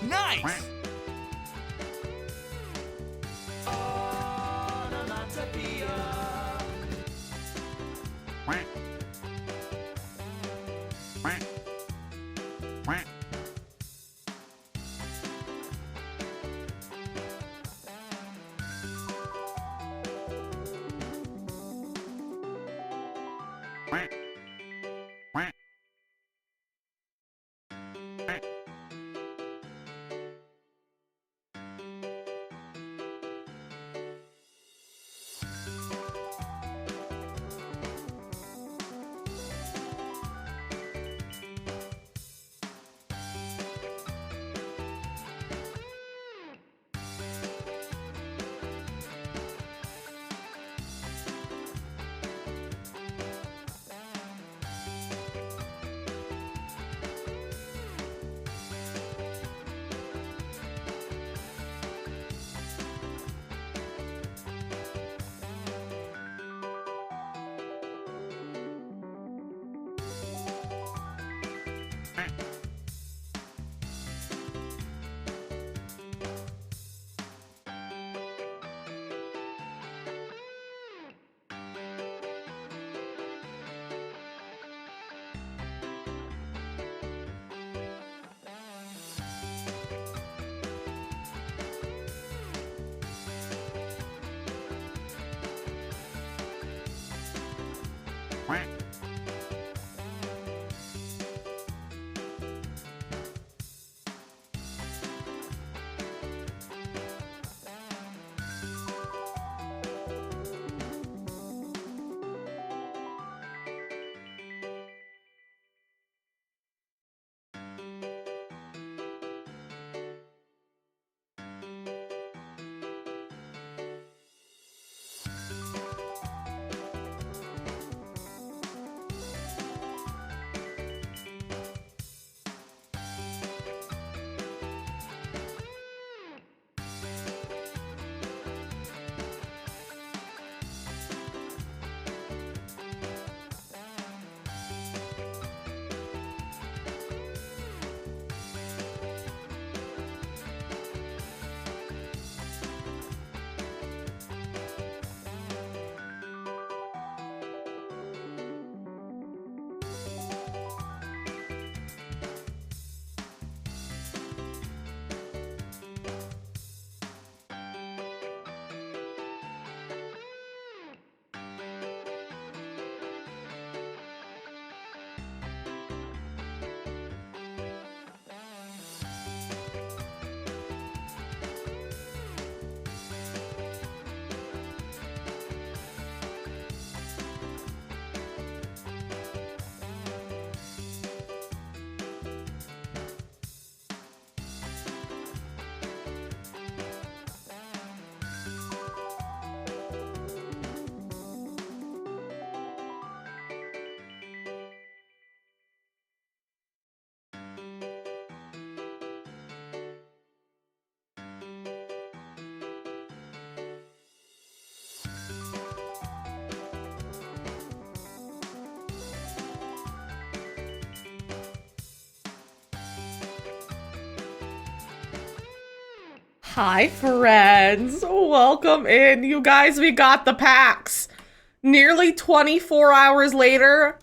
Nice! Hi, friends. Welcome in. You guys, we got the packs. Nearly 24 hours later,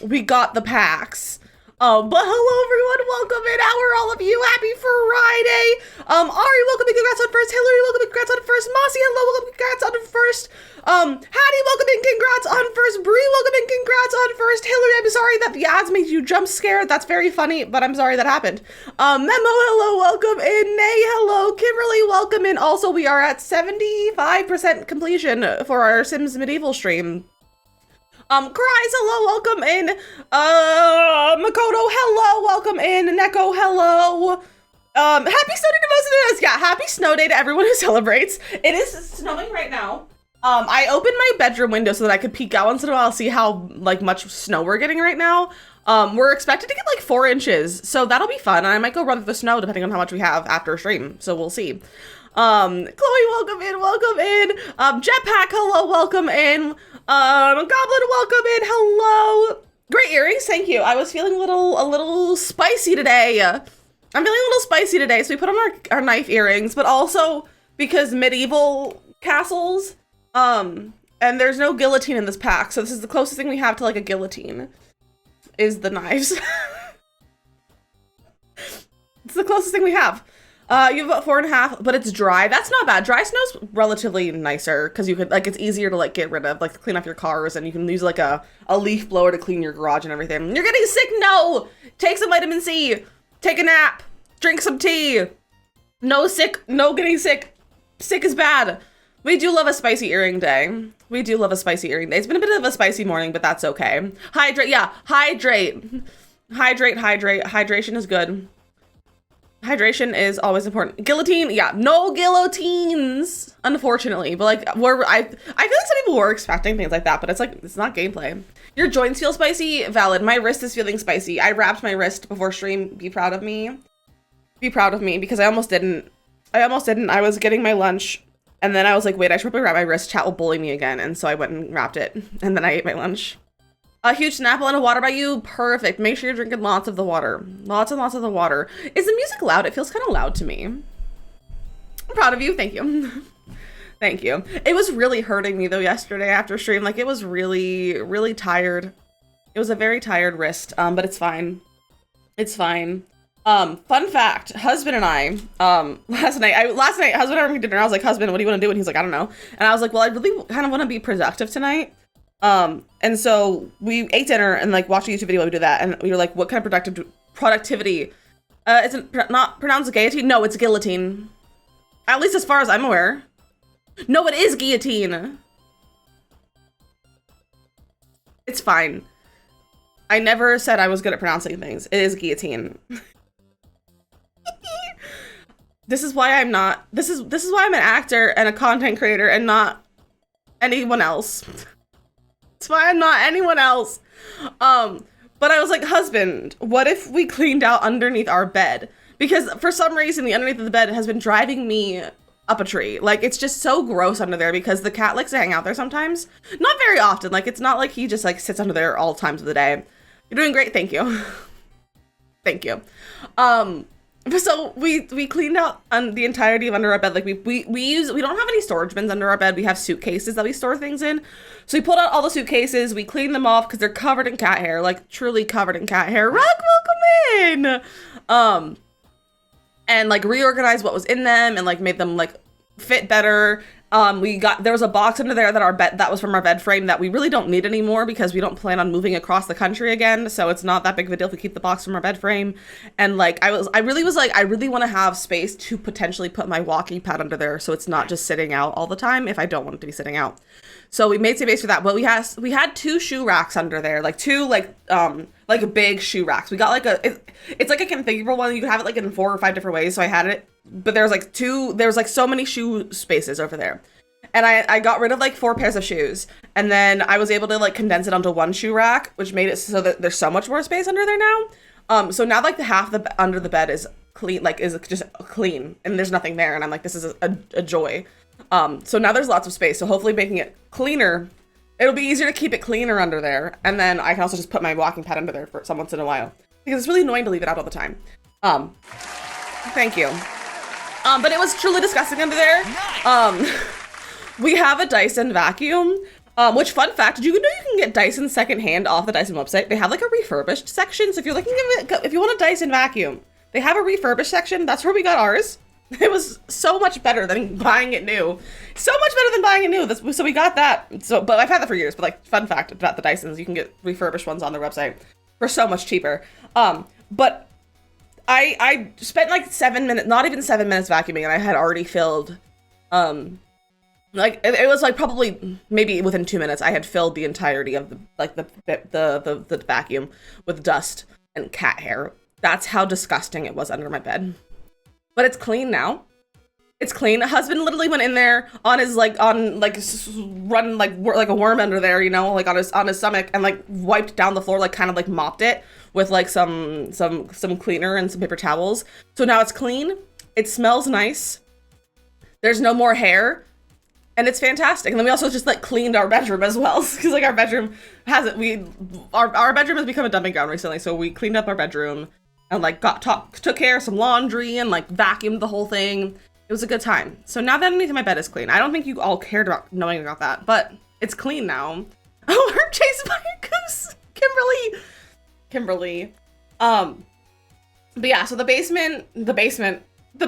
we got the packs. But hello, everyone. Welcome in. How are all of you? Happy Friday. Ari, welcome in. Congrats on first. Hillary, welcome in. Congrats on first. Mossy, hello. Welcome in. Congrats on first. Hattie, welcome in. Congrats on first. Bree, welcome in. Congrats on first. Hillary, I'm sorry that the ads made you jump scared. That's very funny, but I'm sorry that happened. Memo, hello. Welcome in. Nay, hello. Kimberly, welcome in. Also, we are at 75% completion for our Sims Medieval stream. Cries, hello, welcome in. Makoto, hello, welcome in. Neko, hello. Happy snow day to most of us. Yeah, happy snow day to everyone who celebrates. It is snowing right now. I opened my bedroom window so that I could peek out once in a while, see how much snow we're getting right now. We're expected to get like 4 inches, so that'll be fun. And I might go run through the snow depending on how much we have after stream. So we'll see. Chloe, welcome in, welcome in. Jetpack, hello, welcome in. Goblin, welcome in, hello. Great earrings, thank you. I was feeling a little spicy today. I'm feeling a little spicy today, so we put on our knife earrings, but also because medieval castles, and there's no guillotine in this pack, so this is the closest thing we have to like a guillotine, is the knives. It's the closest thing we have. You have about 4.5, but it's dry. That's not bad. Dry snow's relatively nicer because you could, like, it's easier to like get rid of, like, clean off your cars, and you can use like a leaf blower to clean your garage and everything. You're getting sick? No! Take some vitamin C. Take a nap. Drink some tea. No sick. No getting sick. Sick is bad. We do love a spicy earring day. We do love a spicy earring day. It's been a bit of a spicy morning, but that's okay. Hydrate. Yeah, hydrate. Hydrate, hydrate. Hydration is good. Hydration is always important. Guillotine, yeah, no guillotines, unfortunately. But like, I feel like some people were expecting things like that, but it's not gameplay. Your joints feel spicy? Valid. My wrist is feeling spicy. I wrapped my wrist before stream. Be proud of me. Be proud of me, because I almost didn't. I was getting my lunch, and then I was like, wait, I should probably wrap my wrist. Chat will bully me again, and so I went and wrapped it, and then I ate my lunch. A huge Snapple and a water by you. Perfect. Make sure you're drinking lots of the water. Lots and lots of the water. Is the music loud? It feels kind of loud to me. I'm proud of you. Thank you. Thank you. It was really hurting me though yesterday after stream. Like, it was really, really tired. It was a very tired wrist, but it's fine. It's fine. Fun fact, husband and I, last night, husband and I were making dinner. I was like, husband, what do you want to do? And he's like, I don't know. And I was like, well, I really kind of want to be productive tonight. And so we ate dinner and like watched a YouTube video while we do that, and we were like, what kind of productivity? Not pronounced guillotine? No, it's guillotine. At least as far as I'm aware. No, it is guillotine. It's fine. I never said I was good at pronouncing things. It is guillotine. This is why I'm not, this is why I'm an actor and a content creator and not anyone else. That's why I'm not anyone else. But I was like, husband, what if we cleaned out underneath our bed? Because for some reason, the underneath of the bed has been driving me up a tree. Like, it's just so gross under there because the cat likes to hang out there sometimes. Not very often. Like, it's not like he just like sits under there all times of the day. You're doing great. Thank you. Thank you. So we cleaned out the entirety of under our bed. Like we don't have any storage bins under our bed. We have suitcases that we store things in. So we pulled out all the suitcases. We cleaned them off because they're covered in cat hair, like truly covered in cat hair. Rock, welcome in. And like reorganized what was in them and like made them like fit better. There was a box under there that was from our bed frame that we really don't need anymore because we don't plan on moving across the country again. So it's not that big of a deal if we keep the box from our bed frame. And like, I really want to have space to potentially put my walking pad under there. So it's not just sitting out all the time if I don't want it to be sitting out. So we made space for that. But we had 2 shoe racks under there, like 2 like big shoe racks. We got like it's like a configurable one. You can have it like in 4 or 5 different ways. So I had it, but there's like so many shoe spaces over there. And I got rid of like 4 pairs of shoes. And then I was able to like condense it onto 1 shoe rack, which made it so that there's so much more space under there now. So now like the half under the bed is clean, like is just clean and there's nothing there. And I'm like, this is a joy. So now there's lots of space. So hopefully making it cleaner, it'll be easier to keep it cleaner under there. And then I can also just put my walking pad under there for some once in a while because it's really annoying to leave it out all the time. Thank you. But it was truly disgusting under there. We have a Dyson vacuum, which fun fact, did you know you can get Dyson secondhand off the Dyson website? They have like a refurbished section. So if you're looking at it, if you want a Dyson vacuum, they have a refurbished section. That's where we got ours. It was so much better than buying it new. So much better than buying it new. So we got that. So, but I've had that for years. But like, fun fact about the Dysons, you can get refurbished ones on their website for so much cheaper. But I spent like 7 minutes, not even 7 minutes vacuuming, and I had already filled, like it was like probably maybe within 2 minutes, I had filled the entirety of the vacuum with dust and cat hair. That's how disgusting it was under my bed. But it's clean now. It's clean. Husband literally went in there on his like run like a worm under there, you know, like on his stomach, and like wiped down the floor, like kind of like mopped it with like some cleaner and some paper towels. So now it's clean. It smells nice. There's no more hair, and it's fantastic. And then we also just like cleaned our bedroom as well, because like our bedroom hasn't our bedroom has become a dumping ground recently. So we cleaned up our bedroom. and like took care of some laundry and like vacuumed the whole thing. It was a good time. So now that underneath my bed is clean. I don't think you all cared about knowing about that, but it's clean now. Oh, we're chased by a goose. Kimberly. But yeah, so the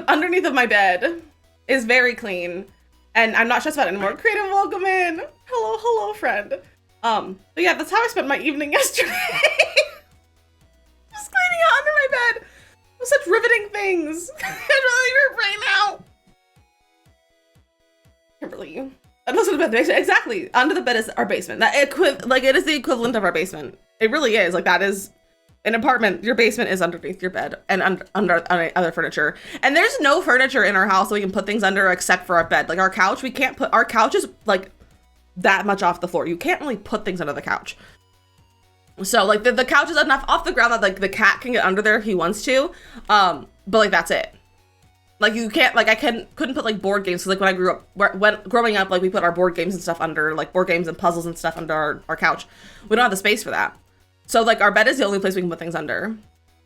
underneath of my bed is very clean, and I'm not stressed about it anymore. Creative, welcome in. Hello, friend. But yeah, that's how I spent my evening yesterday. Just cleaning out under my bed. Such riveting things. I'd really leave your brain out. Kimberly. Listen to the basement. Exactly. Under the bed is our basement. It is the equivalent of our basement. It really is. Like, that is an apartment. Your basement is underneath your bed and under other furniture. And there's no furniture in our house that we can put things under except for our bed. Like our couch, our couch is like that much off the floor. You can't really put things under the couch. So like the couch is enough off the ground that like the cat can get under there if he wants to. But like that's it. Like you can't, like I couldn't put like board games, because like when growing up, like we put our board games and stuff under, like board games and puzzles and stuff under our couch. We don't have the space for that. So like our bed is the only place we can put things under.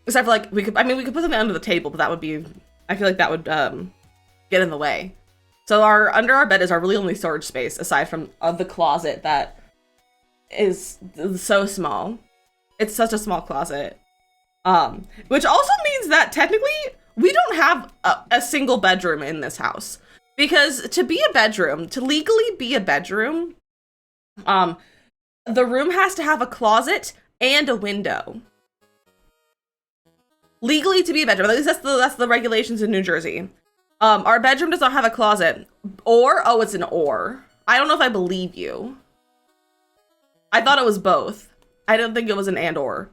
Except for like, we could put something under the table, but that would be, I feel like that would get in the way. So under our bed is our really only storage space, aside from the closet that is so small. It's such a small closet. Which also means that technically we don't have a single bedroom in this house, because to legally be a bedroom, the room has to have a closet and a window. Legally to be a bedroom, at least that's the regulations in New Jersey. Our bedroom does not have a closet, it's an or. I don't know if I believe you. I thought it was both. I don't think it was an and or.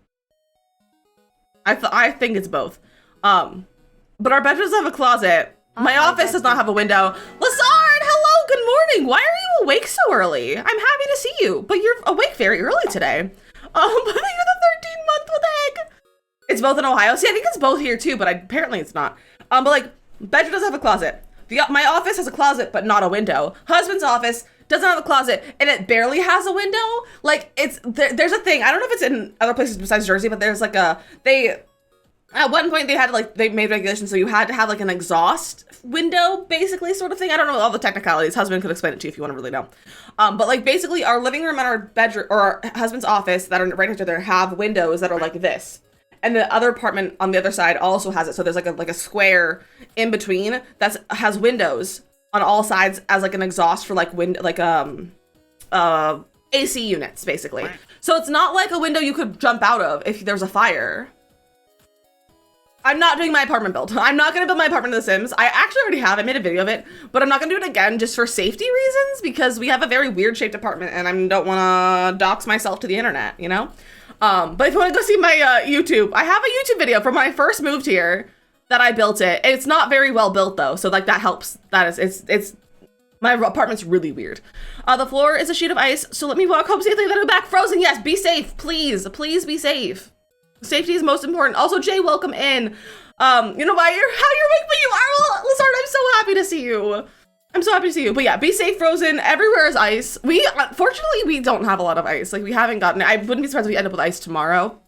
I think it's both. But our bedroom doesn't have a closet. My office does not have a window. Lazard, hello, good morning. Why are you awake so early? I'm happy to see you, but you're awake very early today. But you're the 13-month with egg. It's both in Ohio. See, I think it's both here too, but apparently it's not. But like, bedroom doesn't have a closet. My office has a closet, but not a window. Husband's office doesn't have a closet, and it barely has a window. Like, there's a thing. I don't know if it's in other places besides Jersey, but there's like at one point they made regulations so you had to have like an exhaust window, basically, sort of thing. I don't know all the technicalities. Husband could explain it to you if you want to really know. But like basically our living room and our bedroom, or our husband's office that are right next to there, have windows that are like this. And the other apartment on the other side also has it. So there's like a square in between that has windows on all sides as like an exhaust for like AC units, basically. So it's not like a window you could jump out of if there's a fire. I'm not doing my apartment build. I'm not gonna build my apartment in The Sims. I actually already have. I made a video of it, but I'm not gonna do it again just for safety reasons, because we have a very weird shaped apartment and I don't wanna dox myself to the internet, you know? But if you wanna go see my YouTube, I have a YouTube video from when I first moved here that I built it. It's not very well built though, so like that helps. It's my apartment's really weird. The floor is a sheet of ice, so let me walk home safely, then go back frozen. Yes, be safe, please. Please be safe. Safety is most important. Also, Jay, welcome in. You know why how you're awake, but you are, Lazard. I'm so happy to see you. I'm so happy to see you. But yeah, be safe, frozen. Everywhere is ice. Fortunately, we don't have a lot of ice. Like, we haven't gotten it. I wouldn't be surprised if we end up with ice tomorrow,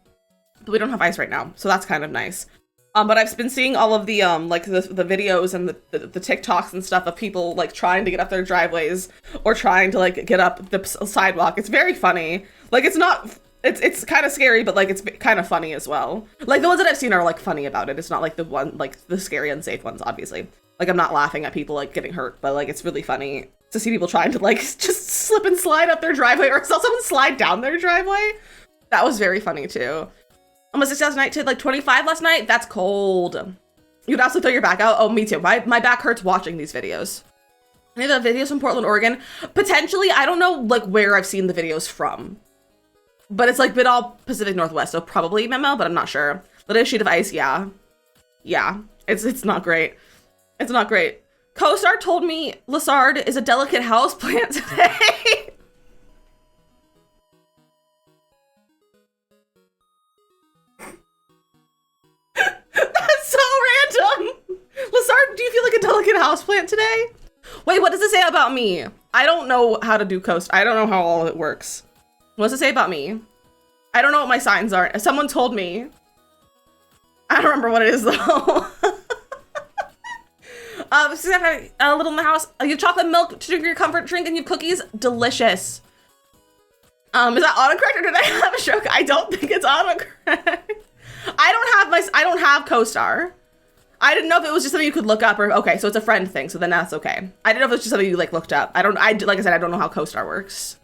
but we don't have ice right now, so that's kind of nice. But I've been seeing all of the like the videos and the TikToks and stuff of people like trying to get up their driveways or trying to like get up the sidewalk. It's very funny. Like, it's kind of scary, but like it's kind of funny as well. Like, the ones that I've seen are like funny about it. It's not like the scary, unsafe ones, obviously. Like, I'm not laughing at people like getting hurt, but like it's really funny to see people trying to like just slip and slide up their driveway, or saw someone slide down their driveway. That was very funny too. Almost 6,000 night to like 25 last night. That's cold. You'd also throw your back out. Oh, me too. My back hurts watching these videos. Any of the videos from Portland, Oregon? Potentially. I don't know like where I've seen the videos from, but it's like been all Pacific Northwest, so probably Memo, but I'm not sure. Little sheet of ice, yeah. It's not great. It's not great. CoStar told me Lazard is a delicate houseplant today. That's so random. Lazard, do you feel like a delicate houseplant today? Wait, what does it say about me? I don't know how to do CoStar. I don't know how all of it works. What does it say about me? I don't know what my signs are. Someone told me. I don't remember what it is though. So you have a little in the house. You have chocolate milk to drink your comfort drink, and you have cookies. Delicious. Is that autocorrect or did I have a stroke? I don't think it's autocorrect. I don't have CoStar. I didn't know if it was just something you could look up or, okay, so it's a friend thing, so then that's okay. I didn't know if it's just something you like looked up. Like I said, I don't know how CoStar works.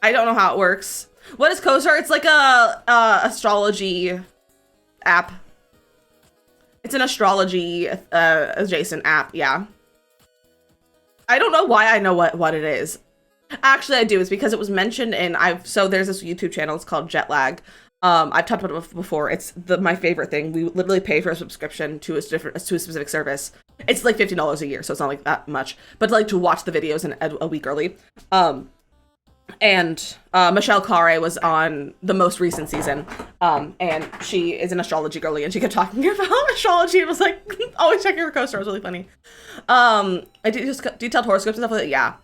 I don't know how it works. What is CoStar? It's like a astrology app. It's an astrology adjacent app, yeah. I don't know why I know what it is. Actually, I do. It's because it was mentioned in so there's this YouTube channel. It's called Jetlag. I've talked about it before. It's my favorite thing. We literally pay for a subscription to a specific service. It's like $50 a year, so it's not like that much. But like to watch the videos a week early. And Michelle Khare was on the most recent season. And she is an astrology girly, and she kept talking about astrology and was like, always checking her CoStar. It was really funny. I just detailed horoscopes and stuff like that. Yeah.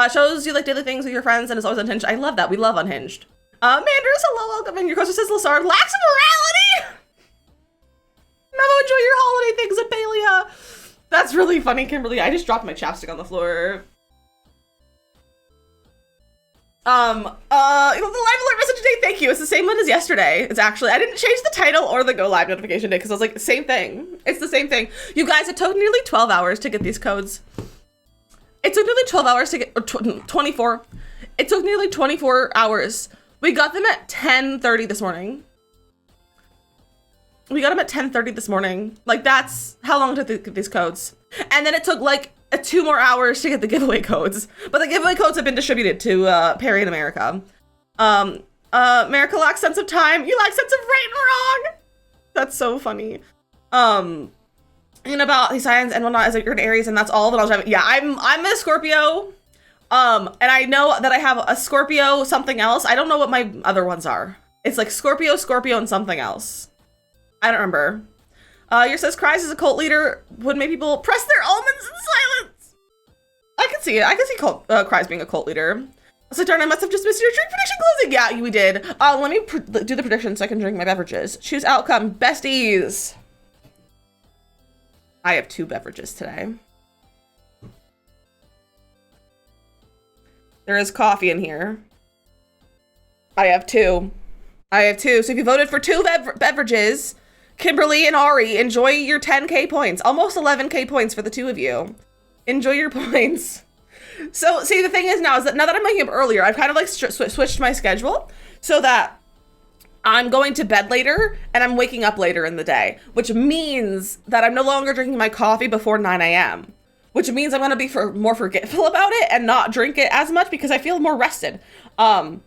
Shows you like daily things with your friends, and it's always Unhinged. I love that. We love Unhinged. Manders, hello, welcome in. Your CoStar says Lassard, lacks morality. Memo, enjoy your holiday things at Balia. That's really funny, Kimberly. I just dropped my chapstick on the floor. The live alert message today, thank you. It's the same one as yesterday. It's actually, I didn't change the title or the go live notification day because I was like, same thing. It's the same thing. You guys, it took nearly 12 hours to get these codes. It took nearly 12 hours to get, 24. It took nearly 24 hours. We got them at 10:30 this morning. We got them at 10:30 this morning. Like, that's how long it took to get these codes. And then it took like 2 more hours to get the giveaway codes. But the giveaway codes have been distributed to Perry in America. America lacks sense of time. You lack sense of right and wrong. That's so funny. And about these signs and whatnot is like you're an Aries, and that's all that I'll have. Yeah, I'm a Scorpio. And I know that I have a Scorpio something else. I don't know what my other ones are. It's like Scorpio, and something else. I don't remember. Yours says Cries is a cult leader would make people press their almonds in silence. I can see it. I can see Cries being a cult leader. I was like, darn, I must have just missed your drink prediction closing. Yeah, we did. Let me do the prediction so I can drink my beverages. Choose outcome. Besties. I have 2 beverages today. There is coffee in here. I have 2. So if you voted for 2 beverages, Kimberly and Ari, enjoy your 10K points. Almost 11K points for the 2 of you. Enjoy your points. So, see, the thing is now that I'm waking up earlier, I've kind of like switched my schedule so that I'm going to bed later and I'm waking up later in the day, which means that I'm no longer drinking my coffee before 9 a.m., which means I'm going to be more forgetful about it and not drink it as much because I feel more rested. So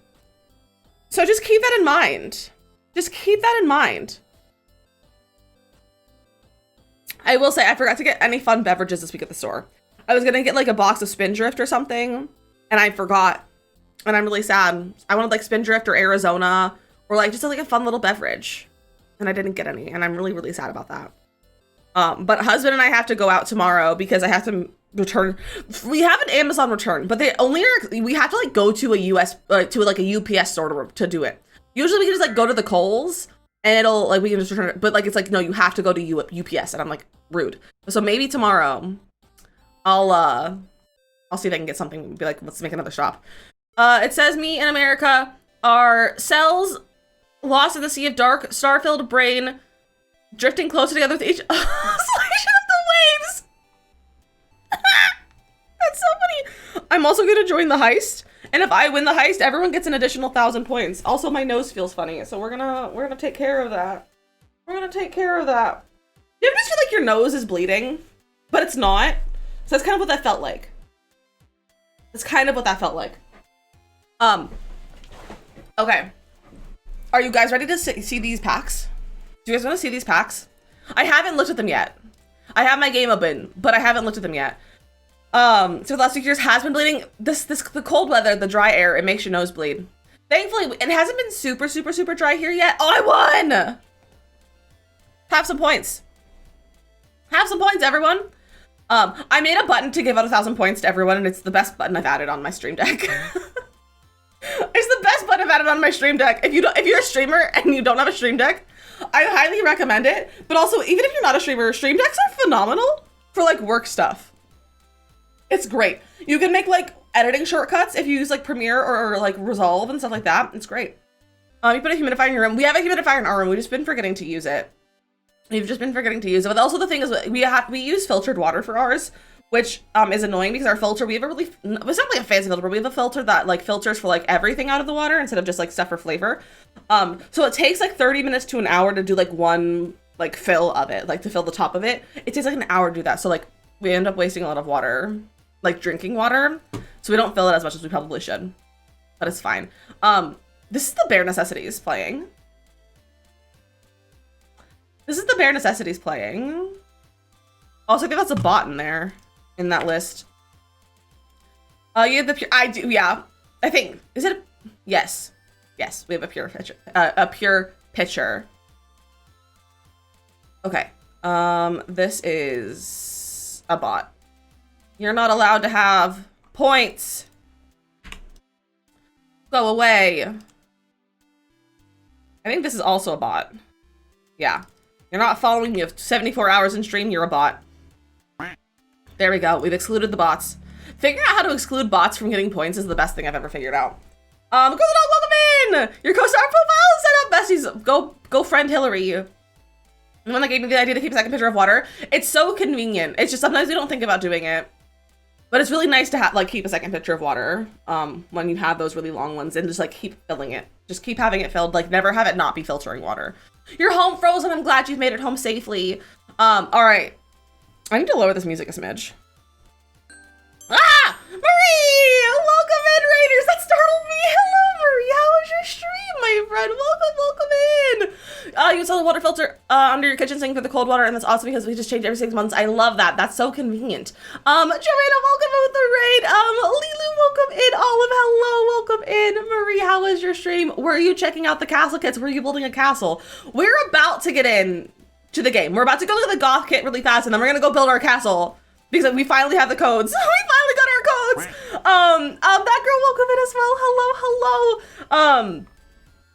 just keep that in mind. I will say I forgot to get any fun beverages this week at the store. I was going to get like a box of Spindrift or something, and I forgot. And I'm really sad. I wanted like Spindrift or Arizona or like just like a fun little beverage. And I didn't get any, and I'm really, really sad about that. But husband and I have to go out tomorrow because I have to return. We have an Amazon return, but we have to like go to a UPS store to do it. Usually we can just like go to the Kohl's and it'll like, we can just return it. But like, it's like, no, you have to go to UPS, and I'm like, rude. So maybe tomorrow I'll see if I can get something and be like, let's make another stop. It says me in America are cells lost in the sea of dark, star-filled brain, drifting closer together with each oscillation of the waves. That's so funny. I'm also gonna join the heist, and if I win the heist, everyone gets an additional 1,000 points. Also, my nose feels funny, so we're gonna take care of that. You ever just feel like your nose is bleeding, but it's not? So that's kind of what that felt like. Okay. Are you guys ready to see these packs? Do you guys want to see these packs? I haven't looked at them yet. I have my game open, but I haven't looked at them yet. So the last 2 years has been bleeding. The cold weather, the dry air, it makes your nose bleed. Thankfully, it hasn't been super, super, super dry here yet. Oh, I won! Have some points. Everyone. I made a button to give out 1,000 points to everyone, and it's the best button I've added on my stream deck. It's the best button I've added on my stream deck. If you're a streamer and you don't have a stream deck, I highly recommend it. But also, even if you're not a streamer, stream decks are phenomenal for like work stuff. It's great. You can make like editing shortcuts if you use like Premiere or like Resolve and stuff like that. It's great. You put a humidifier in your room. We have a humidifier in our room. We've just been forgetting to use it. But also the thing is, we use filtered water for ours, which is annoying because our filter, we have a really, it's not really a fancy filter, but we have a filter that like filters for like everything out of the water instead of just like stuff for flavor. So it takes like 30 minutes to an hour to do like one like fill of it, like to fill the top of it. It takes like an hour to do that. So like we end up wasting a lot of water, like drinking water. So we don't fill it as much as we probably should, but it's fine. This is the Bare Necessities playing. Also, I think that's a bot in there, in that list. You have the pure, I do, yeah. I think, is it, yes. Yes, we have a pure pitcher, Okay, this is a bot. You're not allowed to have points. Go away. I think this is also a bot. Yeah. You're not following me. You have 74 hours in stream, you're a bot. There we go. We've excluded the bots. Figuring out how to exclude bots from getting points is the best thing I've ever figured out. Go the dog, welcome in! Your co-star profile is set up, besties. Go friend Hillary. The one that gave me the idea to keep a second picture of water. It's so convenient. It's just sometimes we don't think about doing it. But it's really nice to have like keep a second picture of water when you have those really long ones and just like keep filling it. Just keep having it filled, like never have it not be filtering water. You're home frozen. I'm glad you've made it home safely. All right. I need to lower this music a smidge. Ah! Marie! Welcome in, Raiders! That startled me! Hello, Marie! How was your stream, my friend? Welcome in! You install the water filter under your kitchen sink for the cold water, and that's awesome because we just change every 6 months. I love that. That's so convenient. Joanna, welcome in with the raid. Lilu, welcome in. Olive, hello, welcome in. Marie, how was your stream? Were you checking out the castle kits? Were you building a castle? We're about to get in to the game. We're about to go look at the goth kit really fast, and then we're gonna go build our castle. Because we finally have the codes. We finally got our codes. That girl, welcome in as well. Hello.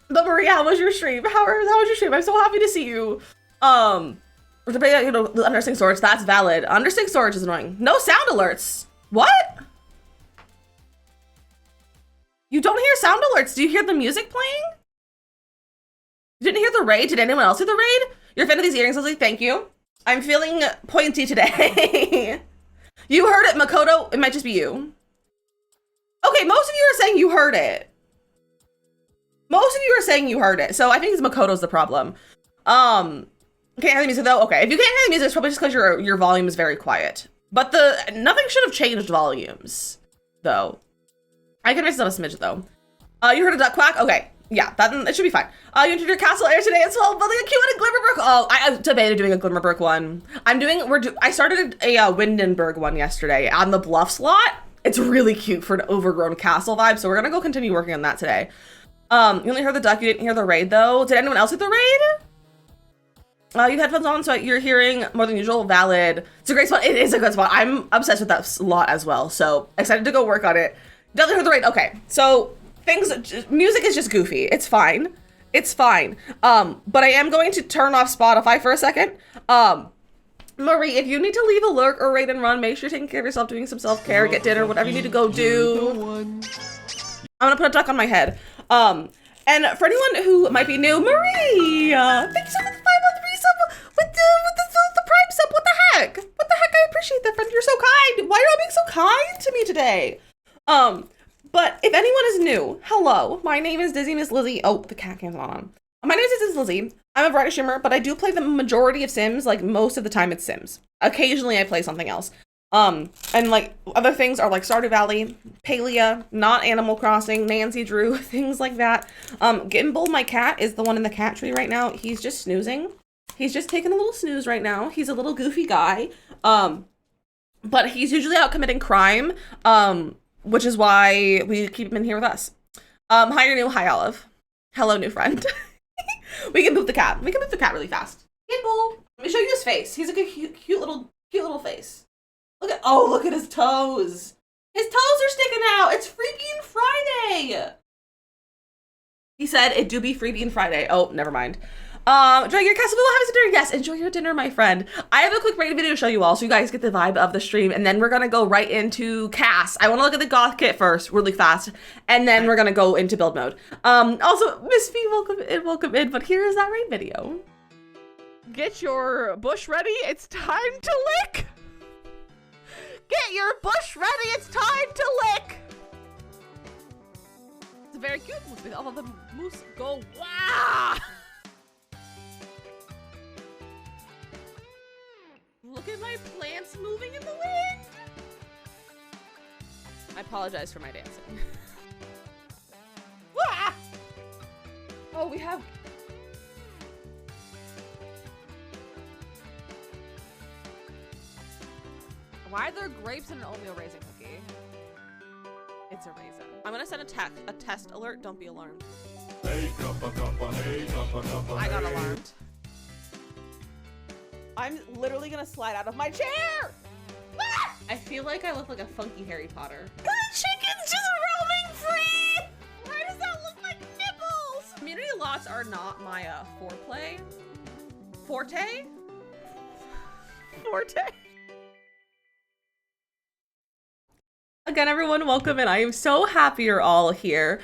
But Maria, how was your stream? How was your stream? I'm so happy to see you. You know, the undersync storage, that's valid. Undersync storage is annoying. No sound alerts. What? You don't hear sound alerts. Do you hear the music playing? You didn't hear the raid? Did anyone else hear the raid? You're a fan of these earrings, Leslie? Thank you. I'm feeling pointy today. You heard it, Makoto. It might just be you. Okay, most of you are saying you heard it. So I think it's Makoto's the problem. Can't hear the music though? Okay, if you can't hear the music, it's probably just because your volume is very quiet. But nothing should have changed volumes, though. I can raise it up a smidge though. You heard a duck quack? Okay. Yeah, it should be fine. You entered your castle air today as well, building a cute one in Glimmerbrook. Oh, I debated doing a Glimmerbrook one. I started a Windenburg one yesterday on the bluff slot. It's really cute for an overgrown castle vibe, so we're gonna go continue working on that today. You only heard the duck, you didn't hear the raid though. Did anyone else hear the raid? You have headphones on, so you're hearing more than usual. Valid. It's a great spot. It is a good spot. I'm obsessed with that slot as well, so excited to go work on it. Definitely heard the raid. Okay, so music is just goofy. It's fine. But I am going to turn off Spotify for a second. Marie, if you need to leave a lurk or raid and run, make sure you're taking care of yourself, doing some self-care, get dinner, whatever you need to go do. I'm gonna put a duck on my head. And for anyone who might be new, Marie, thank you so much for the 503 sub with the prime sub. What the heck? I appreciate that, friend. You're so kind. Why are you all being so kind to me today? But if anyone is new, hello, my name is Dizzy Miss Lizzie. Oh, the cat cam's not on. My name is Dizzy Miss Lizzie. I'm a variety streamer, but I do play the majority of Sims. Like most of the time it's Sims. Occasionally I play something else. And like other things are like Stardew Valley, Palia, not Animal Crossing, Nancy Drew, things like that. Gimbal, my cat, is the one in the cat tree right now. He's just snoozing. He's just taking a little snooze right now. He's a little goofy guy. But he's usually out committing crime. Which is why we keep him in here with us. Hi, you're new. Hi, Olive. Hello, new friend. We can move the cat. We can move the cat really fast. Gimbal. Let me show you his face. He's like a cute little face. Look at his toes. His toes are sticking out. It's Freaking Friday. He said it do be Freaking Friday. Oh, never mind. Enjoy your castle. Having dinner. Yes, enjoy your dinner, my friend. I have a quick rating video to show you all, so you guys get the vibe of the stream, and then we're gonna go right into Cass. I want to look at the goth kit first, really fast, and then we're gonna go into build mode. Also, Miss V, welcome in. But here is that raid video. Get your bush ready. It's time to lick. Get your bush ready. It's time to lick. It's very cute with all of the moose go wow. Look at my plants moving in the wind. I apologize for my dancing. Ah! Oh, we have. Why are there grapes in an oatmeal raisin cookie? It's a raisin. I'm gonna send a test alert. Don't be alarmed. Hey, I got alarmed. I'm literally gonna slide out of my chair! Ah! I feel like I look like a funky Harry Potter. The chicken's just roaming free! Why does that look like nipples? Community lots are not my foreplay. Forte? Forte? Again, everyone, welcome in. I am so happy you're all here.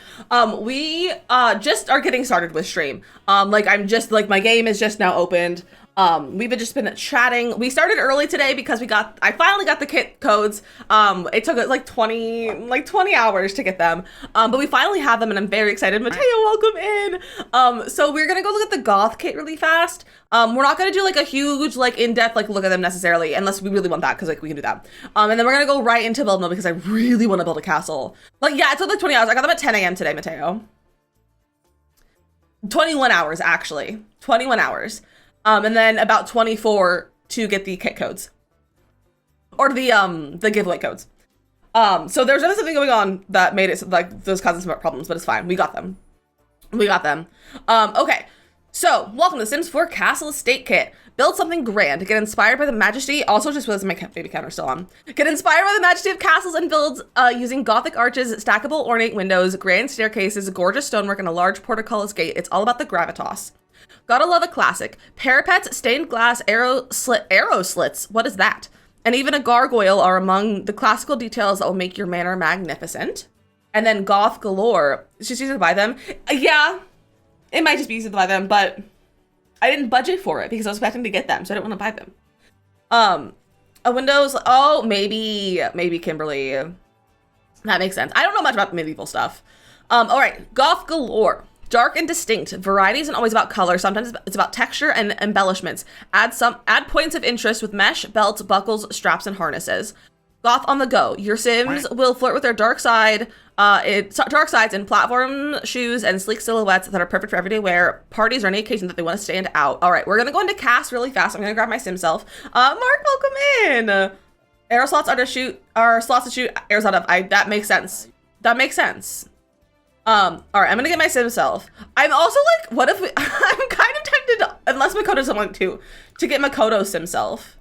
We just are getting started with stream. My game is just now opened. We've just been chatting. We started early today because I finally got the kit codes. It took like 20 hours to get them. But we finally have them and I'm very excited. Mateo, welcome in. So we're gonna go look at the goth kit really fast. We're not gonna do like a huge, like in-depth, like look at them necessarily, unless we really want that, because like we can do that. And then we're gonna go right into build mode because I really want to build a castle. Like, yeah, it took like 20 hours. I got them at 10 a.m. today, Mateo. 21 hours, actually. 21 hours. And then about 24 to get the kit codes. Or the giveaway codes. So there's another something going on that made it like those causing some problems, but it's fine. We got them. Okay. So, welcome to Sims 4 Castle Estate Kit. Build something grand. Get inspired by the majesty. Also, just realized my baby counter still on. Get inspired by the majesty of castles and builds using Gothic arches, stackable ornate windows, grand staircases, gorgeous stonework, and a large portcullis gate. It's all about the gravitas. Gotta love a classic. Parapets, stained glass, arrow slits. What is that? And even a gargoyle are among the classical details that will make your manor magnificent. And then goth galore. It's just easy to buy them. Yeah, it might just be easy to buy them, but I didn't budget for it because I was expecting to get them, so I didn't want to buy them. A Windows. Oh, maybe Kimberly. That makes sense. I don't know much about medieval stuff. All right, goth galore. Dark and distinct. Variety isn't always about color. Sometimes it's about texture and embellishments. Add points of interest with mesh, belts, buckles, straps, and harnesses. Goth on the go. Your Sims will flirt with their dark sides in platform shoes and sleek silhouettes that are perfect for everyday wear, parties, or any occasion that they want to stand out. All right, we're gonna go into Cass really fast. I'm gonna grab my Sim self. Mark, welcome in. Arrow slots are slots to shoot arrows out of. That makes sense. All right, I'm gonna get my Sim self. I'm also like, what if I'm kind of tempted, unless Makoto doesn't want to get Makoto's Sim self.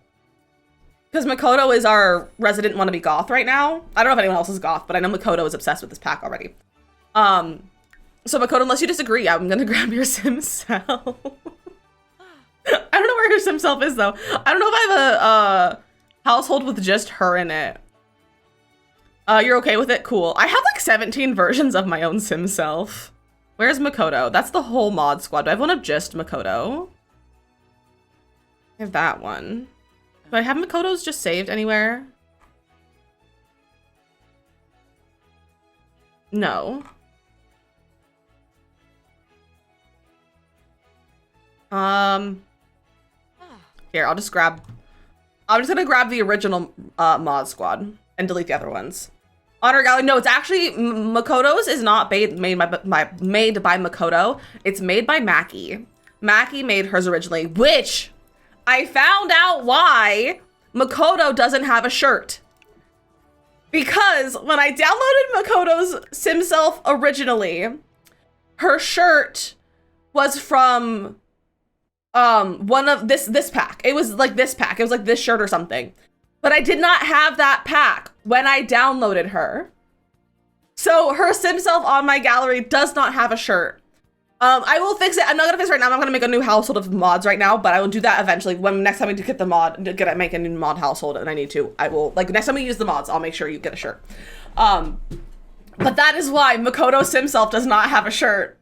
Because Makoto is our resident wannabe goth right now. I don't know if anyone else is goth, but I know Makoto is obsessed with this pack already. So Makoto, unless you disagree, I'm gonna grab your Sim self. I don't know where your Sim self is though. I don't know if I have a household with just her in it. You're okay with it? Cool. I have like 17 versions of my own Sim self. Where's Makoto? That's the whole mod squad. Do I have one of just Makoto? I have that one. Do I have Makoto's just saved anywhere? No. Here, I'm just gonna grab the original mod squad and delete the other ones. Honor Gallery. No, it's actually Makoto's is not made by Makoto. It's made by Mackie. Mackie made hers originally, which I found out why Makoto doesn't have a shirt. Because when I downloaded Makoto's Sim self originally, her shirt was from one of this pack. It was like this pack. It was like this shirt or something. But I did not have that pack when I downloaded her. So her Sim self on my gallery does not have a shirt. I will fix it. I'm not gonna fix it right now. I'm not gonna make a new household of mods right now, but I will do that eventually. When next time I get the mod, make a new mod household, and I need to, I will, like, next time we use the mods, I'll make sure you get a shirt. But that is why Makoto Simself does not have a shirt.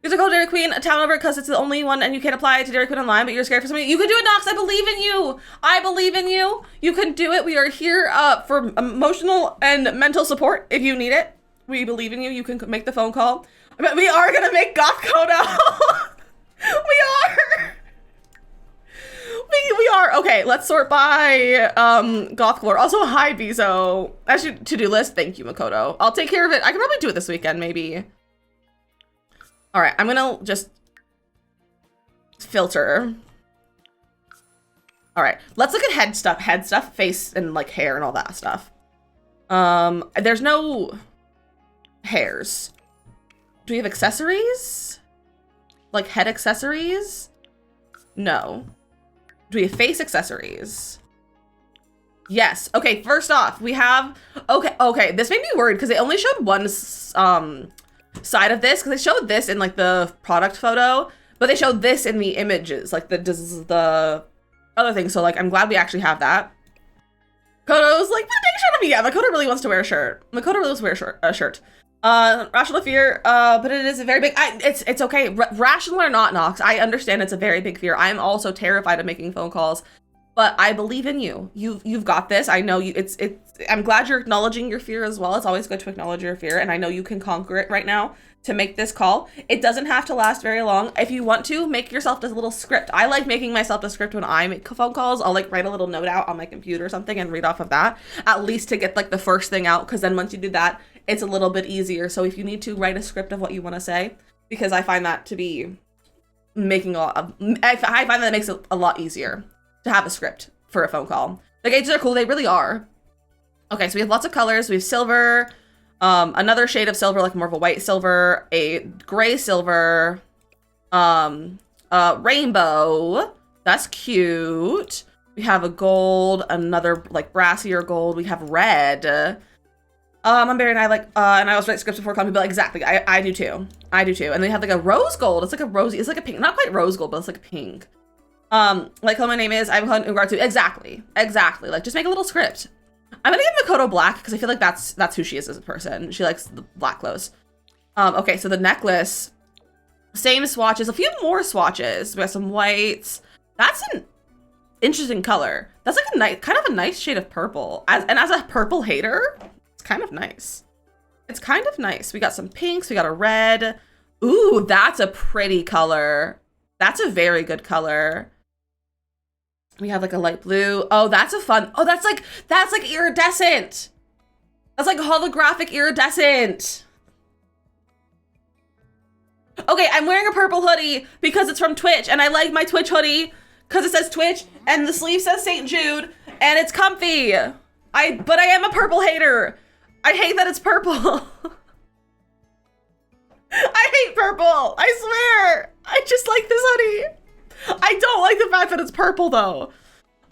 Use a code Dairy Queen a town over because it's the only one and you can't apply it to Dairy Queen online, but you're scared for something. You can do it, Nox. I believe in you. I believe in you. You can do it. We are here for emotional and mental support if you need it. We believe in you. You can make the phone call. But we are going to make Goth Kodo. We are. We are. Okay, let's sort by Goth Lore. Also, hi, Bizo. That's your to-do list. Thank you, Makoto. I'll take care of it. I can probably do it this weekend, maybe. All right, I'm gonna just filter. All right, let's look at head stuff, face, and like hair and all that stuff. There's no hairs. Do we have accessories? Like head accessories? No. Do we have face accessories? Yes. Okay, first off, we have, okay, this made me worried because they only showed one, side of this, because they showed this in like the product photo, but they showed this in the images, like the other thing. So like, I'm glad we actually have that. Makoto's like, put a big shirt on me. Yeah, Makoto really wants to wear a shirt. Makoto really wants to wear a shirt. Rational fear, but it is a very big, it's okay. Rational or not, Nox, I understand it's a very big fear. I'm also terrified of making phone calls, but I believe in you. You've got this. I know you, I'm glad you're acknowledging your fear as well. It's always good to acknowledge your fear, and I know you can conquer it right now to make this call. It doesn't have to last very long. If you want to, make yourself this little script. I like making myself a script when I make phone calls. I'll like write a little note out on my computer or something and read off of that, at least to get like the first thing out, because then once you do that, it's a little bit easier. So if you need to, write a script of what you want to say, because I find that to be making a lot of, I find that it makes it a lot easier to have a script for a phone call. The gauges are cool, they really are. Okay, so we have lots of colors. We have silver, another shade of silver, like more of a white silver, a gray silver, rainbow. That's cute. We have a gold, another like brassier gold. We have red. I'm Barry and I like, and I also write scripts before calling people. Exactly, I do too. I do too. And they have like a rose gold. It's like a rosy, it's like a pink, not quite rose gold, but it's like a pink. Like how my name is, I'm Ugar too. Exactly. Like just make a little script. I'm gonna give Makoto black because I feel like that's who she is as a person. She likes the black clothes. Okay, so the necklace, same swatches, a few more swatches. We have some whites. That's an interesting color. That's like a nice, kind of a nice shade of purple. As a purple hater, it's kind of nice. It's kind of nice. We got some pinks. We got a red. Ooh, that's a pretty color. That's a very good color. We have like a light blue. Oh, that's a fun. Oh, that's like iridescent. That's like holographic iridescent. Okay, I'm wearing a purple hoodie because it's from Twitch, and I like my Twitch hoodie because it says Twitch and the sleeve says St. Jude and it's comfy. But I am a purple hater. I hate that it's purple. I hate purple. I swear. I just like this hoodie. I don't like the fact that it's purple though.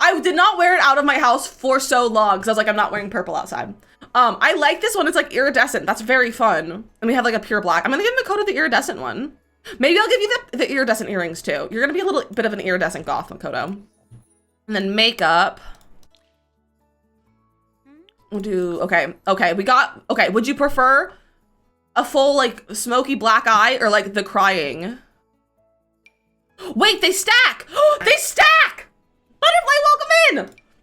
I did not wear it out of my house for so long because I was like, I'm not wearing purple outside. I like this one. It's like iridescent. That's very fun. And we have like a pure black. I'm gonna give Makoto the iridescent one. Maybe I'll give you the iridescent earrings too. You're gonna be a little bit of an iridescent goth, Makoto. And then makeup. We'll do, okay, we got, okay, would you prefer a full like smoky black eye or like the crying? Wait, they stack! They stack! Butterfly, welcome in!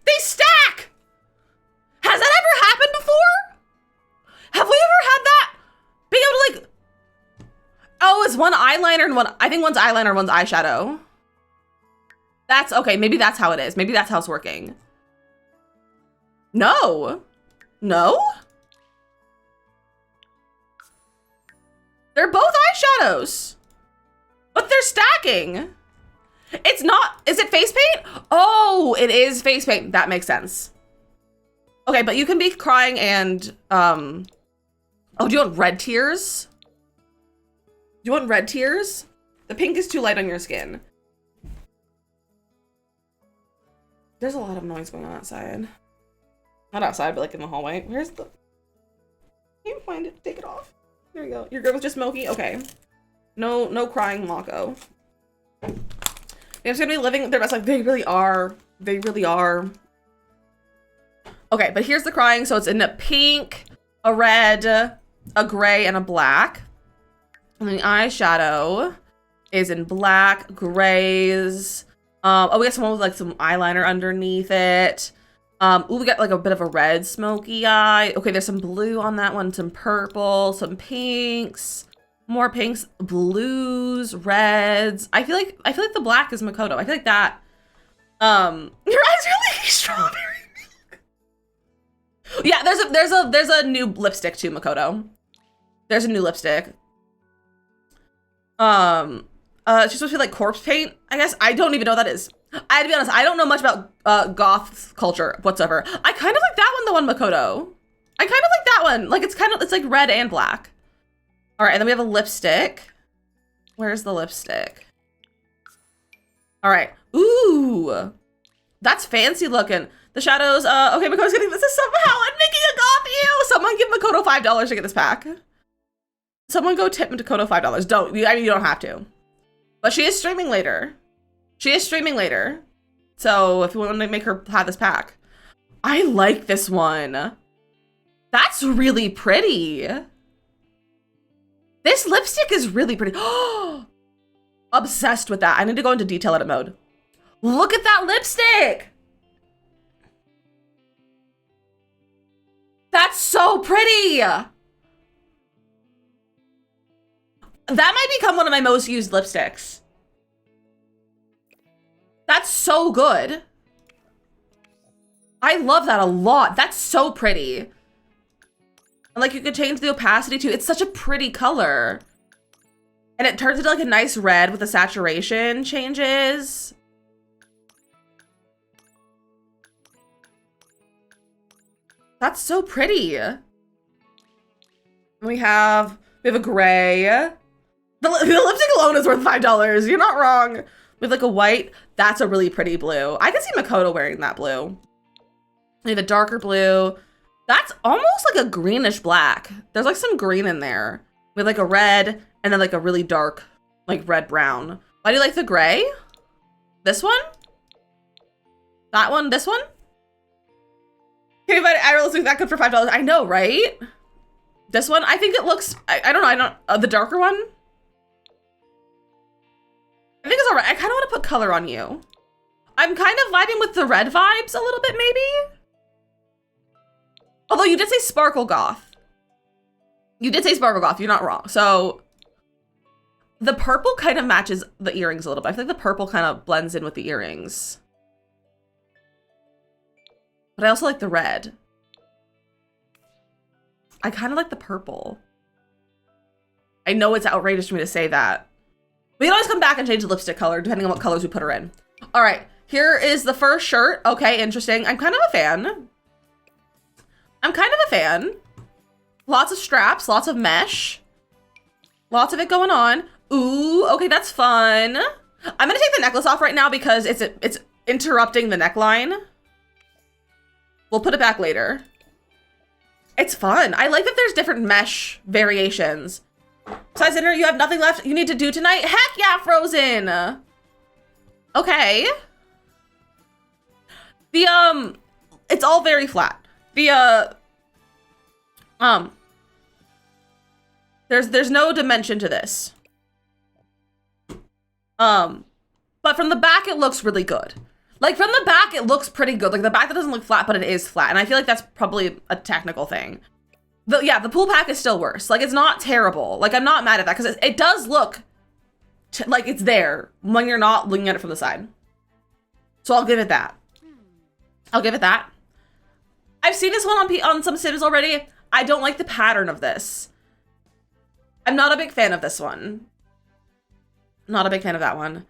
They stack! Has that ever happened before? Have we ever had that? Being able to like, oh, it's one eyeliner and one, I think one's eyeliner, one's eyeshadow. That's, okay, maybe that's how it is. Maybe that's how it's working. No. No? They're both eyeshadows. But they're stacking. It's not, is it face paint? Oh, it is face paint. That makes sense. Okay, but you can be crying and, oh, do you want red tears? Do you want red tears? The pink is too light on your skin. There's a lot of noise going on outside. Not outside, but like in the hallway. Where's the, can you find it? Take it off. There we go. Your girl was just smoky? Okay. No crying Mako. They're just gonna be living their best life. They really are. They really are. Okay, but here's the crying. So it's in a pink, a red, a gray, and a black. And then the eyeshadow is in black, grays. Oh, we got someone with like some eyeliner underneath it. Ooh, we got like a bit of a red smoky eye. Okay, there's some blue on that one, some purple, some pinks, more pinks, blues, reds. I feel like the black is Makoto. I feel like that. Your eyes really strawberry milk. Yeah, there's a new lipstick too, Makoto. There's a new lipstick. She's supposed to be like corpse paint, I guess. I don't even know what that is. I had to be honest, I don't know much about goth culture whatsoever. I kind of like that one, the one Makoto. I kind of like that one. Like it's like red and black. All right, and then we have a lipstick. Where's the lipstick? All right. Ooh, that's fancy looking. The shadows. Okay, Makoto's getting this somehow and making a goth you. Someone give Makoto $5 to get this pack. Someone go tip Makoto $5. Don't. I mean, you don't have to. But she is streaming later. She is streaming later. So if you want to make her have this pack. I like this one. That's really pretty. This lipstick is really pretty. Obsessed with that. I need to go into detail edit mode. Look at that lipstick. That's so pretty. That might become one of my most used lipsticks. That's so good. I love that a lot. That's so pretty. And like you could change the opacity too. It's such a pretty color. And it turns into like a nice red with the saturation changes. That's so pretty. We have a gray. The lipstick alone is worth $5. You're not wrong. We have like a white. That's a really pretty blue. I can see Makoto wearing that blue. We have a darker blue. That's almost like a greenish black. There's like some green in there. We have like a red and then like a really dark, like red brown. Why do you like the gray? This one? That one? This one? Okay, but I really think that good for $5. I know, right? This one? I think it looks, I don't know, the darker one? I think it's all right. I kind of want to put color on you. I'm kind of vibing with the red vibes a little bit, maybe. Although you did say sparkle goth. You did say sparkle goth. You're not wrong. So the purple kind of matches the earrings a little bit. I feel like the purple kind of blends in with the earrings. But I also like the red. I kind of like the purple. I know it's outrageous for me to say that. We can always come back and change the lipstick color depending on what colors we put her in. All right, here is the first shirt. Okay, interesting. I'm kind of a fan. I'm kind of a fan. Lots of straps, lots of mesh. Lots of it going on. Ooh, okay, that's fun. I'm gonna take the necklace off right now because it's interrupting the neckline. We'll put it back later. It's fun. I like that there's different mesh variations. Size dinner, you have nothing left you need to do tonight? Heck yeah, Frozen! Okay. The, it's all very flat. The, there's no dimension to this. But from the back, it looks really good. Like, from the back, it looks pretty good. Like, the back that doesn't look flat, but it is flat. And I feel like that's probably a technical thing. But yeah, the pool pack is still worse. Like, it's not terrible. Like, I'm not mad at that because it does look like it's there when you're not looking at it from the side. So I'll give it that. I'll give it that. I've seen this one on some Sims already. I don't like the pattern of this. I'm not a big fan of this one. Not a big fan of that one.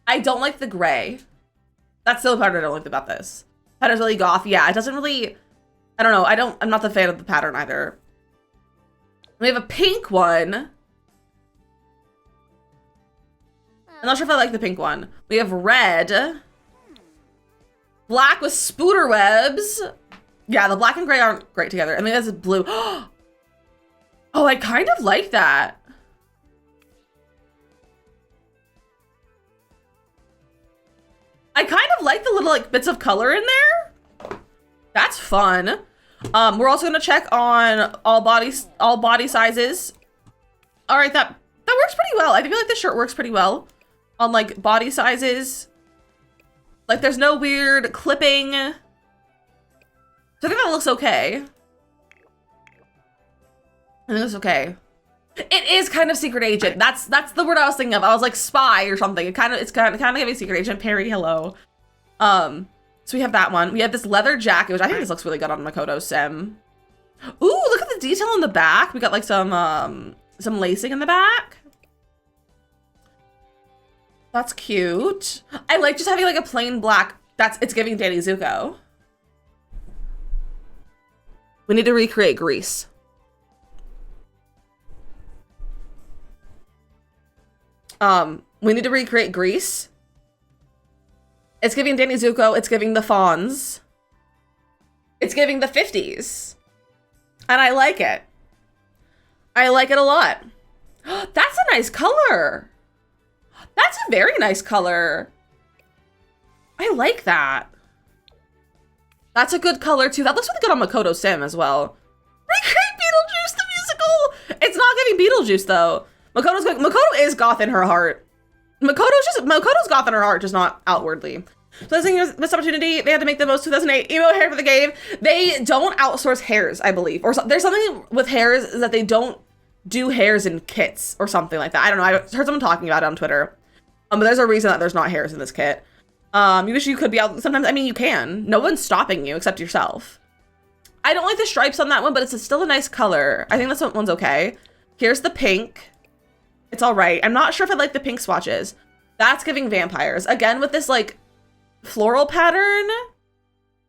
I don't like the gray. That's the only part I don't like about this. Pattern's really goth. Yeah, it doesn't really, I don't know. I'm not the fan of the pattern either. We have a pink one. I'm not sure if I like the pink one. We have red. Black with spooter webs. Yeah, the black and gray aren't great together. And then there's blue. Oh Oh, I kind of like that. I kind of like the little like bits of color in there. That's fun. We're also gonna check on all body sizes. All right, that works pretty well. I feel like the shirt works pretty well on like body sizes. Like there's no weird clipping. So I think that looks okay. I think that's okay. It is kind of secret agent. That's the word I was thinking of. I was like spy or something. It's kind of giving secret agent. Perry, hello. So we have that one. We have this leather jacket, which I think this looks really good on Makoto Sim. Ooh, look at the detail in the back. We got like some lacing in the back. That's cute. I like just having like a plain black. It's giving Danny Zuko. We need to recreate Grease. We need to recreate Grease. It's giving Danny Zuko. It's giving the Fonz. It's giving the 50s. And I like it. I like it a lot. That's a nice color. That's a very nice color. I like that. That's a good color too. That looks really good on Makoto Sim as well. Recreate Beetlejuice the musical. It's not giving Beetlejuice though. Makoto is goth in her heart. Makoto's goth in her heart, just not outwardly. So I think this opportunity, they had to make the most 2008 emo hair for the game. They don't outsource hairs, I believe. Or there's something with hairs that they don't do hairs in kits or something like that. I don't know. I heard someone talking about it on Twitter. But there's a reason that there's not hairs in this kit. You wish you could be out. Sometimes, I mean, you can. No one's stopping you except yourself. I don't like the stripes on that one, but it's still a nice color. I think this one's okay. Here's the pink. It's all right. I'm not sure if I like the pink swatches. That's giving vampires. Again, with this like floral pattern.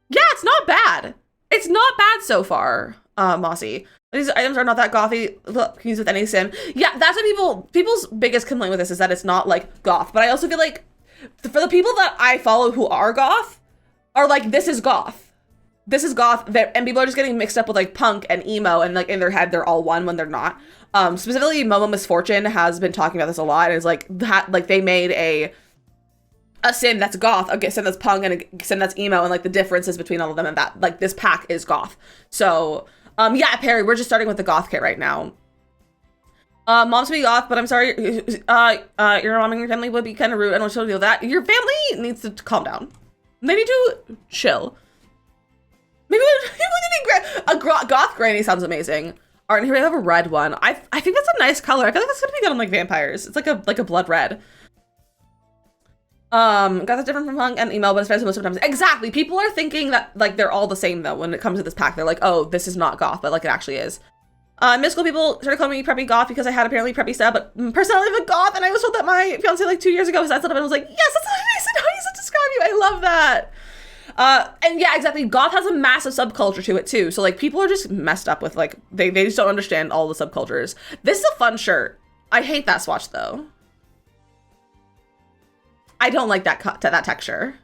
Yeah, it's not bad. It's not bad so far, Mossy. These items are not that gothy. Look, can use with any sim. Yeah, that's what people's biggest complaint with this is that it's not like goth. But I also feel like for the people that I follow who are goth are like, this is goth. This is goth, and people are just getting mixed up with like punk and emo, and like in their head they're all one when they're not. Specifically, Momo Misfortune has been talking about this a lot. And it's like that, like they made a sim that's goth, a sim that's punk, and a sim that's emo, and like the differences between all of them, and that like this pack is goth. So yeah, Perry, we're just starting with the goth kit right now. Moms be goth, but I'm sorry, your mom and your family would be kind of rude. I don't show you that. Your family needs to calm down. They need to chill. Maybe a goth granny sounds amazing. All right, here we have a red one. I think that's a nice color. I feel like that's gonna be good on like vampires. It's like a blood red. Goth is different from punk and emo, but especially most of the times. Exactly. People are thinking that like they're all the same though when it comes to this pack. They're like, oh, this is not goth, but like it actually is. Middle school people started calling me preppy goth because I had apparently preppy style, but personality of a goth, and I was told that my fiance like 2 years ago was that stuff, and I was like, yes, that's how I used to describe you. I love that. And yeah, exactly. Goth has a massive subculture to it too. So like people are just messed up with like, they just don't understand all the subcultures. This is a fun shirt. I hate that swatch though. I don't like that that texture.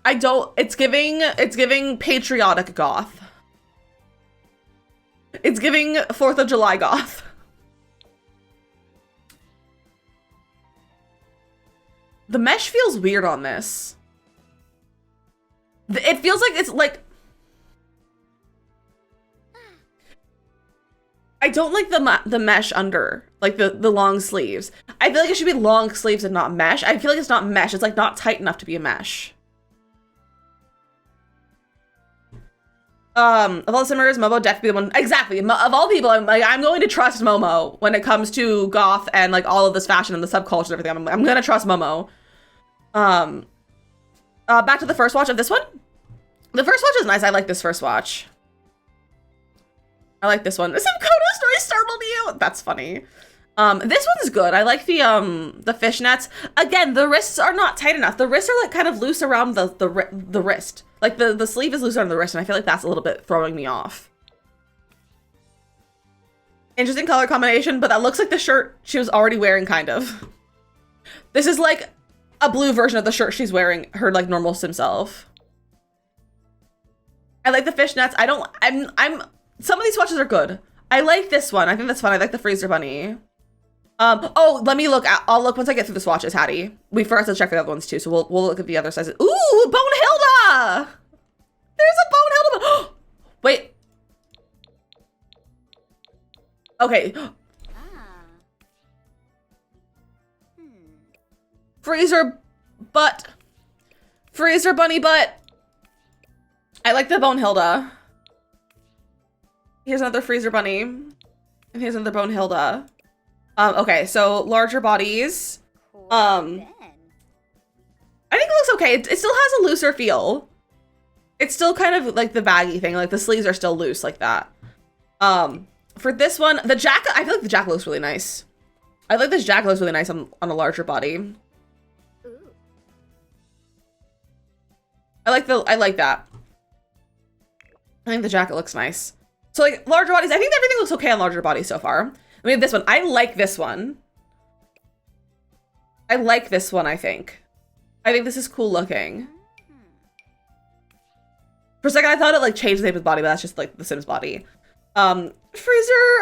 I don't, it's giving patriotic goth. It's giving 4th of July goth. The mesh feels weird on this. It feels like it's like... I don't like the mesh under, like the long sleeves. I feel like it should be long sleeves and not mesh. I feel like it's not mesh. It's like not tight enough to be a mesh. Of all the simmers, Momo definitely the one. Exactly. Of all people, I'm going to trust Momo when it comes to goth and like all of this fashion and the subculture and everything. I'm gonna trust Momo. Back to the first watch of this one. The first watch is nice. I like this first watch. I like this one. This Kodo story startled you. That's funny. This one's good. I like the fishnets. Again, the wrists are not tight enough. The wrists are like kind of loose around the wrist. Like the sleeve is loose around the wrist, and I feel like that's a little bit throwing me off. Interesting color combination, but that looks like the shirt she was already wearing, kind of. This is like a blue version of the shirt she's wearing, her like normal sim self. I like the fishnets. some of these swatches are good. I like this one. I think that's fun. I like the Freezer Bunny. Oh, let me look. I'll look once I get through the swatches, Hattie. We forgot to check the other ones too, so we'll look at the other sizes. Ooh, Bonehilda! There's a Bonehilda. Wait. Okay. Freezer butt. Freezer bunny butt. I like the Bonehilda. Here's another Freezer bunny. And here's another Bonehilda. Okay, so larger bodies. I think it looks okay. It still has a looser feel. It's still kind of like the baggy thing. Like the sleeves are still loose like that. For this one, the jacket, I feel like the jacket looks really nice. I like this jacket looks really nice on a larger body. I like that. I think the jacket looks nice. So like larger bodies, I think everything looks okay on larger bodies so far. We have this one. I like this one. I like this one, I think. I think this is cool looking. For a second, I thought it like changed the shape of the body, but that's just like the Sims body. Freezer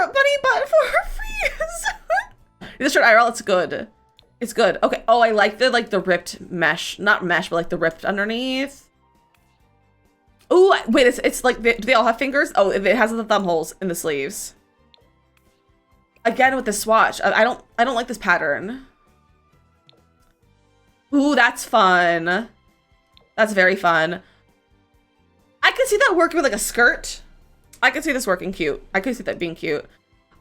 bunny butt for freeze. This shirt IRL, it's good. It's good. Okay. Oh, I like the ripped mesh, not mesh, but like the ripped underneath. Ooh, wait, it's like, do they all have fingers? Oh, it has the thumb holes in the sleeves. Again with the swatch. I don't like this pattern. Ooh, that's fun. That's very fun. I could see that working with like a skirt. I could see this working cute. I could see that being cute.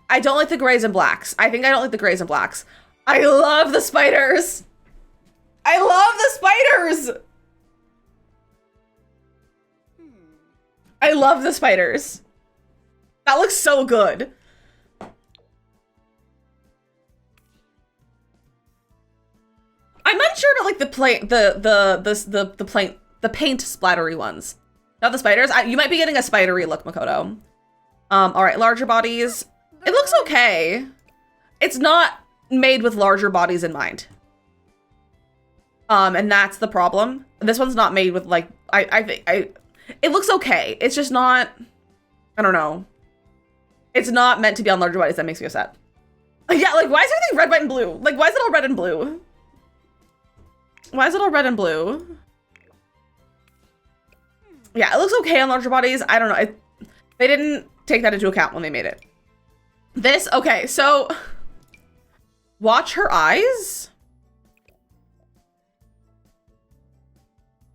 I don't like the grays and blacks. I think I don't like the grays and blacks. I love the spiders. I love the spiders. I love the spiders. That looks so good. I'm not sure about like the paint splattery ones. Not the spiders. You might be getting a spidery look, Makoto. All right, larger bodies. It looks okay. It's not made with larger bodies in mind. And that's the problem. This one's not made with like it looks okay. It's just not, I don't know. It's not meant to be on larger bodies. That makes me upset. Yeah, like why is everything red, white, and blue? Like why is it all red and blue? Why is it all red and blue? Yeah, it looks okay on larger bodies. I don't know. They didn't take that into account when they made it. This, okay, so watch her eyes.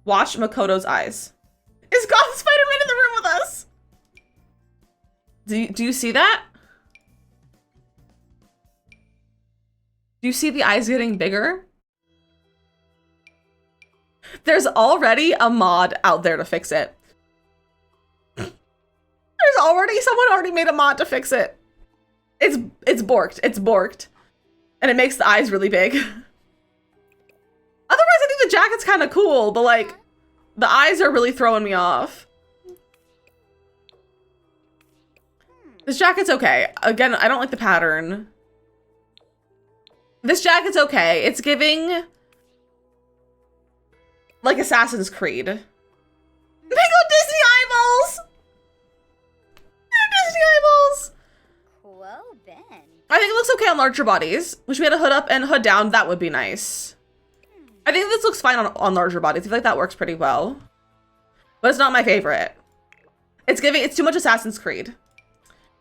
Watch Makoto's eyes. Is Goth Spider-Man in the room with us? Do you see that? Do you see the eyes getting bigger? There's already a mod out there to fix it. Someone already made a mod to fix it. It's borked. And it makes the eyes really big. Otherwise, I think the jacket's kind of cool, but like, the eyes are really throwing me off. This jacket's okay. Again, I don't like the pattern. This jacket's okay. It's giving like Assassin's Creed. They got Disney eyeballs! They're Disney eyeballs! Whoa, Ben. I think it looks okay on larger bodies. Wish we had a hood up and hood down. That would be nice. I think this looks fine on larger bodies. I feel like that works pretty well. But it's not my favorite. It's too much Assassin's Creed.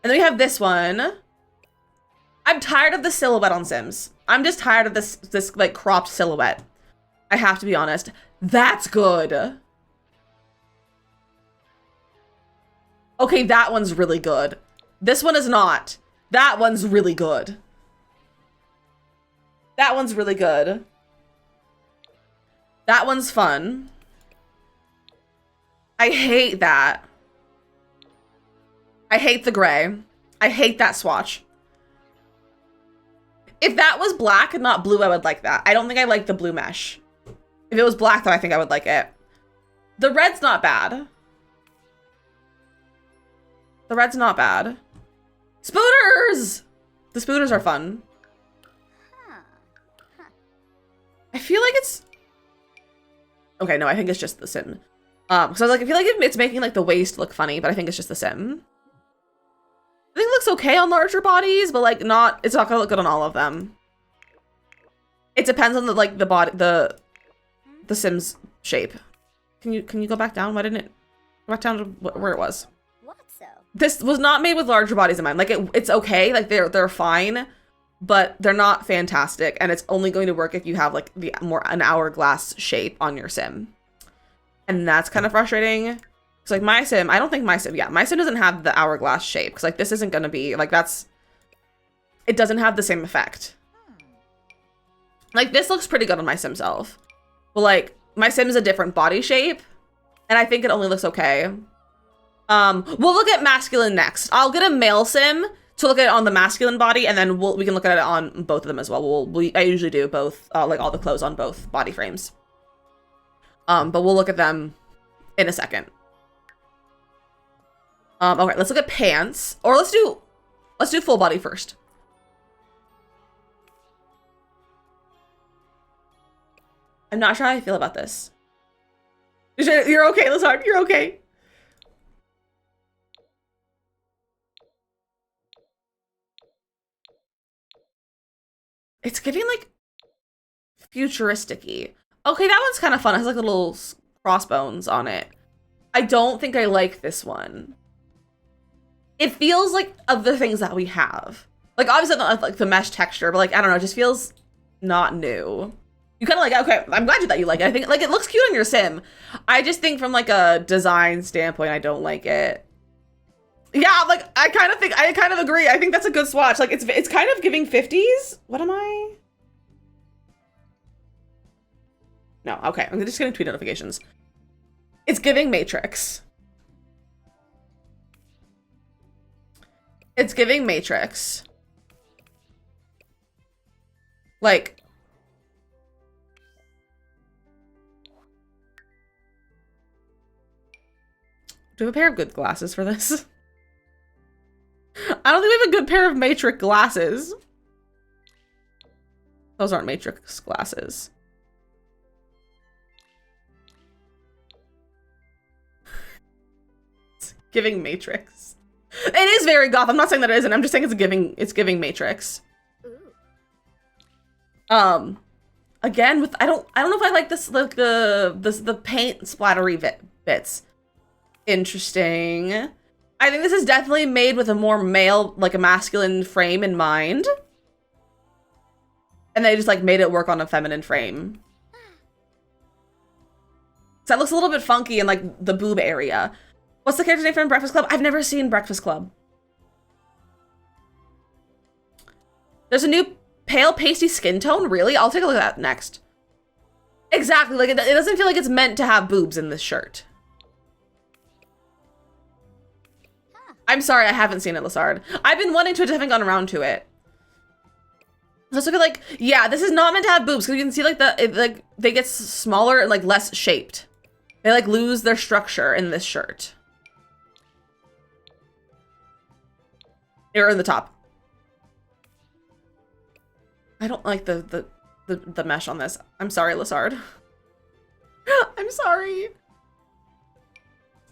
And then we have this one. I'm tired of the silhouette on Sims. I'm just tired of this like cropped silhouette. I have to be honest. That's good. Okay, that one's really good. This one is not. That one's really good. That one's really good. That one's fun. I hate that. I hate the gray. I hate that swatch. If that was black and not blue, I would like that. I don't think I like the blue mesh. If it was black, though, I think I would like it. The red's not bad. The red's not bad. Spooters! The spooters are fun. I feel like it's... Okay, no, I think it's just the sim. So I was like, I feel like it's making like the waist look funny, but I think it's just the sim. looks okay on larger bodies, but like it's not gonna look good on all of them. It depends on the body, the Sims shape. Can you go back down? Why didn't it go back down to where it was? What so? This was not made with larger bodies in mind. Like it's okay, like they're fine, but they're not fantastic, and it's only going to work if you have like an hourglass shape on your sim. And that's kind of frustrating. It's like my sim doesn't have the hourglass shape, because like this isn't gonna be like it doesn't have the same effect. Like this looks pretty good on my sim self, but like my sim is a different body shape, and I think it only looks okay. We'll look at masculine next. I'll get a male sim to look at it on the masculine body, and then we can look at it on both of them as well. I usually do both, like all the clothes on both body frames. But we'll look at them in a second. Okay, let's look at pants, or let's do full body first. I'm not sure how I feel about this. You're okay, Lizard. You're okay. It's giving like futuristic-y. Okay, that one's kind of fun. It has like little crossbones on it. I don't think I like this one. It feels like other things that we have. Like obviously not like the mesh texture, but like I don't know, it just feels not new. You kind of like, okay, I'm glad that you like it. I think like it looks cute on your sim. I just think from like a design standpoint, I don't like it. Yeah, like I kind of agree. I think that's a good swatch. Like it's kind of giving 50s. What am I? No, okay. I'm just getting tweet notifications. It's giving Matrix. It's giving Matrix. Like do we have a pair of good glasses for this? I don't think we have a good pair of Matrix glasses. Those aren't Matrix glasses. It's giving Matrix. It is very goth. I'm not saying that it isn't. I'm just saying it's giving Matrix. Ooh. Again with I don't know if I like this like the paint splattery bits. Interesting. I think this is definitely made with a more male, like a masculine frame in mind. And they just like made it work on a feminine frame. So that looks a little bit funky in like the boob area. What's the character's name from Breakfast Club? I've never seen Breakfast Club. There's a new pale pasty skin tone? Really? I'll take a look at that next. Exactly, like it doesn't feel like it's meant to have boobs in this shirt. I'm sorry, I haven't seen it, Lizard. I've been wanting to, I just haven't gotten around to it. Let's look at like, yeah, this is not meant to have boobs because you can see like they get smaller and like less shaped. They like lose their structure in this shirt. They're in the top. I don't like the mesh on this. I'm sorry, Lizard. I'm sorry.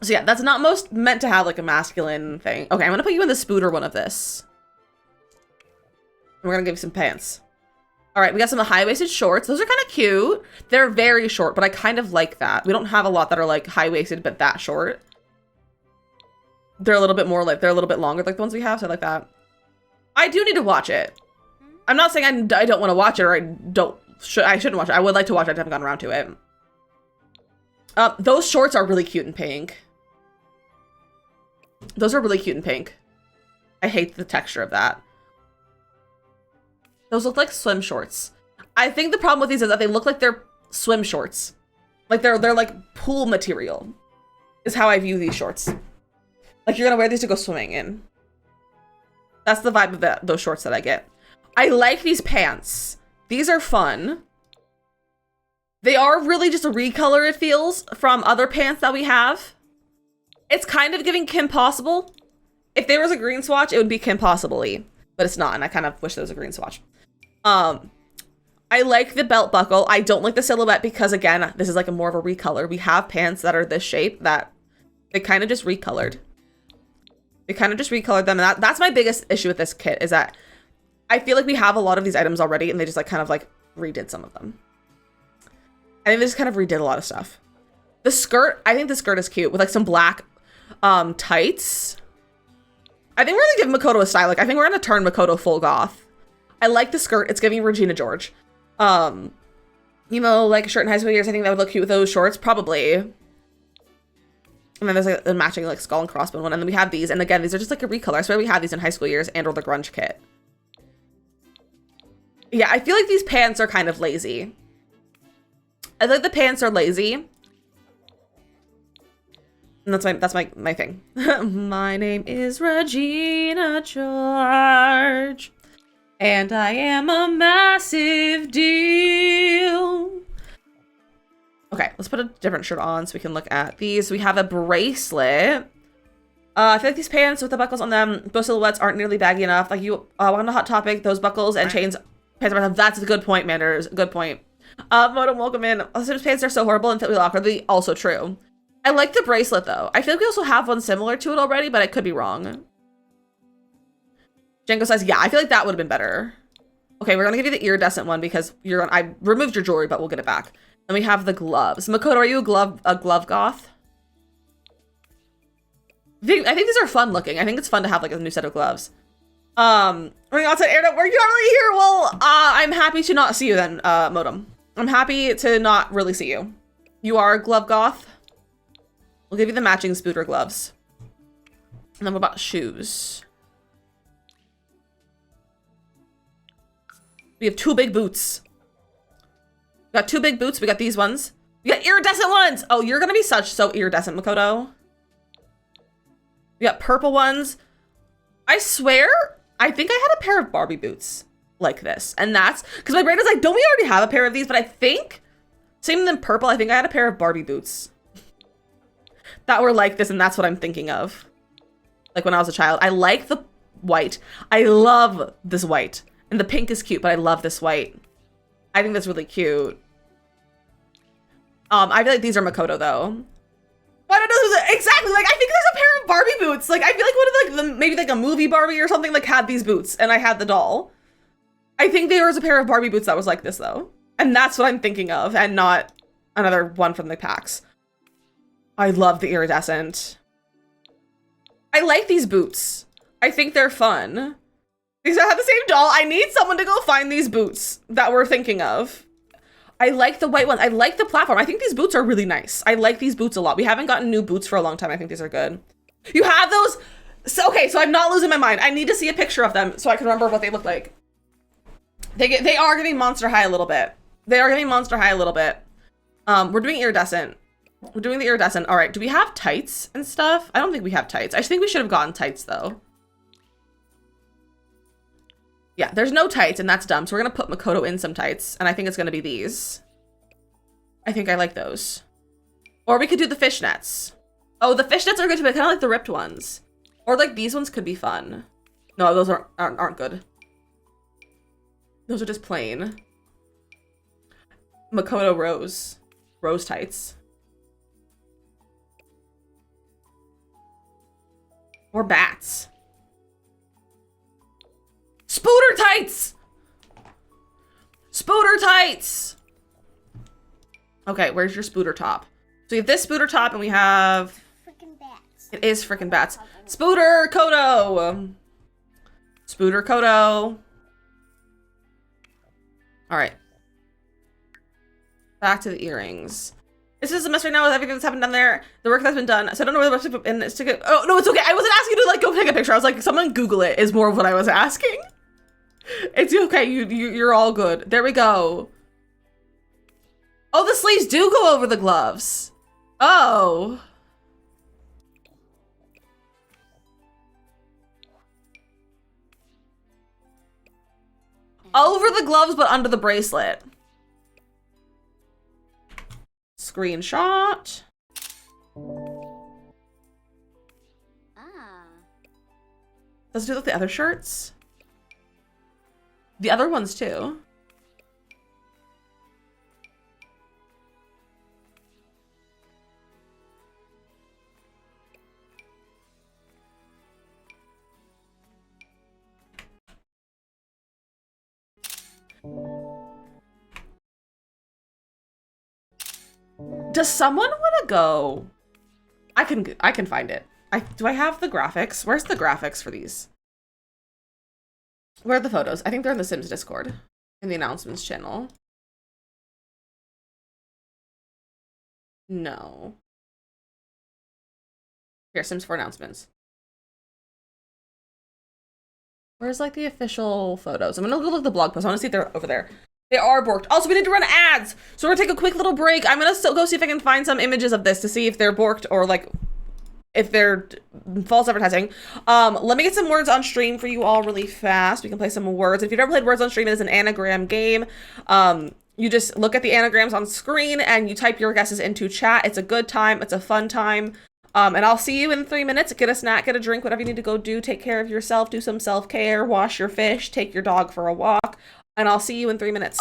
So yeah, that's not most meant to have like a masculine thing. Okay, I'm gonna put you in the spooter one of this. We're gonna give you some pants. All right, we got some high-waisted shorts. Those are kind of cute. They're very short, but I kind of like that. We don't have a lot that are like high-waisted, but that short. They're a little bit more like, they're a little bit longer like the ones we have, so I like that. I do need to watch it. I'm not saying I don't want to watch it or I shouldn't watch it. I would like to watch it, I just haven't gotten around to it. Those shorts are really cute in pink. Those are really cute in pink. I hate the texture of that. Those look like swim shorts. I think the problem with these is that they look like they're swim shorts. Like they're like pool material is how I view these shorts. Like you're gonna wear these to go swimming in. That's the vibe of those shorts that I get. I like these pants. These are fun. They are really just a recolor, it feels, from other pants that we have. It's kind of giving Kim Possible. If there was a green swatch, it would be Kim Possible-y, but it's not, and I kind of wish there was a green swatch. I like the belt buckle. I don't like the silhouette because, again, this is like a more of a recolor. We have pants that are this shape that they kind of just recolored. They kind of just recolored them. And that's my biggest issue with this kit is that I feel like we have a lot of these items already and they just like kind of like redid some of them. I think they just kind of redid a lot of stuff. The skirt, I think the skirt is cute with like some black tights. I think we're gonna give Makoto a style. Like I think we're gonna turn Makoto full goth. I like the skirt. It's giving Regina George. You know, like a shirt in high school years, I think that would look cute with those shorts, probably. And then there's like a matching like skull and crossbone one. And then we have these. And again, these are just like a recolor. I swear we had these in high school years and or the grunge kit. Yeah, I feel like these pants are kind of lazy. I feel like the pants are lazy. And that's my thing. My name is Regina George. And I am a massive deal. Okay, let's put a different shirt on so we can look at these. We have a bracelet. I feel like these pants with the buckles on them, those silhouettes aren't nearly baggy enough. Like you want a hot topic, those buckles and chains, pants are, that's a good point, Manders. Good point. Modem, welcome in. Those pants are so horrible and fit really awkwardly. Also true. I like the bracelet though. I feel like we also have one similar to it already, but I could be wrong. Django says, yeah, I feel like that would have been better. Okay, we're gonna give you the iridescent one because I removed your jewelry, but we'll get it back. And we have the gloves. Makoto, are you a glove goth? I think these are fun looking. I think it's fun to have like a new set of gloves. Running outside air, we're not really here. Well, I'm happy to not see you then, Modem. I'm happy to not really see you. You are a glove goth. We'll give you the matching Spooter gloves. And then what about shoes? We have two big boots. We got two big boots. We got these ones. We got iridescent ones. Oh, you're gonna be so iridescent, Makoto. We got purple ones. I swear, I think I had a pair of Barbie boots like this. And that's because my brain is like, don't we already have a pair of these? But I think, same than purple, I think I had a pair of Barbie boots that were like this. And that's what I'm thinking of. Like when I was a child. I like the white. I love this white. And the pink is cute, but I love this white. I think that's really cute. I feel like these are Makoto though. I don't know exactly. Like I think there's a pair of Barbie boots. Like I feel like one of like maybe like a movie Barbie or something like had these boots, and I had the doll. I think there was a pair of Barbie boots that was like this though, and that's what I'm thinking of, and not another one from the packs. I love the iridescent. I like these boots. I think they're fun. These have the same doll. I need someone to go find these boots that we're thinking of. I like the white ones. I like the platform. I think these boots are really nice. I like these boots a lot. We haven't gotten new boots for a long time. I think these are good. You have those? So, okay, so I'm not losing my mind. I need to see a picture of them so I can remember what they look like. They are giving Monster High a little bit. They are giving Monster High a little bit. We're doing iridescent. We're doing the iridescent. All right, do we have tights and stuff? I don't think we have tights. I think we should have gotten tights though. Yeah, there's no tights, and that's dumb. So we're gonna put Makoto in some tights, and I think it's gonna be these. I think I like those. Or we could do the fishnets. Oh, the fishnets are good to be kind of like the ripped ones. Or like these ones could be fun. No, those aren't good. Those are just plain. Makoto rose. Rose tights. Or bats. Spooter tights! Spooter tights! Okay, where's your Spooter top? So we have this Spooter top and we have... Frickin' bats. It is frickin' bats. Spooter Kodo! Spooter Kodo. Alright. Back to the earrings. This is a mess right now with everything that's happened down there. The work that's been done. So I don't know where the rest of it is to go. Oh, no, it's okay. I wasn't asking you to like go take a picture. I was like, someone Google it is more of what I was asking. It's okay. You're all good. There we go. Oh, the sleeves do go over the gloves. Oh. Over the gloves, but under the bracelet. Screenshot. Ah. Does it do like the other shirts? The other ones too. Does someone want to go? I can find it. Do I have the graphics? Where's the graphics for these? Where are the photos? I think they're in the Sims Discord, in the announcements channel. No. Here, Sims 4 announcements. Where's like the official photos? I'm gonna go look at the blog post. I want to see if they're over there. They are borked. Also, we need to run ads, so we're gonna take a quick little break. I'm gonna go see if I can find some images of this to see if they're borked or like if they're false advertising. Let me get some words on stream for you all really fast. We can play some words. If you've never played words on stream, it is an anagram game. You just look at the anagrams on screen and you type your guesses into chat. It's a good time. It's a fun time. And I'll see you in 3 minutes. Get a snack, get a drink, whatever you need to go do. Take care of yourself, do some self-care, wash your fish, take your dog for a walk, and I'll see you in 3 minutes.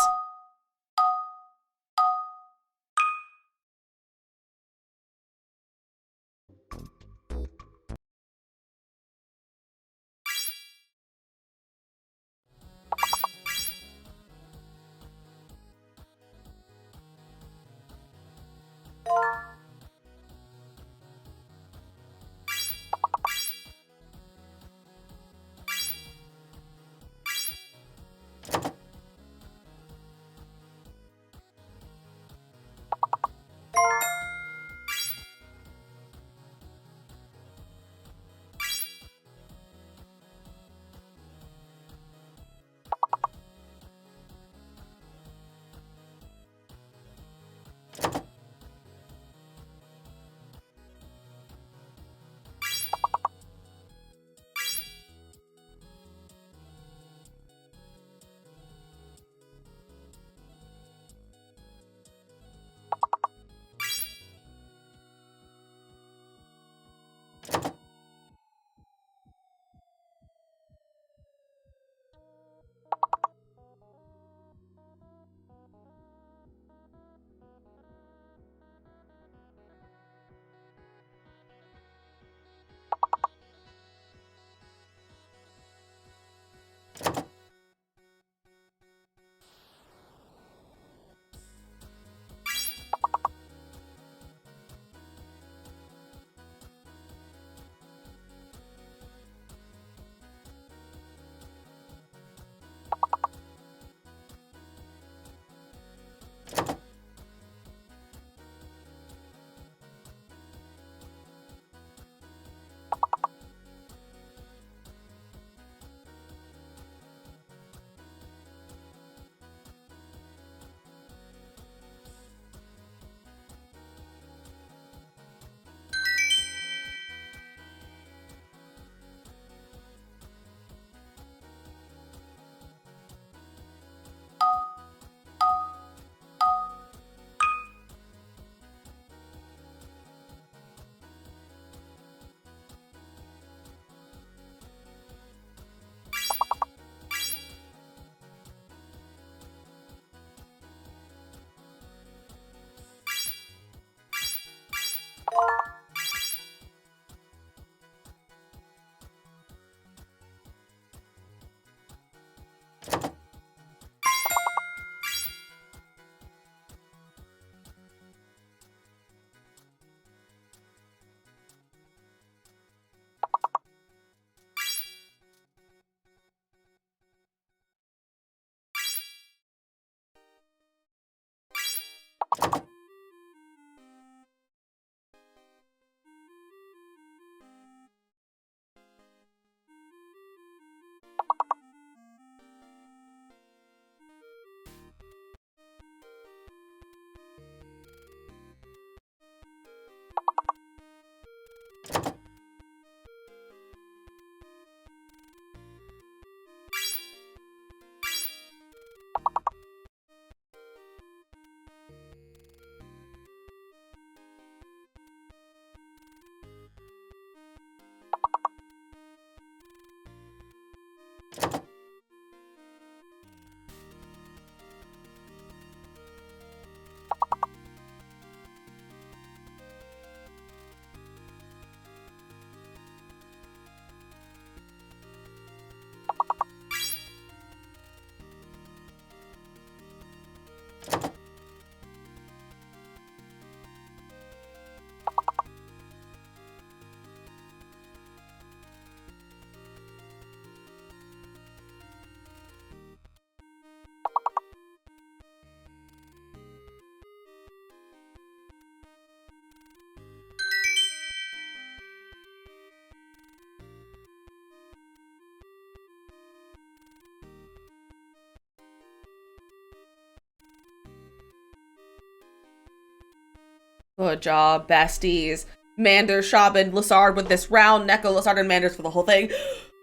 Good job, besties. Manders, Shaban, Lessard with this round, Neko, Lessard, and Manders for the whole thing.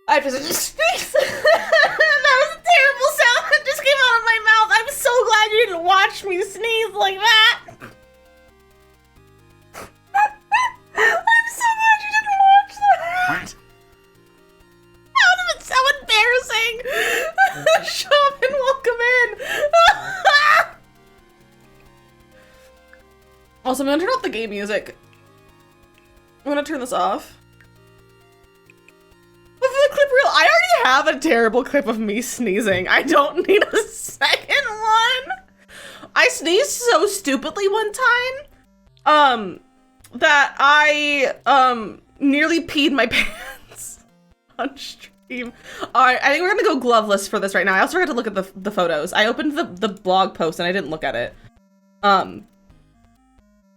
I just sneeze. That was a terrible sound that just came out of my mouth. I'm so glad you didn't watch me sneeze like that. I'm so glad you didn't watch that. How did it so embarrassing? Shaman, welcome in. Also, I'm gonna turn off the game music. I'm gonna turn this off. But for the clip reel, I already have a terrible clip of me sneezing. I don't need a second one. I sneezed so stupidly one time, that I, nearly peed my pants on stream. Alright, I think we're gonna go gloveless for this right now. I also forgot to look at the photos. I opened the blog post and I didn't look at it.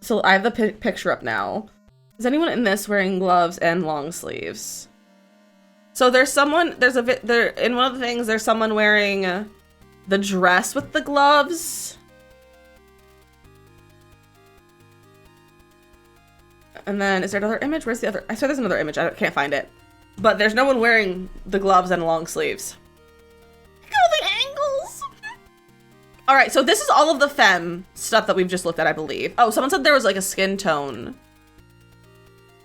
So I have the picture up now. Is anyone in this wearing gloves and long sleeves? So there's someone, there in one of the things, there's someone wearing the dress with the gloves. And then is there another image? Where's the other? I swear there's another image. I can't find it. But there's no one wearing the gloves and long sleeves. Look at all the angles. All right, so this is all of the femme stuff that we've just looked at, I believe. Oh, someone said there was like a skin tone.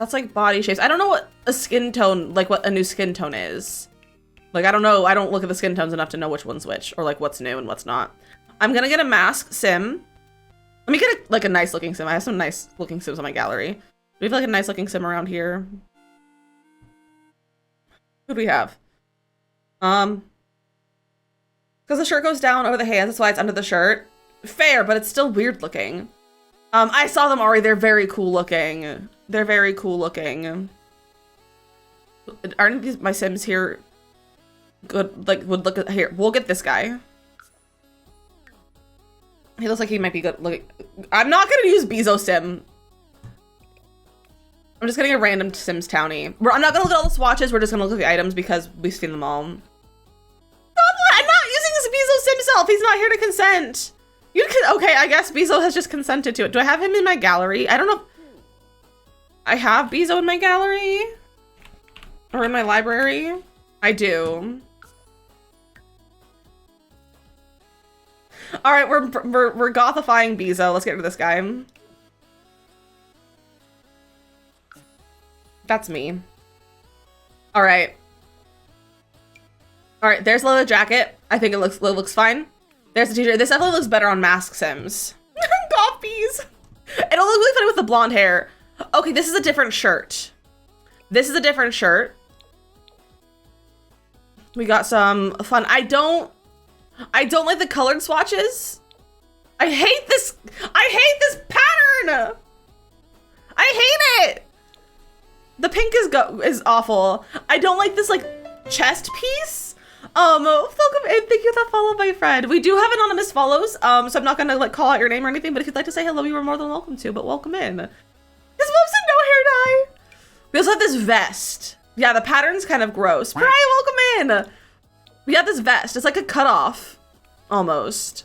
That's like body shapes. I don't know what a skin tone, like what a new skin tone is. Like, I don't know. I don't look at the skin tones enough to know which one's which or like what's new and what's not. I'm gonna get a mask sim. Let me get like a nice looking sim. I have some nice looking sims on my gallery. We have like a nice looking sim around here. Who do we have? Because the shirt goes down over the hands, that's why it's under the shirt. Fair, but it's still weird looking. I saw them already. They're very cool looking. They're very cool looking. Aren't these my sims here? Good, like would look at here. We'll get this guy. He looks like he might be good. Look, I'm not gonna use Bezo sim. I'm just getting a random Sims townie. I'm not gonna look at all the swatches. We're just gonna look at the items because we've seen them all. I'm not using this Bezo sim self. He's not here to consent. You can, okay, I guess Bezo has just consented to it. Do I have him in my gallery? I don't know. I have Bezo in my gallery or in my library. I do. All right, we're gothifying Bezo. Let's get rid of this guy. That's me. All right. All right, there's leather jacket. I think it looks fine. There's the t-shirt. This definitely looks better on mask sims. Goth bees. It'll look really funny with the blonde hair. Okay, this is a different shirt. This is a different shirt. We got some fun. I don't like the colored swatches. I hate this pattern. I hate it. The pink is awful. I don't like this like chest piece. Welcome and thank you for that follow, my friend. We do have anonymous follows, so I'm not gonna like call out your name or anything, but if you'd like to say hello, you are more than welcome to, but welcome in. His mom said no hair dye. We also have this vest. Yeah, the pattern's kind of gross. Brian, welcome in. We have this vest. It's like a cutoff, almost.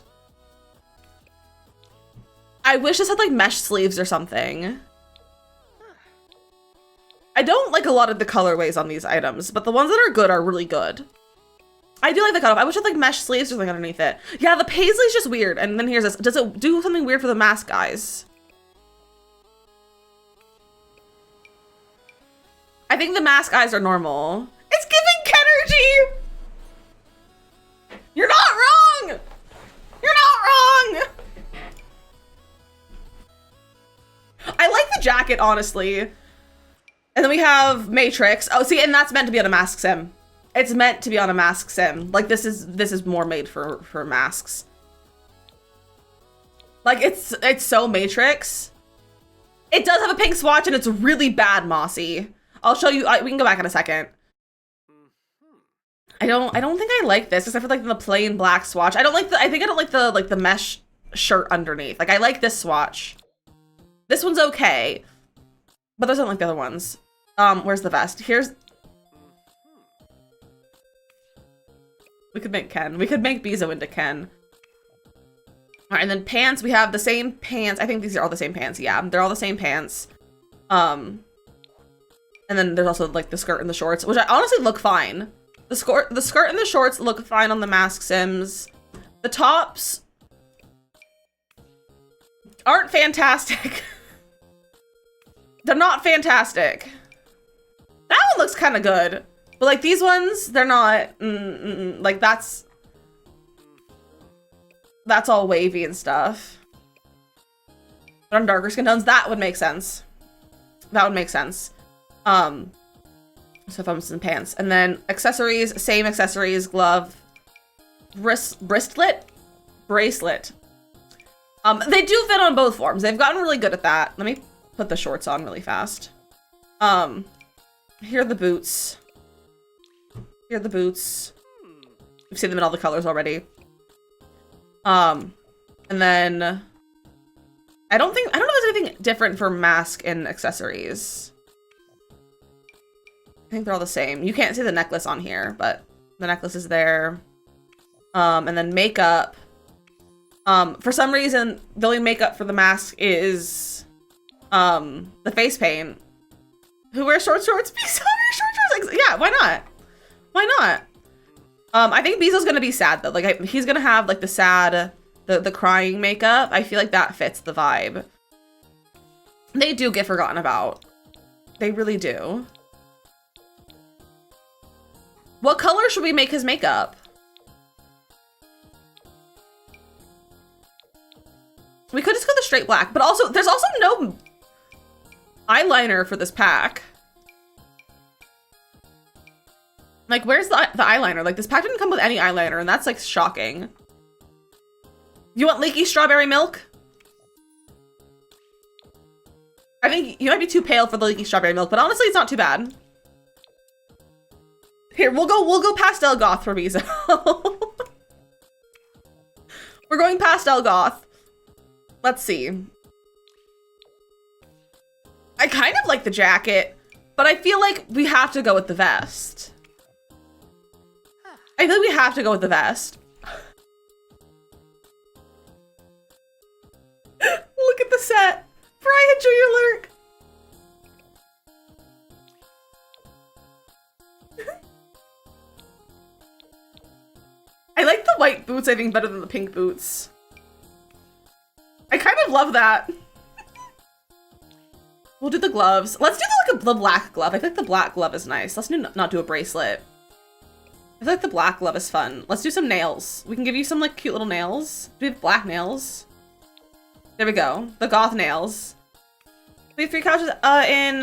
I wish this had like mesh sleeves or something. I don't like a lot of the colorways on these items, but the ones that are good are really good. I do like the cutoff. I wish it had like mesh sleeves or something underneath it. Yeah, the paisley's just weird. And then here's this. Does it do something weird for the mask guys? I think the mask eyes are normal. It's giving Kenergy! You're not wrong! You're not wrong! I like the jacket, honestly. And then we have Matrix. Oh, see, and that's meant to be on a mask sim. It's meant to be on a mask sim. Like this is more made for masks. Like it's so Matrix. It does have a pink swatch and it's really bad mossy. I'll show you. We can go back in a second. I don't think I like this except for like the plain black swatch. I don't like the. I think I don't like the mesh shirt underneath. Like I like this swatch. This one's okay, but those aren't like the other ones. Where's the vest? Here's. We could make Ken. We could make Bezo into Ken. All right, and then pants, we have the same pants. I think these are all the same pants. Yeah, they're all the same pants. And then there's also like the skirt and the shorts, which I honestly look fine. The skirt and the shorts look fine on the Mask Sims. The tops aren't fantastic. They're not fantastic. That one looks kind of good. But like these ones, they're not, like that's all wavy and stuff. But on darker skin tones, that would make sense. That would make sense. So thumbs and pants. And then accessories, same accessories, glove, bracelet. They do fit on both forms. They've gotten really good at that. Let me put the shorts on really fast. Here are the boots. Here are the boots. We've seen them in all the colors already. And then I don't know if there's anything different for mask and accessories. I think they're all the same. You can't see the necklace on here, but the necklace is there. And then makeup. For some reason, the only makeup for the mask is the face paint. Who wears short shorts? Bezo wears short shorts. Yeah, why not? Why not? I think Bezo's gonna be sad though. Like he's gonna have like the sad, the crying makeup. I feel like that fits the vibe. They do get forgotten about. They really do. What color should we make his makeup? We could just go the straight black, but also there's also no eyeliner for this pack. Like, where's the eyeliner? Like, this pack didn't come with any eyeliner, and that's, like, shocking. You want leaky strawberry milk? I think you might be too pale for the leaky strawberry milk, but honestly, it's not too bad. Here, we'll go pastel goth for Bezo. We're going pastel goth. Let's see. I kind of like the jacket, but I feel like we have to go with the vest. I feel like we have to go with the vest. Look at the set. Brian, enjoy your lurk. I like the white boots, I think, better than the pink boots. I kind of love that. We'll do the gloves. Let's do the black glove. I think the black glove is nice. Let's not do a bracelet. I feel like the black glove is fun. Let's do some nails. We can give you some like cute little nails. Do we have black nails? There we go. The goth nails. We have 3 couches in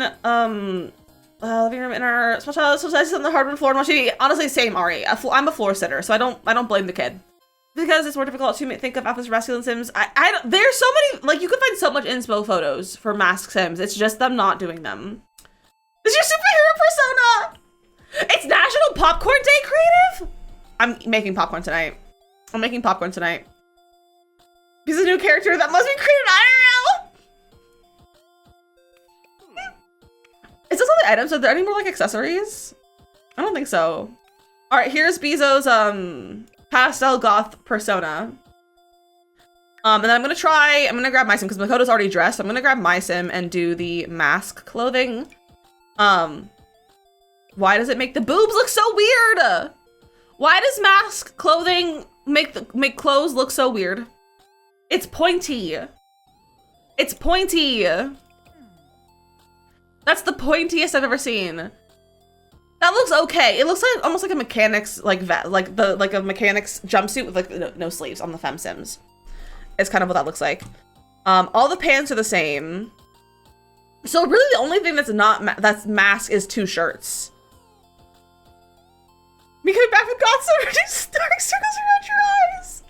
living room in our small child society on the hardwood floor and watch TV. Honestly, same Ari. I'm a floor sitter, so I don't blame the kid. Because it's more difficult to think of apples masculine Sims. There's so many, like you could find so much inspo photos for Mask Sims. It's just them not doing them. This is your superhero persona! It's National Popcorn Day, Creative? I'm making popcorn tonight. I'm making popcorn tonight. He's a new character that must be created IRL! Is this all the items? Are there any more like accessories? I don't think so. All right, here's Bezo's pastel goth persona. And then I'm gonna grab my sim because Makoto's already dressed. So I'm gonna grab my sim and do the mask clothing. Why does it make the boobs look so weird? Why does mask clothing make clothes look so weird? It's pointy. It's pointy. That's the pointiest I've ever seen. That looks okay. It looks like almost like a mechanic's like a mechanic's jumpsuit with like no sleeves on the Fem Sims. It's kind of what that looks like. All the pants are the same. So really the only thing that's mask is 2 shirts. Me coming back with God Summer, dark circles around your eyes.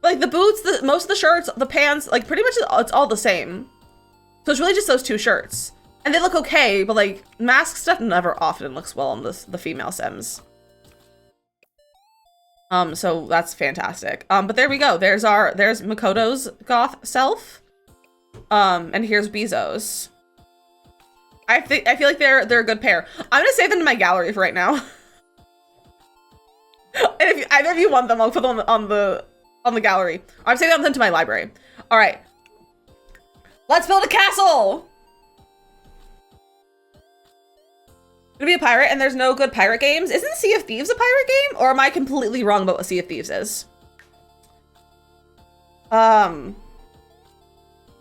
Like the boots, most of the shirts, the pants, like pretty much it's all the same. So it's really just those 2 shirts. And they look okay, but like mask stuff never often looks well on the female Sims. So that's fantastic. But there we go. There's Makoto's goth self. And here's Bezo's. I feel like they're a good pair. I'm gonna save them in my gallery for right now. And if either of you want them, I'll put them on the on the gallery. I'm saving them to my library. All right. Let's build a castle. Gonna be a pirate and there's no good pirate games. Isn't Sea of Thieves a pirate game? Or am I completely wrong about what Sea of Thieves is?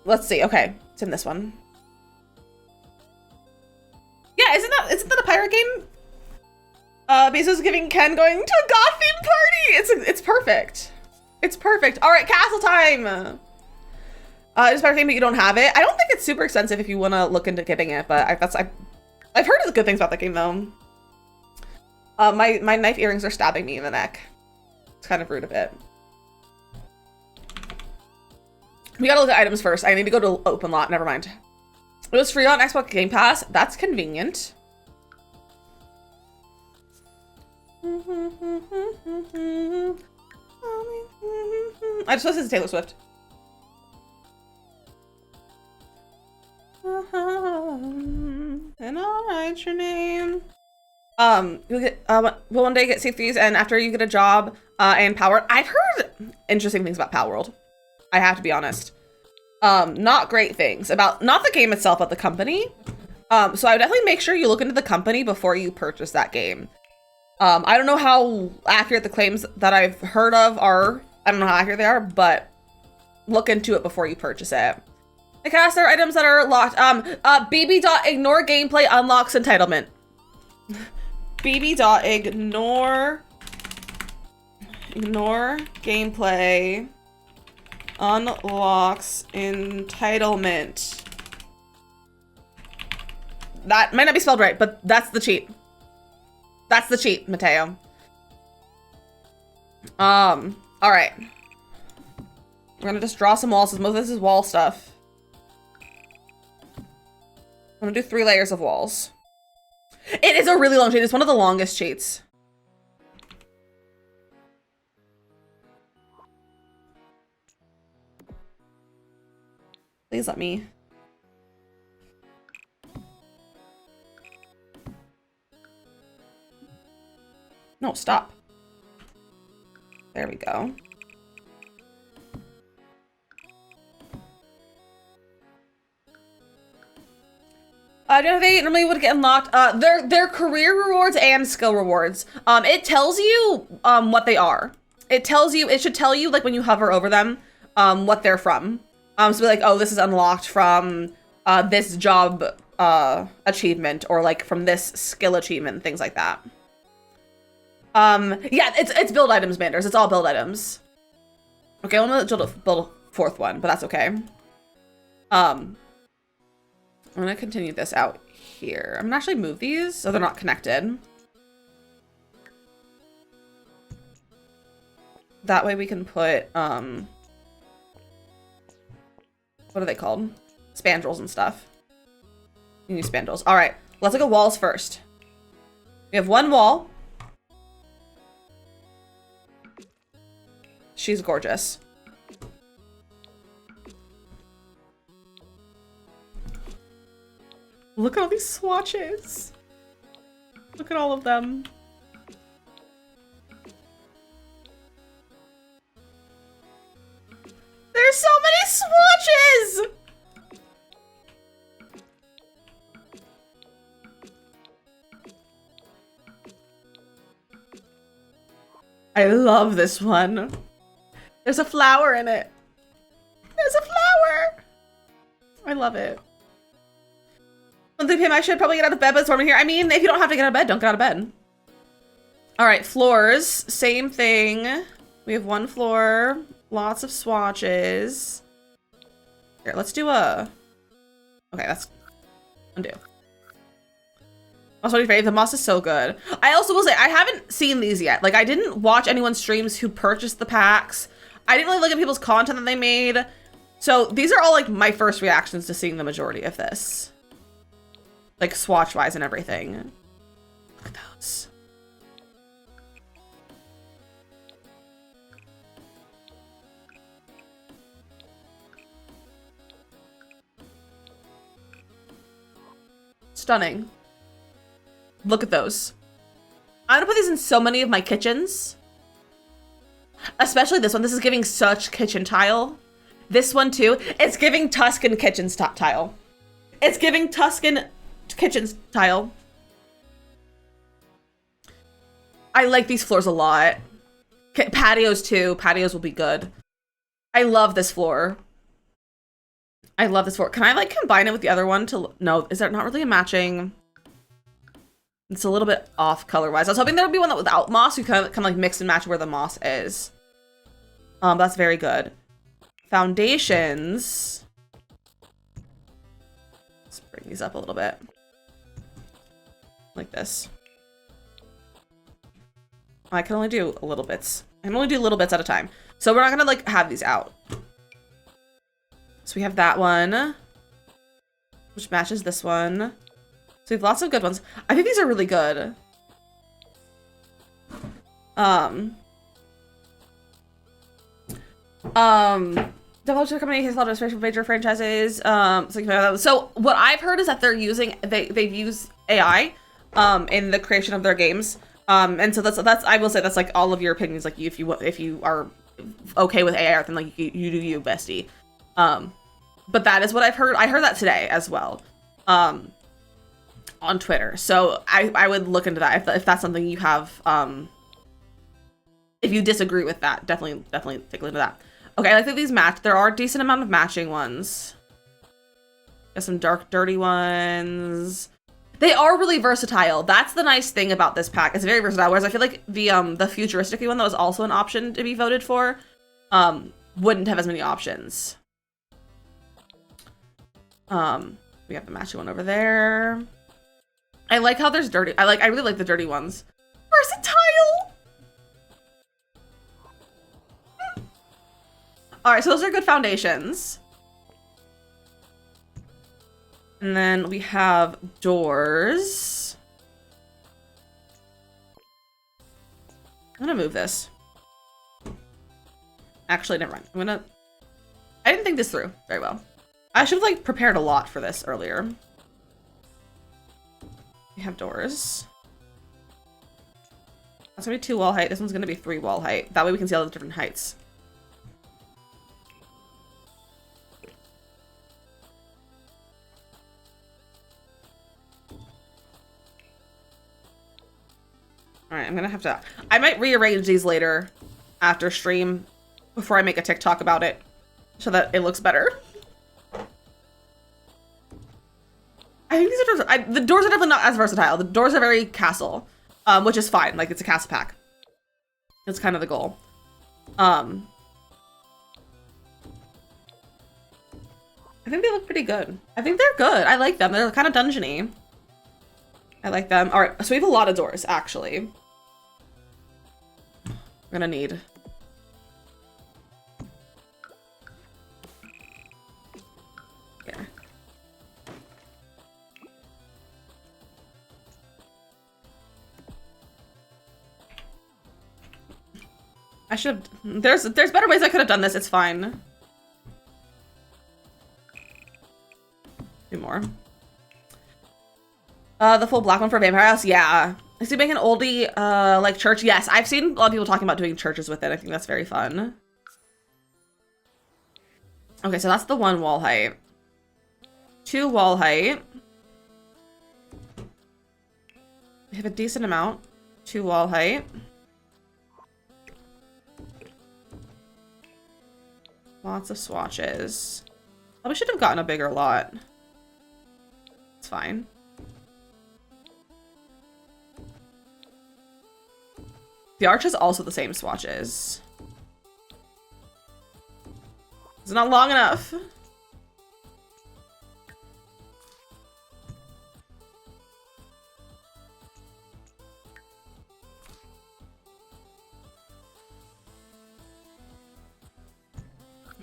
Let's see. Okay, it's in this one. Yeah, isn't that a pirate game? Bezos giving Ken going to a goth theme party. It's perfect. It's perfect. All right, castle time. It's a pirate game, but you don't have it. I don't think it's super expensive if you want to look into getting it, but I've heard good things about that game though. My knife earrings are stabbing me in the neck. It's kind of rude of it. We gotta look at items first. I need to go to open lot. Never mind. It was free on Xbox Game Pass. That's convenient. I just listened to Taylor Swift. And I'll write your name. You'll get will one day get Sea of Thieves, and after you get a job and Power. I've heard interesting things about Power World. I have to be honest. Not great things about not the game itself, but the company. So I would definitely make sure you look into the company before you purchase that game. I don't know how accurate the claims that I've heard of are. I don't know how accurate they are, but look into it before you purchase it. The cast are items that are locked. BB.ignore gameplay unlocks entitlement. BB.ignore gameplay unlocks entitlement. That might not be spelled right, but that's the cheat. That's the cheat, Mateo. All right. We're gonna just draw some walls, since most of this is wall stuff. I'm gonna do 3 layers of walls. It is a really long cheat. It's one of the longest cheats. Please let me. No, stop. There we go. They normally would get unlocked. They're career rewards and skill rewards. It tells you what they are. It should tell you like when you hover over them, what they're from. So be like, oh, this is unlocked from this job achievement, or like from this skill achievement, things like that. Yeah, it's build items, Manders. It's all build items. Okay, I'm gonna build a 4th one, but that's okay. I'm gonna continue this out here. I'm gonna actually move these so they're not connected. That way we can put, what are they called? Spandrels and stuff. You need spandrels. All right, let's look at walls first. We have 1 wall. She's gorgeous. Look at all these swatches. Look at all of them. There's so many swatches! I love this one. There's a flower in it. There's a flower! I love it. I should probably get out of bed, but it's warm in here. I mean, if you don't have to get out of bed, don't get out of bed. All right, floors, same thing. We have 1 floor, lots of swatches. Here, let's do a... Okay, that's... undo. Also, the moss is so good. I also will say, I haven't seen these yet. Like, I didn't watch anyone's streams who purchased the packs. I didn't really look at people's content that they made. So these are all like my first reactions to seeing the majority of this. Like swatch wise and everything. Look at those. Stunning. Look at those. I'm gonna put these in so many of my kitchens. Especially this one. This is giving such kitchen tile. This one too. It's giving Tuscan kitchen tile. It's giving Tuscan kitchen tile. I like these floors a lot. Patios too. Patios will be good. I love this floor. I love this floor. Can I like combine it with the other one to... No, is that not really a matching... It's a little bit off color-wise. I was hoping there would be one that without moss. You kind of like mix and match where the moss is. That's very good. Foundations. Let's bring these up a little bit. Like this. I can only do a little bits. I can only do little bits at a time. So we're not gonna like have these out. So we have that one, which matches this one. So we have lots of good ones. I think these are really good. Developer company has a lot of inspiration for major franchises. So what I've heard is that they're using they've used AI in the creation of their games. And so that's I will say that's like all of your opinions. Like if you are okay with AI, then like you do you, bestie. But that is what I've heard. I heard that today as well. On Twitter. So I would look into that if that's something you have. If you disagree with that, definitely take a look into that. Okay, I like that these match. There are a decent amount of matching ones. Got some dark, dirty ones. They are really versatile. That's the nice thing about this pack. It's very versatile. Whereas I feel like the futuristic one that was also an option to be voted for, wouldn't have as many options. We have the matching one over there. I like how there's dirty. I really like the dirty ones. Versatile. All right, so those are good foundations. And then we have doors. I'm gonna move this. Actually, never mind. I didn't think this through very well. I should have like prepared a lot for this earlier. We have doors. That's gonna be 2 wall height. This one's gonna be 3 wall height. That way we can see all the different heights. All right, I'm gonna have to, I might rearrange these later after stream before I make a TikTok about it so that it looks better. I think these are doors, the doors are definitely not as versatile. The doors are very castle, which is fine. Like it's a castle pack. It's kind of the goal. I think they look pretty good. I think they're good. I like them. They're kind of dungeony. I like them. All right, so we have a lot of doors actually. We're gonna need. Here. I should have. There's better ways I could have done this. It's fine. Two more. The full black one for Vampire House. Yeah. Is he making an oldie like church? Yes, I've seen a lot of people talking about doing churches with it. I think that's very fun. Okay, so that's the 1 wall height. 2 wall height. We have a decent amount. 2 wall height. Lots of swatches. Probably should have gotten a bigger lot. It's fine. The arch is also the same swatches. It's not long enough. I'm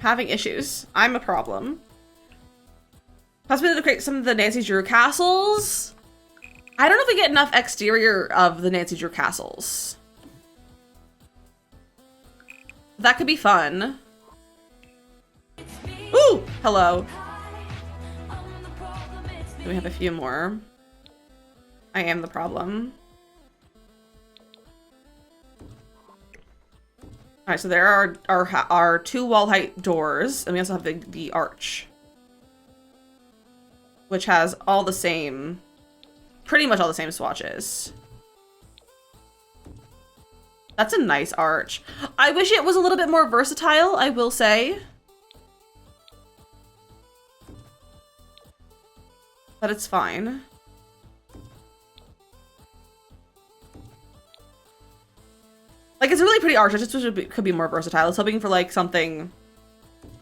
having issues. I'm a problem. Possibly to create some of the Nancy Drew castles. I don't know if we get enough exterior of the Nancy Drew castles. That could be fun. Ooh, hello. Do we have a few more? I am the problem. All right, so there are our 2 wall height doors, and we also have the arch, which has all the same, pretty much all the same swatches. That's a nice arch. I wish it was a little bit more versatile, I will say. But it's fine. Like, it's a really pretty arch. I just wish it could be more versatile. I was hoping for, like, something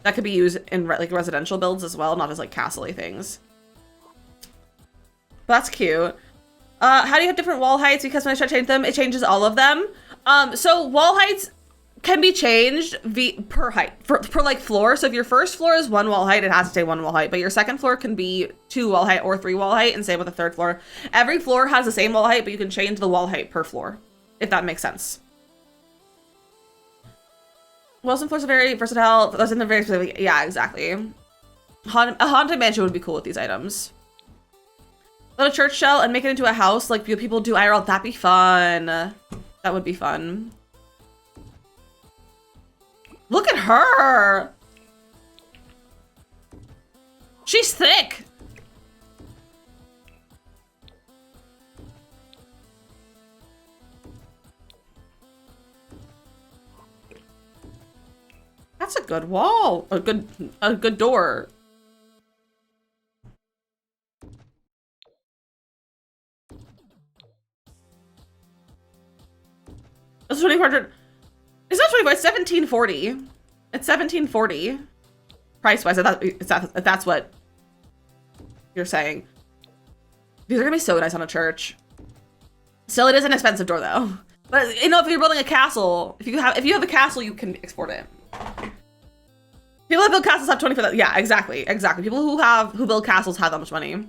that could be used in, like, residential builds as well, not just, like, castle-y things. But that's cute. How do you have different wall heights? Because when I start changing them, it changes all of them. So wall heights can be changed per height, per like floor. So if your first floor is 1 wall height, it has to stay 1 wall height. But your second floor can be 2 wall height or 3 wall height, and same with the third floor. Every floor has the same wall height, but you can change the wall height per floor, if that makes sense. Well, some floors are very versatile. Those in the very specific. Yeah, exactly. A haunted mansion would be cool with these items. Build a church shell and make it into a house like people do IRL. That'd be fun. That would be fun. Look at her. She's thick. That's a good wall. A good door. It's 2,400. It's not 24. It's 1740. It's 1740. Price wise, if that's what you're saying. These are gonna be so nice on a church. Still, it is an expensive door though. But you know, if you're building a castle, if you have a castle, you can export it. People that build castles have 20%. Yeah, exactly. People who build castles have that much money.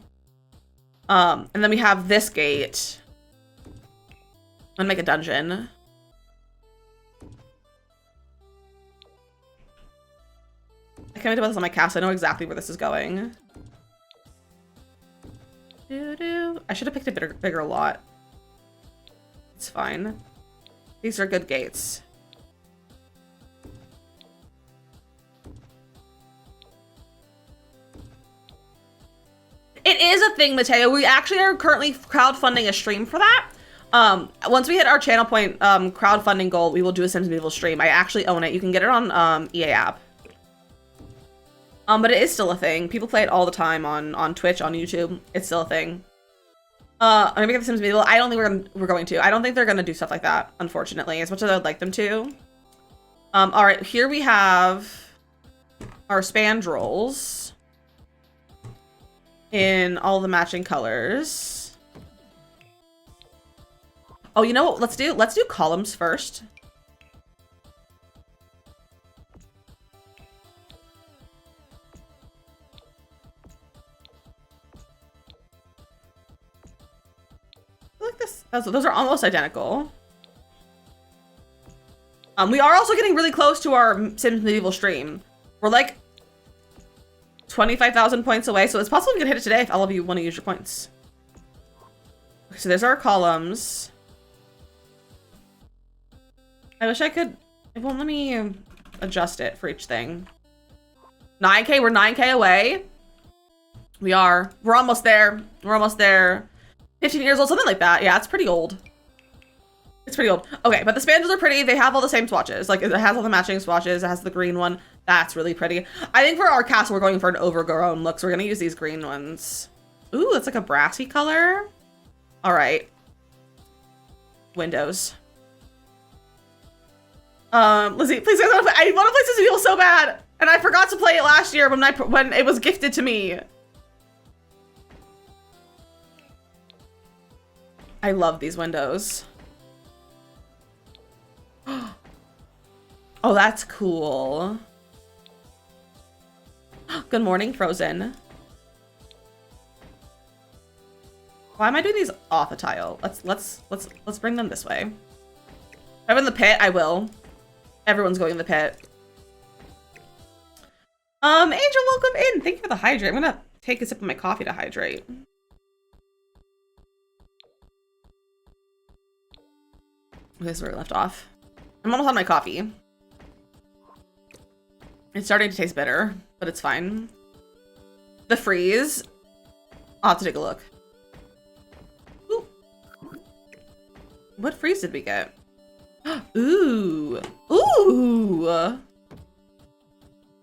And then we have this gate. I'm gonna make a dungeon. I can't wait to put this on my castle. I know exactly where this is going. I should have picked a bigger lot. It's fine. These are good gates. It is a thing, Mateo. We actually are currently crowdfunding a stream for that. Once we hit our channel point crowdfunding goal, we will do a Sims Medieval stream. I actually own it. You can get it on EA app. But it is still a thing. People play it all the time on Twitch, on YouTube. It's still a thing. I'm gonna get the Sims Medieval. I don't think we're going to. I don't think they're gonna do stuff like that, unfortunately, as much as I would like them to. All right, here we have our spandrels in all the matching colors. Oh, you know what? Let's do columns first. Like this. Those are almost identical. We are also getting really close to our Sims Medieval stream. We're like 25,000 points away, so it's possible we can hit it today if all of you want to use your points. Okay, so there's our columns. I wish I could. It won't let me adjust it for each thing. 9K. We're 9K away. We are. We're almost there. We're almost there. 15 years old, something like that. Yeah, it's pretty old. It's pretty old. Okay, but the spandrels are pretty. They have all the same swatches. Like, it has all the matching swatches. It has the green one. That's really pretty. I think for our castle, we're going for an overgrown look, so we're going to use these green ones. Ooh, that's like a brassy color. All right. Windows. Lizzie, please, I want to play Sims Medieval so bad, and I forgot to play it last year when it was gifted to me. I love these windows. Oh, that's cool. Good morning, Frozen. Why am I doing these off a tile? Let's bring them this way. If I'm in the pit, I will. Everyone's going in the pit. Angel, welcome in. Thank you for the hydrate. I'm gonna take a sip of my coffee to hydrate. This is where we left off. I'm almost on my coffee. It's starting to taste bitter, but it's fine. The freeze. I'll have to take a look. Ooh. What freeze did we get? Ooh. Ooh.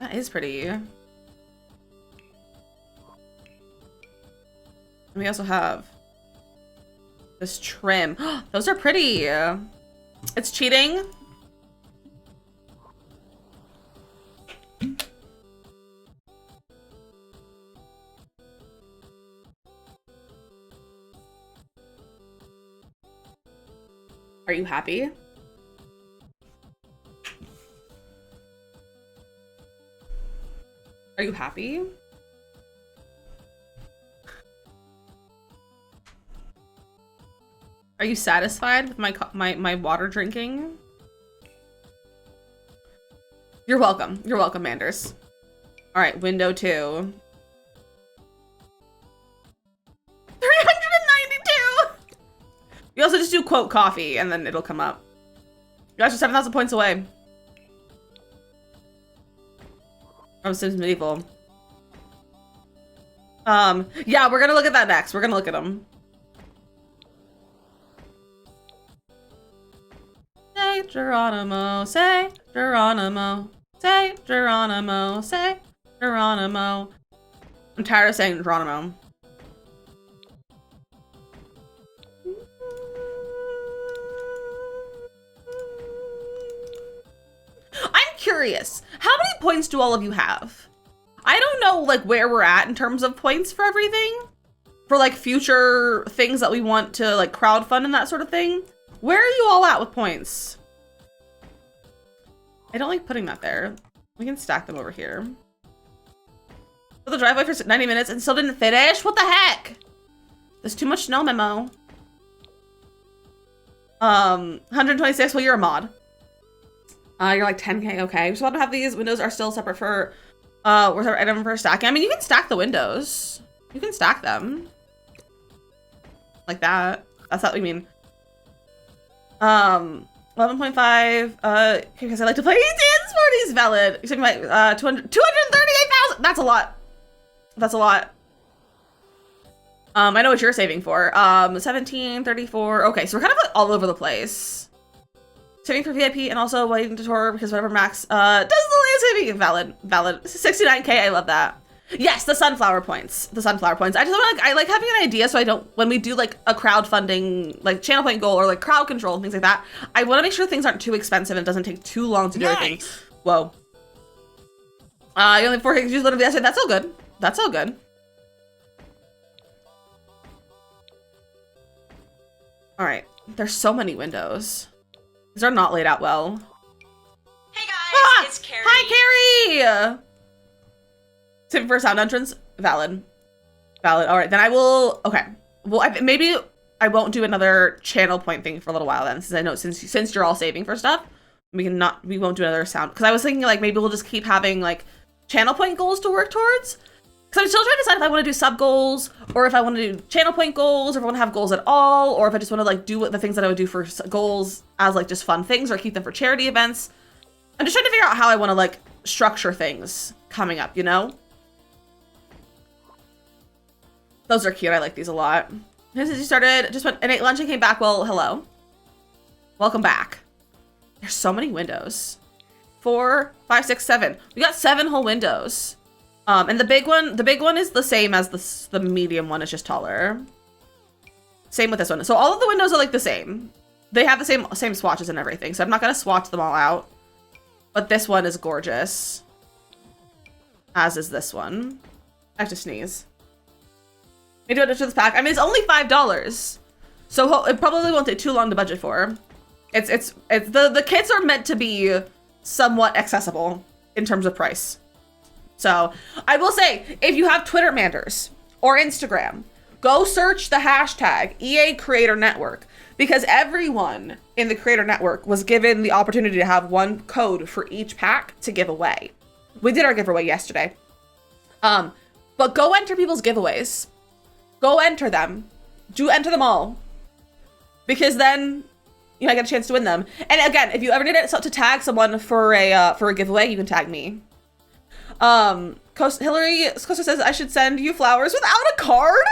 That is pretty. And we also have this trim. Those are pretty. It's cheating. Are you happy? Are you happy? Are you satisfied with my water drinking? You're welcome. You're welcome, Manders. All right, window 2. 392! You also just do quote coffee and then it'll come up. You guys are 7,000 points away from Sims Medieval. Yeah, we're gonna look at that next. We're gonna look at them. Say Geronimo, say Geronimo, say Geronimo, say Geronimo. I'm tired of saying Geronimo. I'm curious, how many points do all of you have? I don't know like where we're at in terms of points for everything. For like future things that we want to like crowdfund and that sort of thing. Where are you all at with points? I don't like putting that there. We can stack them over here. For the driveway for 90 minutes and still didn't finish? What the heck? There's too much snow memo. 126, well, you're a mod. You're like 10K, okay. We just want to have these windows are still separate for, where's our item for stacking? I mean, you can stack the windows. You can stack them. Like that. That's what we mean. 11.5, because I like to play dance parties, valid. You're talking about, 238,000, that's a lot. That's a lot. I know what you're saving for. 17, 34, okay, so we're kind of like all over the place. Saving for VIP and also waiting to tour because whatever Max, does the landscaping, valid. 69K, I love that. Yes, the sunflower points. The sunflower points. I just want I like having an idea so I don't, when we do like a crowdfunding, like channel point goal or like crowd control and things like that, I want to make sure things aren't too expensive and it doesn't take too long to do everything. Whoa. You only have 4 things to use literally yesterday. That's all good. That's all good. All right. There's so many windows. These are not laid out well. Hey guys, it's Carrie. Hi, Carrie! Tip for sound entrance, valid. Valid, all right, then I will, okay. Well, maybe I won't do another channel point thing for a little while then, since I know, since you're all saving for stuff, we won't do another sound. Because I was thinking like, maybe we'll just keep having like channel point goals to work towards. Because I'm still trying to decide if I want to do sub goals, or if I want to do channel point goals, or if I want to have goals at all, or if I just want to like do the things that I would do for goals as like just fun things, or keep them for charity events. I'm just trying to figure out how I want to like structure things coming up, you know? Those are cute. I like these a lot. Since you started, just went and ate lunch and came back. Well, hello. Welcome back. There's so many windows. 4, 5, 6, 7. We got 7 whole windows. And the big one is the same as the medium one. It's just taller. Same with this one. So all of the windows are like the same. They have the same swatches and everything. So I'm not gonna swatch them all out. But this one is gorgeous. As is this one. I have to sneeze. Maybe do it to this pack. I mean, it's only $5, so it probably won't take too long to budget for. It's the kits are meant to be somewhat accessible in terms of price. So I will say, if you have Twitter Manders or Instagram, go search the hashtag EA Creator Network, because everyone in the Creator Network was given the opportunity to have one code for each pack to give away. We did our giveaway yesterday. But go enter people's giveaways. Go enter them. Do enter them all. Because then you might get a chance to win them. And again, if you ever need it to tag someone for a giveaway, you can tag me. Hillary Costa says I should send you flowers without a card?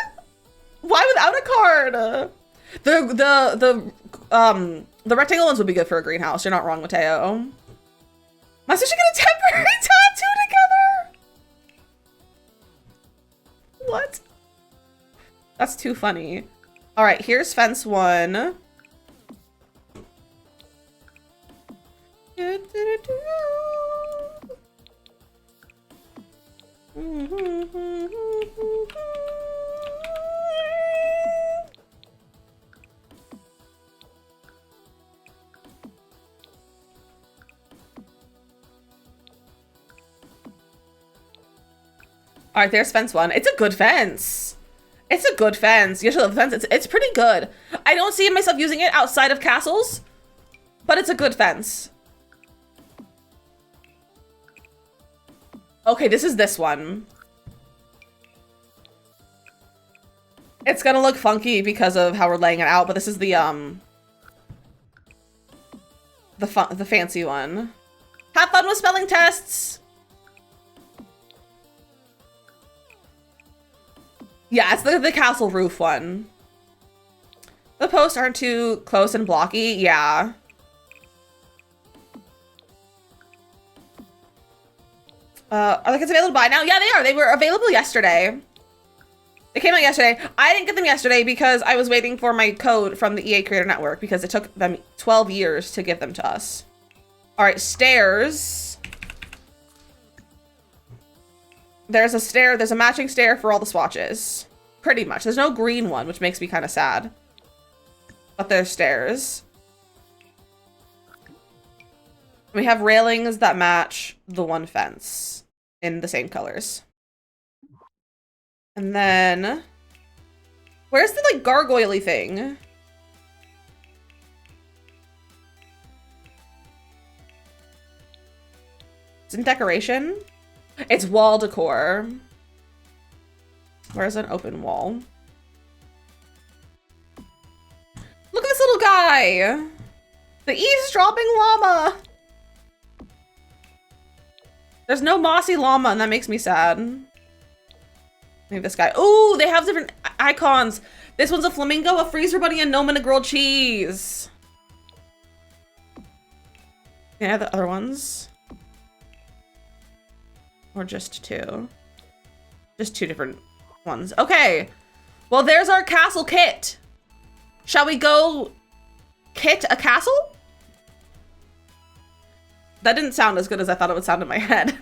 Why without a card? The rectangle ones would be good for a greenhouse. You're not wrong, Mateo. My sister get a temporary tattoo together? What? That's too funny. All right, here's fence 1. All right, there's fence 1. It's a good fence. It's a good fence. You should love the fence. It's pretty good. I don't see myself using it outside of castles, but it's a good fence. Okay, this is this one. It's gonna look funky because of how we're laying it out, but this is the fancy one. Have fun with spelling tests. Yeah, it's the castle roof one. The posts aren't too close and blocky. Yeah. Are the kits available to buy now? Yeah, they are. They were available yesterday. They came out yesterday. I didn't get them yesterday because I was waiting for my code from the EA Creator Network because it took them 12 years to give them to us. All right, stairs. There's a matching stair for all the swatches. Pretty much. There's no green one, which makes me kind of sad. But there's stairs. We have railings that match the one fence in the same colors. And then, where's the like gargoyle-y thing? It's in decoration. It's wall decor. Where's an open wall? Look at this little guy. The eavesdropping llama. There's no mossy llama, and that makes me sad. Maybe this guy. Ooh, they have different icons. This one's a flamingo, a freezer bunny, a gnome, and a grilled cheese. Yeah, the other ones. Or just 2. Just 2 different ones. Okay. Well, there's our castle kit. Shall we go kit a castle? That didn't sound as good as I thought it would sound in my head.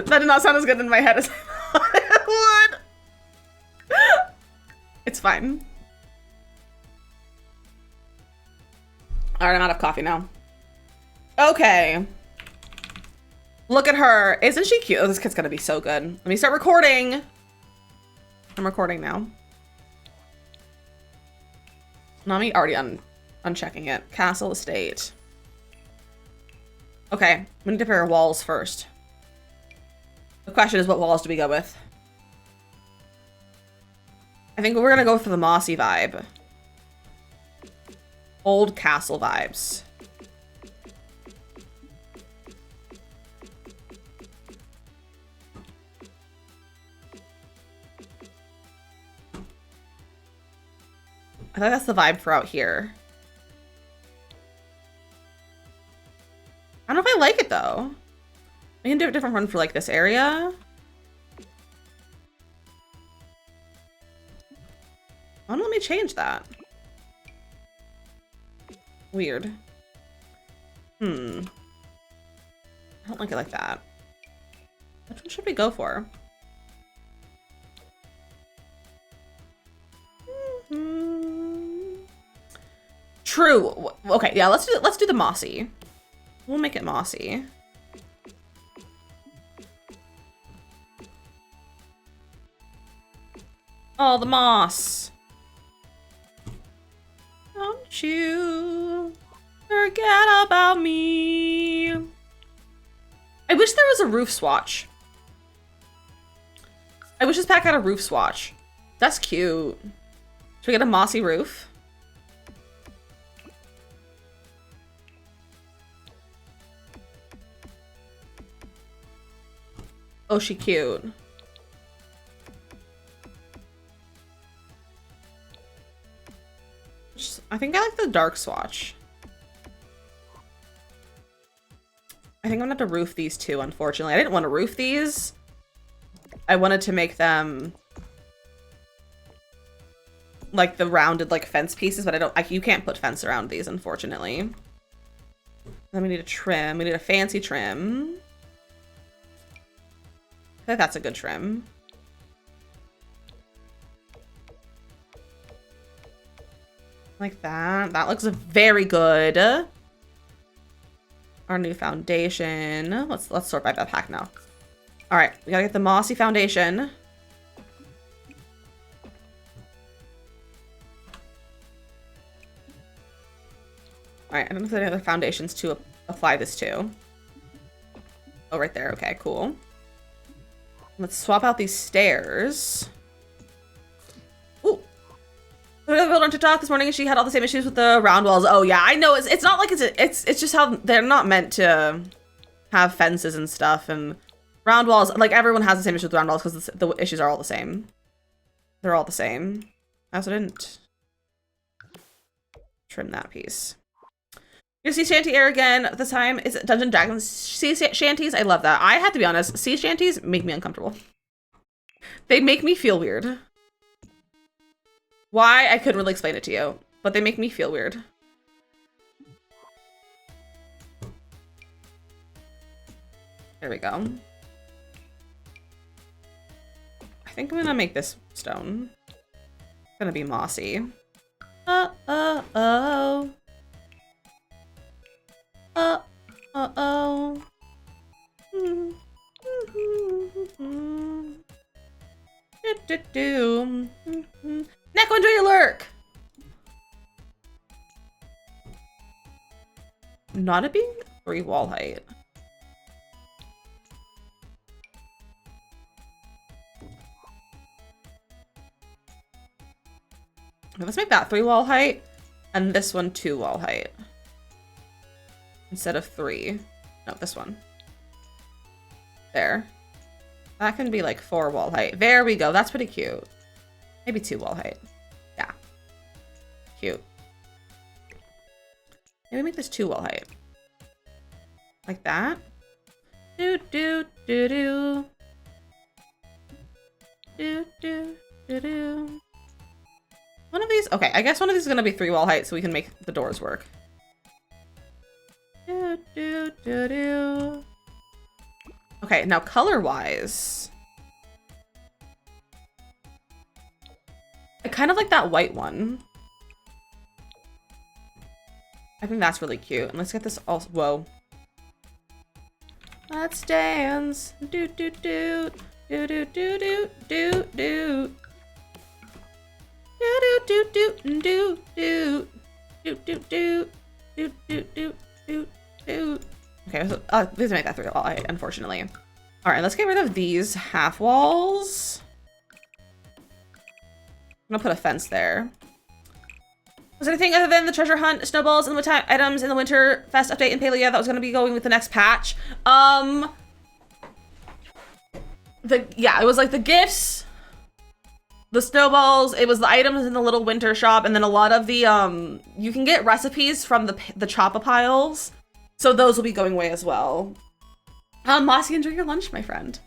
That did not sound as good in my head as I thought it would. It's fine. All right, I'm out of coffee now. Okay. Look at her. Isn't she cute? Oh, this kid's gonna be so good. Let me start recording. I'm recording now. Nami already unchecking it. Castle estate. Okay, I'm gonna prepare walls first. The question is, what walls do we go with? I think we're gonna go for the mossy vibe. Old castle vibes. I think that's the vibe for out here. I don't know if I like it though. We can do a different one for like this area. Why don't let me change that? Weird. I don't like it like that. Which one should we go for? True. Okay, yeah, let's do the mossy. We'll make it mossy. Oh, the moss. Don't you forget about me. I wish there was a roof swatch. I wish this pack had a roof swatch. That's cute. Should we get a mossy roof? Oh, she cute. I think I like the dark swatch. I think I'm gonna have to roof these two, unfortunately. I didn't want to roof these. I wanted to make them like the rounded like fence pieces, but you can't put fence around these, unfortunately. Then we need a trim. We need a fancy trim. I think that's a good trim. Like that. That looks very good. Our new foundation. Let's sort by that pack now. All right, we gotta get the mossy foundation. All right, I don't know if there are any other foundations to apply this to. Oh, right there. Okay, cool. Let's swap out these stairs. Ooh. The builder on TikTok this morning, she had all the same issues with the round walls. Oh yeah, I know. It's not like it's just how they're not meant to have fences and stuff, and round walls, like everyone has the same issue with round walls because the issues are all the same. They're all the same. I also didn't trim that piece. Your sea shanty air again. This time is Dungeon Dragons sea shanties. I love that. I have to be honest, sea shanties make me uncomfortable. They make me feel weird. Why? I couldn't really explain it to you, but they make me feel weird. There we go. I think I'm gonna make this stone. It's gonna be mossy. Uh-oh. Uh-oh. Neko, enjoy your lurk! Not it being 3 wall height. Okay, let's make that 3 wall height, and this one 2 wall height. Instead of 3. No, this one. There. That can be like 4 wall height. There we go. That's pretty cute. Maybe 2 wall height. Yeah. Cute. Maybe make this 2 wall height. Like that. Do do do do. Do do do do. One of these. Okay, I guess one of these is gonna be 3 wall height so we can make the doors work. Do do do do. Okay, now color-wise, I kind of like that white one. I think that's really cute. And let's get this also. Whoa. Let's dance. Do do do do do do do do do. Do do do do do do do do do do do do do. Okay, so please make that 3 wall height, unfortunately. All right, let's get rid of these half walls. I'm gonna put a fence there. Was there anything other than the treasure hunt, snowballs, and the items in the Winter Fest update in Palia that was gonna be going with the next patch? Yeah, it was like the gifts, the snowballs, it was the items in the little winter shop, and then a lot of the, you can get recipes from the Chop-A-Piles. So those will be going away as well. Mossy, enjoy your lunch, my friend.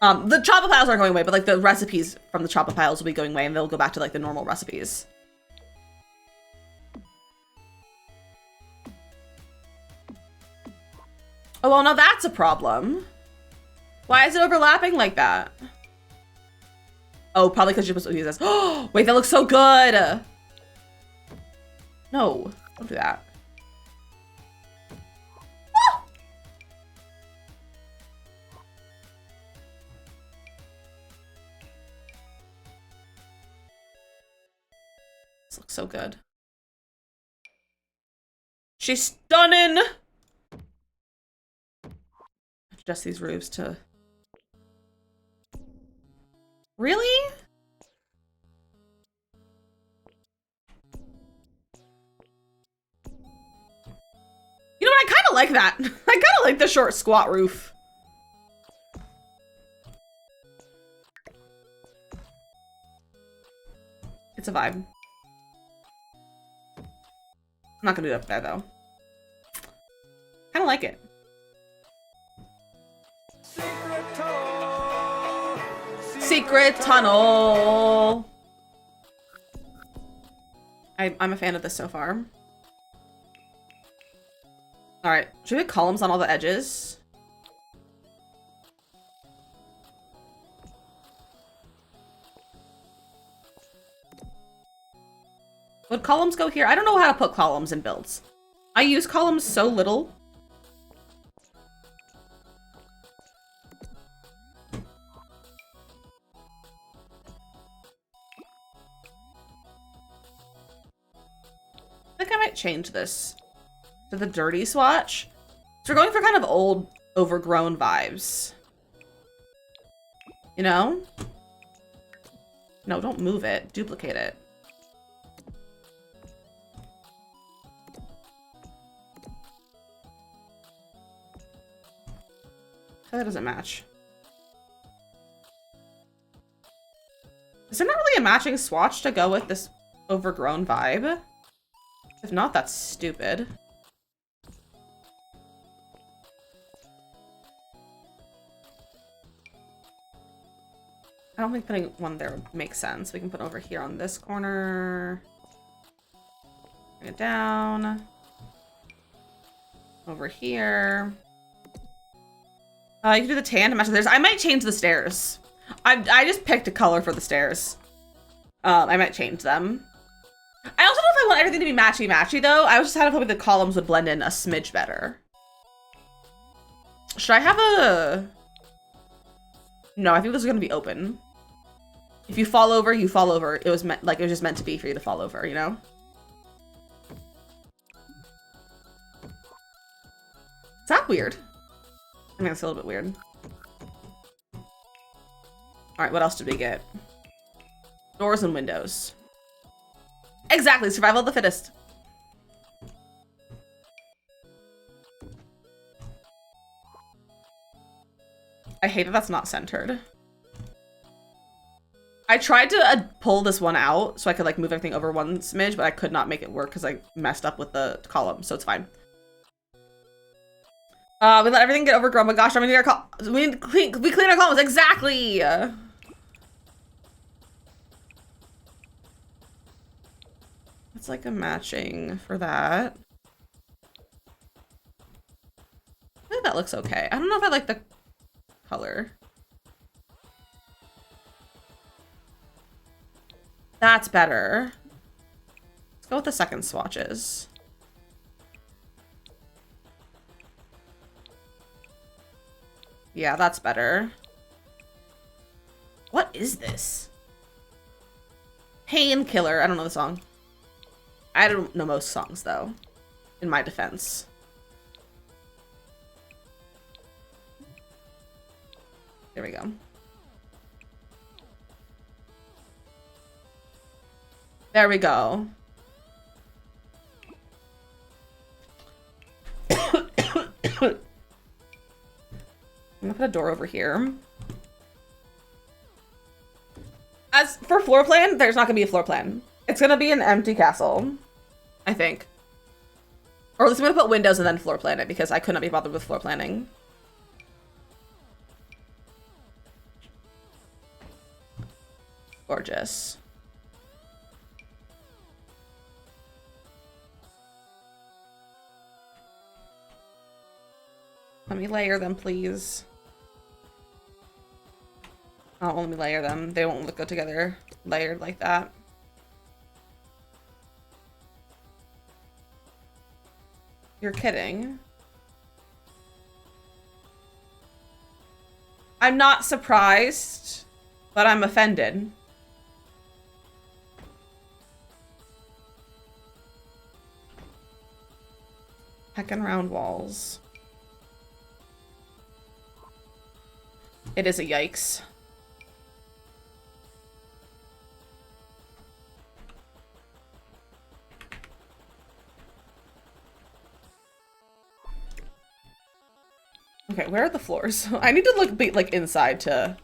The Chop-A-Piles aren't going away, but like the recipes from the Chop-A-Piles will be going away and they'll go back to like the normal recipes. Oh, well, now that's a problem. Why is it overlapping like that? Oh, probably because you're supposed to use this. Oh, wait, that looks so good. No. Don't do that. Ah! This looks so good. She's stunning! Adjust these roofs to... Really? You know what? I kind of like that. I kind of like the short squat roof. It's a vibe. I'm not gonna do it up there though. Kinda like it. Secret tunnel. I'm a fan of this so far. Alright, should we have columns on all the edges? Would columns go here? I don't know how to put columns in builds. I use columns so little. I think I might change this to the dirty swatch. So we're going for kind of old, overgrown vibes. You know? No, don't move it. Duplicate it. That doesn't match. Is there not really a matching swatch to go with this overgrown vibe? If not, that's stupid. I don't think putting one there would make sense. We can put over here on this corner. Bring it down. Over here. You can do the tan to match the stairs. I might change the stairs. I just picked a color for the stairs. I might change them. I also don't know if I want everything to be matchy-matchy, though. I was just kind of hoping the columns would blend in a smidge better. Should I have a... No, I think this is going to be open. If you fall over, you fall over. It was meant, like, it was just meant to be for you to fall over, you know? Is that weird? I mean, it's a little bit weird. Alright, what else did we get? Doors and windows. Exactly, survival of the fittest. I hate that that's not centered. I tried to pull this one out so I could like move everything over one smidge, but I could not make it work because I messed up with the column, so it's fine. We let everything get overgrown, but gosh, I mean, we clean our columns, exactly! It's like a matching for that. I think that looks okay. I don't know if I like the color. That's better. Let's go with the second swatches. Yeah, that's better. What is this? Painkiller. I don't know the song. I don't know most songs, though, in my defense. There we go. There we go. I'm gonna put a door over here. As for floor plan, there's not gonna be a floor plan. It's gonna be an empty castle, I think. Or at least I'm gonna put windows and then floor plan it because I could not be bothered with floor planning. Gorgeous. Let me layer them, please. Oh, let me layer them. They won't look good together, layered like that. You're kidding. I'm not surprised, but I'm offended. Heckin' round walls. It is a yikes. Okay, where are the floors? I need to look like inside to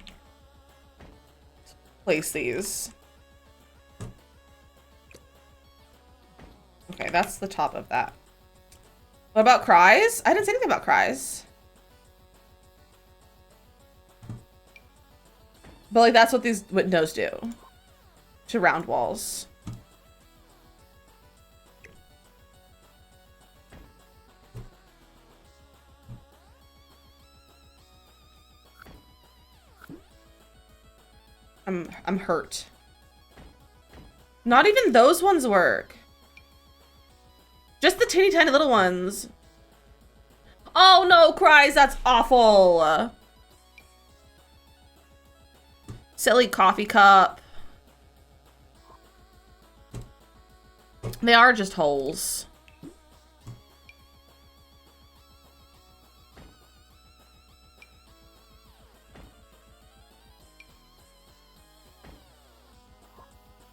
place these. Okay, that's the top of that. What about cries? I didn't say anything about cries. But like that's what these windows do to round walls. I'm hurt. Not even those ones work. Just the teeny tiny little ones. Oh no, cries, that's awful. Silly coffee cup. They are just holes.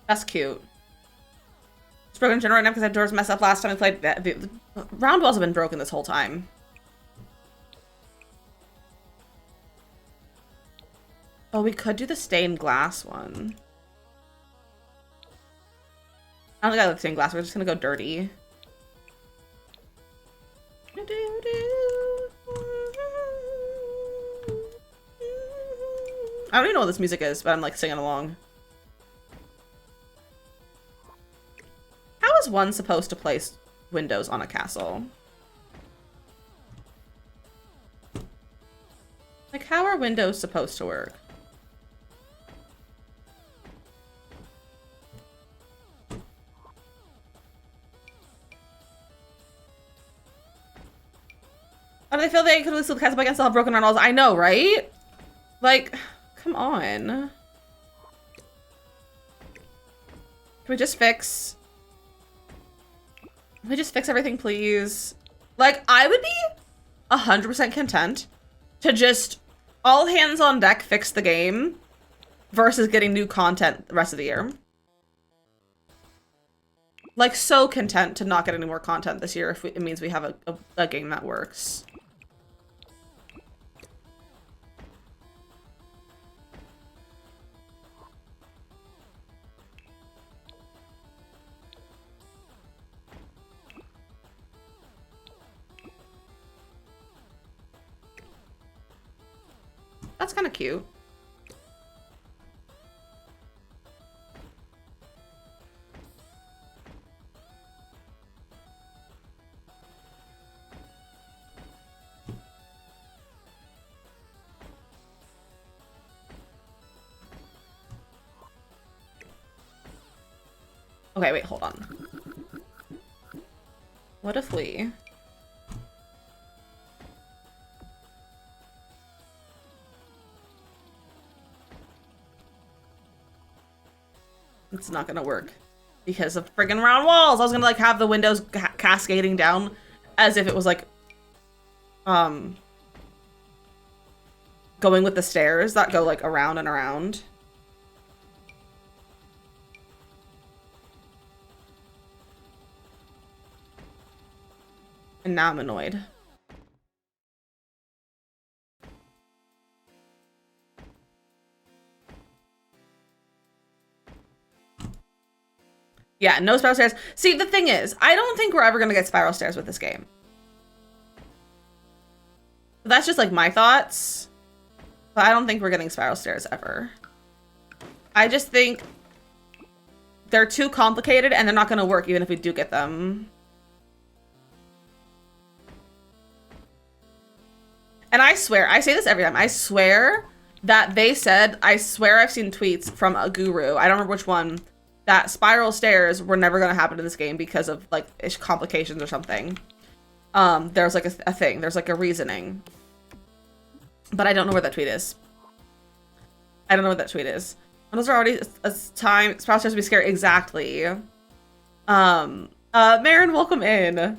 That's cute. It's broken in general right now because I had doors messed up last time I played. The round walls have been broken this whole time. Oh, we could do the stained glass one. I don't think I like stained glass. We're just gonna go dirty. I don't even know what this music is, but I'm like singing along. How is one supposed to place windows on a castle? Like, how are windows supposed to work? How do they feel they could lose the castle against all broken walls? I know, right? Like, come on. Can we just fix... Can we just fix everything, please? Like, I would be 100% content to just all hands on deck fix the game versus getting new content the rest of the year. Like, so content to not get any more content this year if it means we have a game that works. That's kind of cute. Okay, wait, hold on. What if we... It's not gonna work because of friggin' round walls. I was gonna like have the windows cascading down as if it was like going with the stairs that go like around and around. And now I'm annoyed. Yeah, no spiral stairs. See, the thing is, I don't think we're ever gonna get spiral stairs with this game. That's just like my thoughts. But I don't think we're getting spiral stairs ever. I just think they're too complicated and they're not gonna work even if we do get them. And I swear, I say this every time, I swear that they said, I swear I've seen tweets from a guru, I don't remember which one, that spiral stairs were never going to happen in this game because of like complications or something. There's like a thing, there's like a reasoning. But I don't know where that tweet is. I don't know what that tweet is. And those are already a time, spiral stairs to be scary, exactly. Marin, welcome in.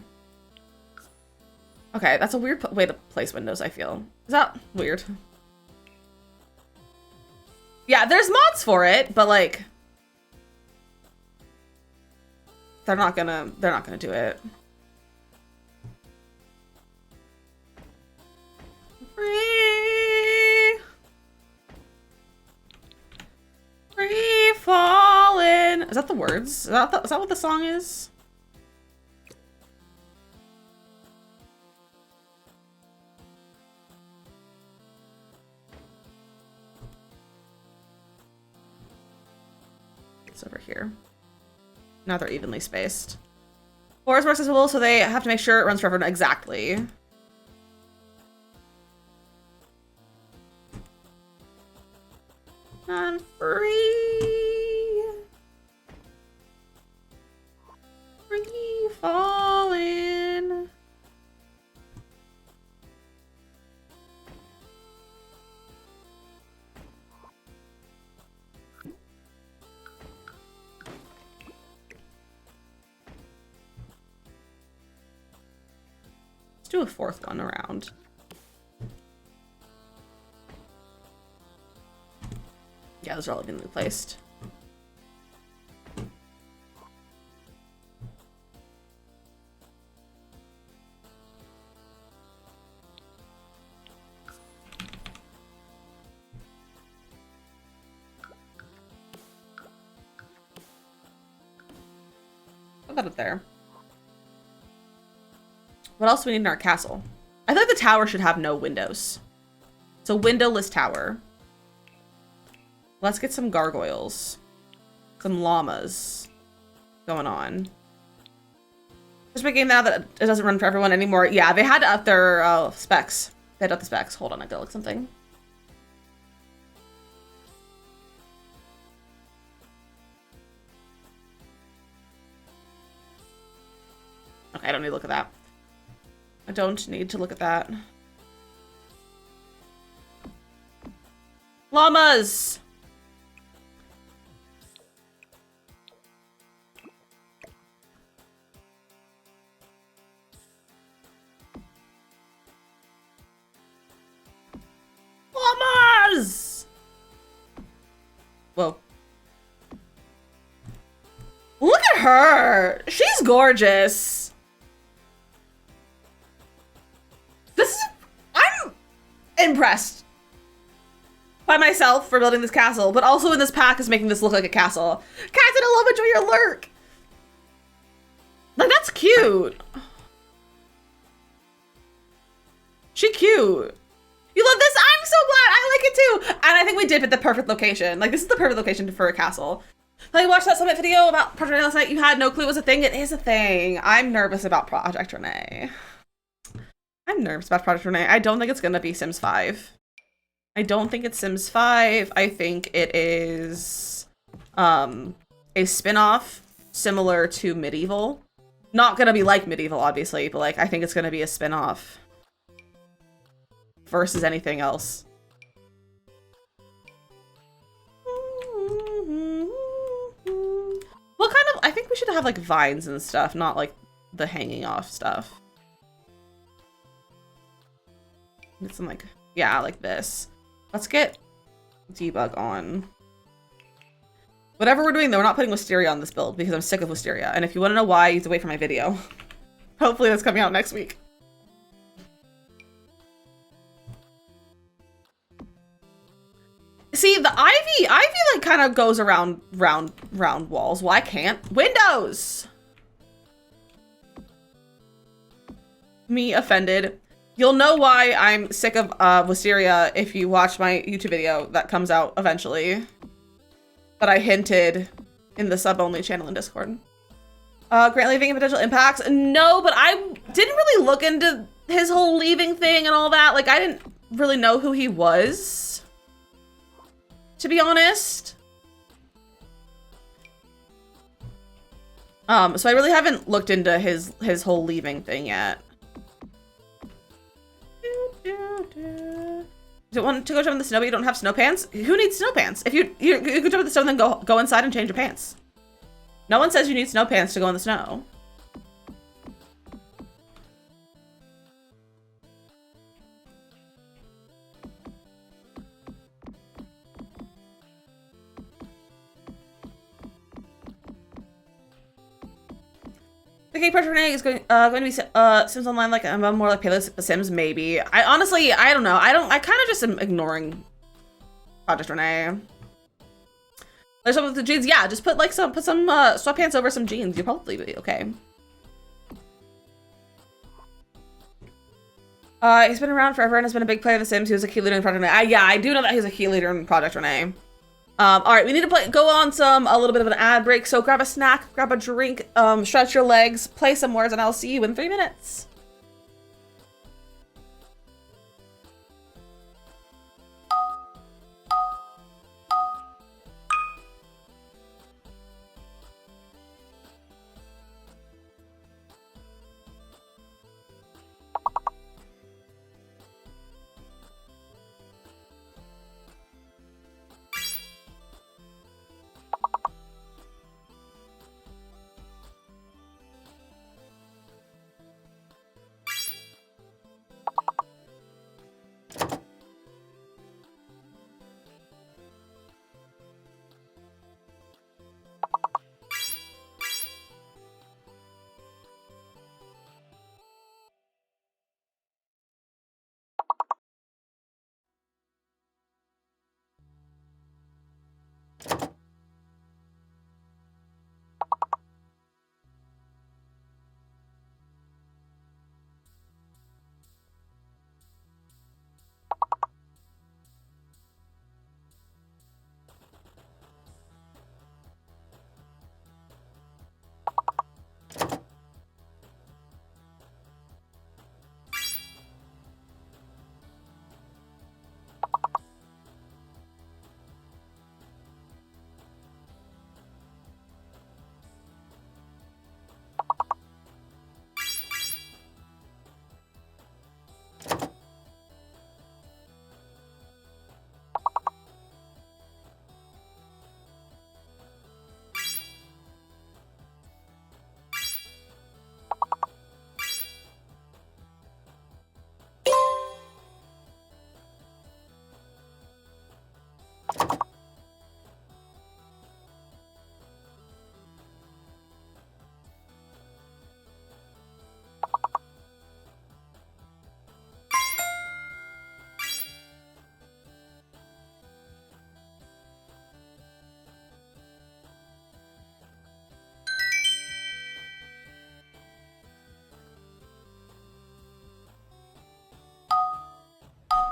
Okay, that's a weird way to place windows, I feel. Is that weird? Yeah, there's mods for it, but like they're not gonna do it. Free falling. Is that the words? Is that what the song is? It's over here. Now they're evenly spaced. 4 is more accessible, so they have to make sure it runs for everyone exactly. I'm free. Free falling. Let's do a 4th one around. Yeah, those are all evenly placed. Put that up there. What else do we need in our castle? I thought the tower should have no windows. It's a windowless tower. Let's get some gargoyles. Some llamas going on. Just making now that it doesn't run for everyone anymore. Yeah, they had to up their specs. They had to up the specs. Hold on, I gotta look something. Okay, I don't need to look at that. I don't need to look at that. Llamas! Llamas! Whoa. Look at her! She's gorgeous! I'm impressed by myself for building this castle, but also in this pack is making this look like a castle. Captain, I love enjoy your lurk! Like, that's cute. She cute. You love this? I'm so glad! I like it too! And I think we did pick the perfect location. Like, this is the perfect location for a castle. Like, you watched that Summit video about Project Renee last night? You had no clue it was a thing? It is a thing. I'm nervous about Project Renee. I'm nervous about Project Renee. I don't think it's gonna be Sims 5. I don't think it's Sims 5. I think it is a spin-off similar to Medieval. Not gonna be like Medieval, obviously, but like I think it's gonna be a spin-off versus anything else. What kind of, I think we should have like vines and stuff, not like the hanging off stuff. Get some like, yeah, like this. Let's get debug on. Whatever we're doing though, we're not putting Wisteria on this build because I'm sick of Wisteria. And if you want to know why, you have to wait for my video. Hopefully that's coming out next week. See, the ivy like kind of goes around round walls. Well, I can't. Windows! Me offended. You'll know why I'm sick of Wisteria if you watch my YouTube video that comes out eventually. That I hinted in the sub-only channel in Discord. Grant leaving and potential impacts? No, but I didn't really look into his whole leaving thing and all that. Like, I didn't really know who he was, to be honest. So I really haven't looked into his whole leaving thing yet. Do you want to go jump in the snow but you don't have snow pants? Who needs snow pants? If you can jump in the snow and then go inside and change your pants. No one says you need snow pants to go in the snow. The Cake Project Renee is going to be Sims Online, like more like Payless Sims, maybe. I honestly, I don't know. I kind of just am ignoring Project Renee. There's some with the jeans. Yeah, just put some sweatpants over some jeans. You'll probably be okay. He's been around forever and has been a big player in The Sims. He was a key leader in Project Renee. Yeah, I do know that he's a key leader in Project Renee. All right, we need to go on a little bit of an ad break. So grab a snack, grab a drink, stretch your legs, play some words, and I'll see you in 3 minutes.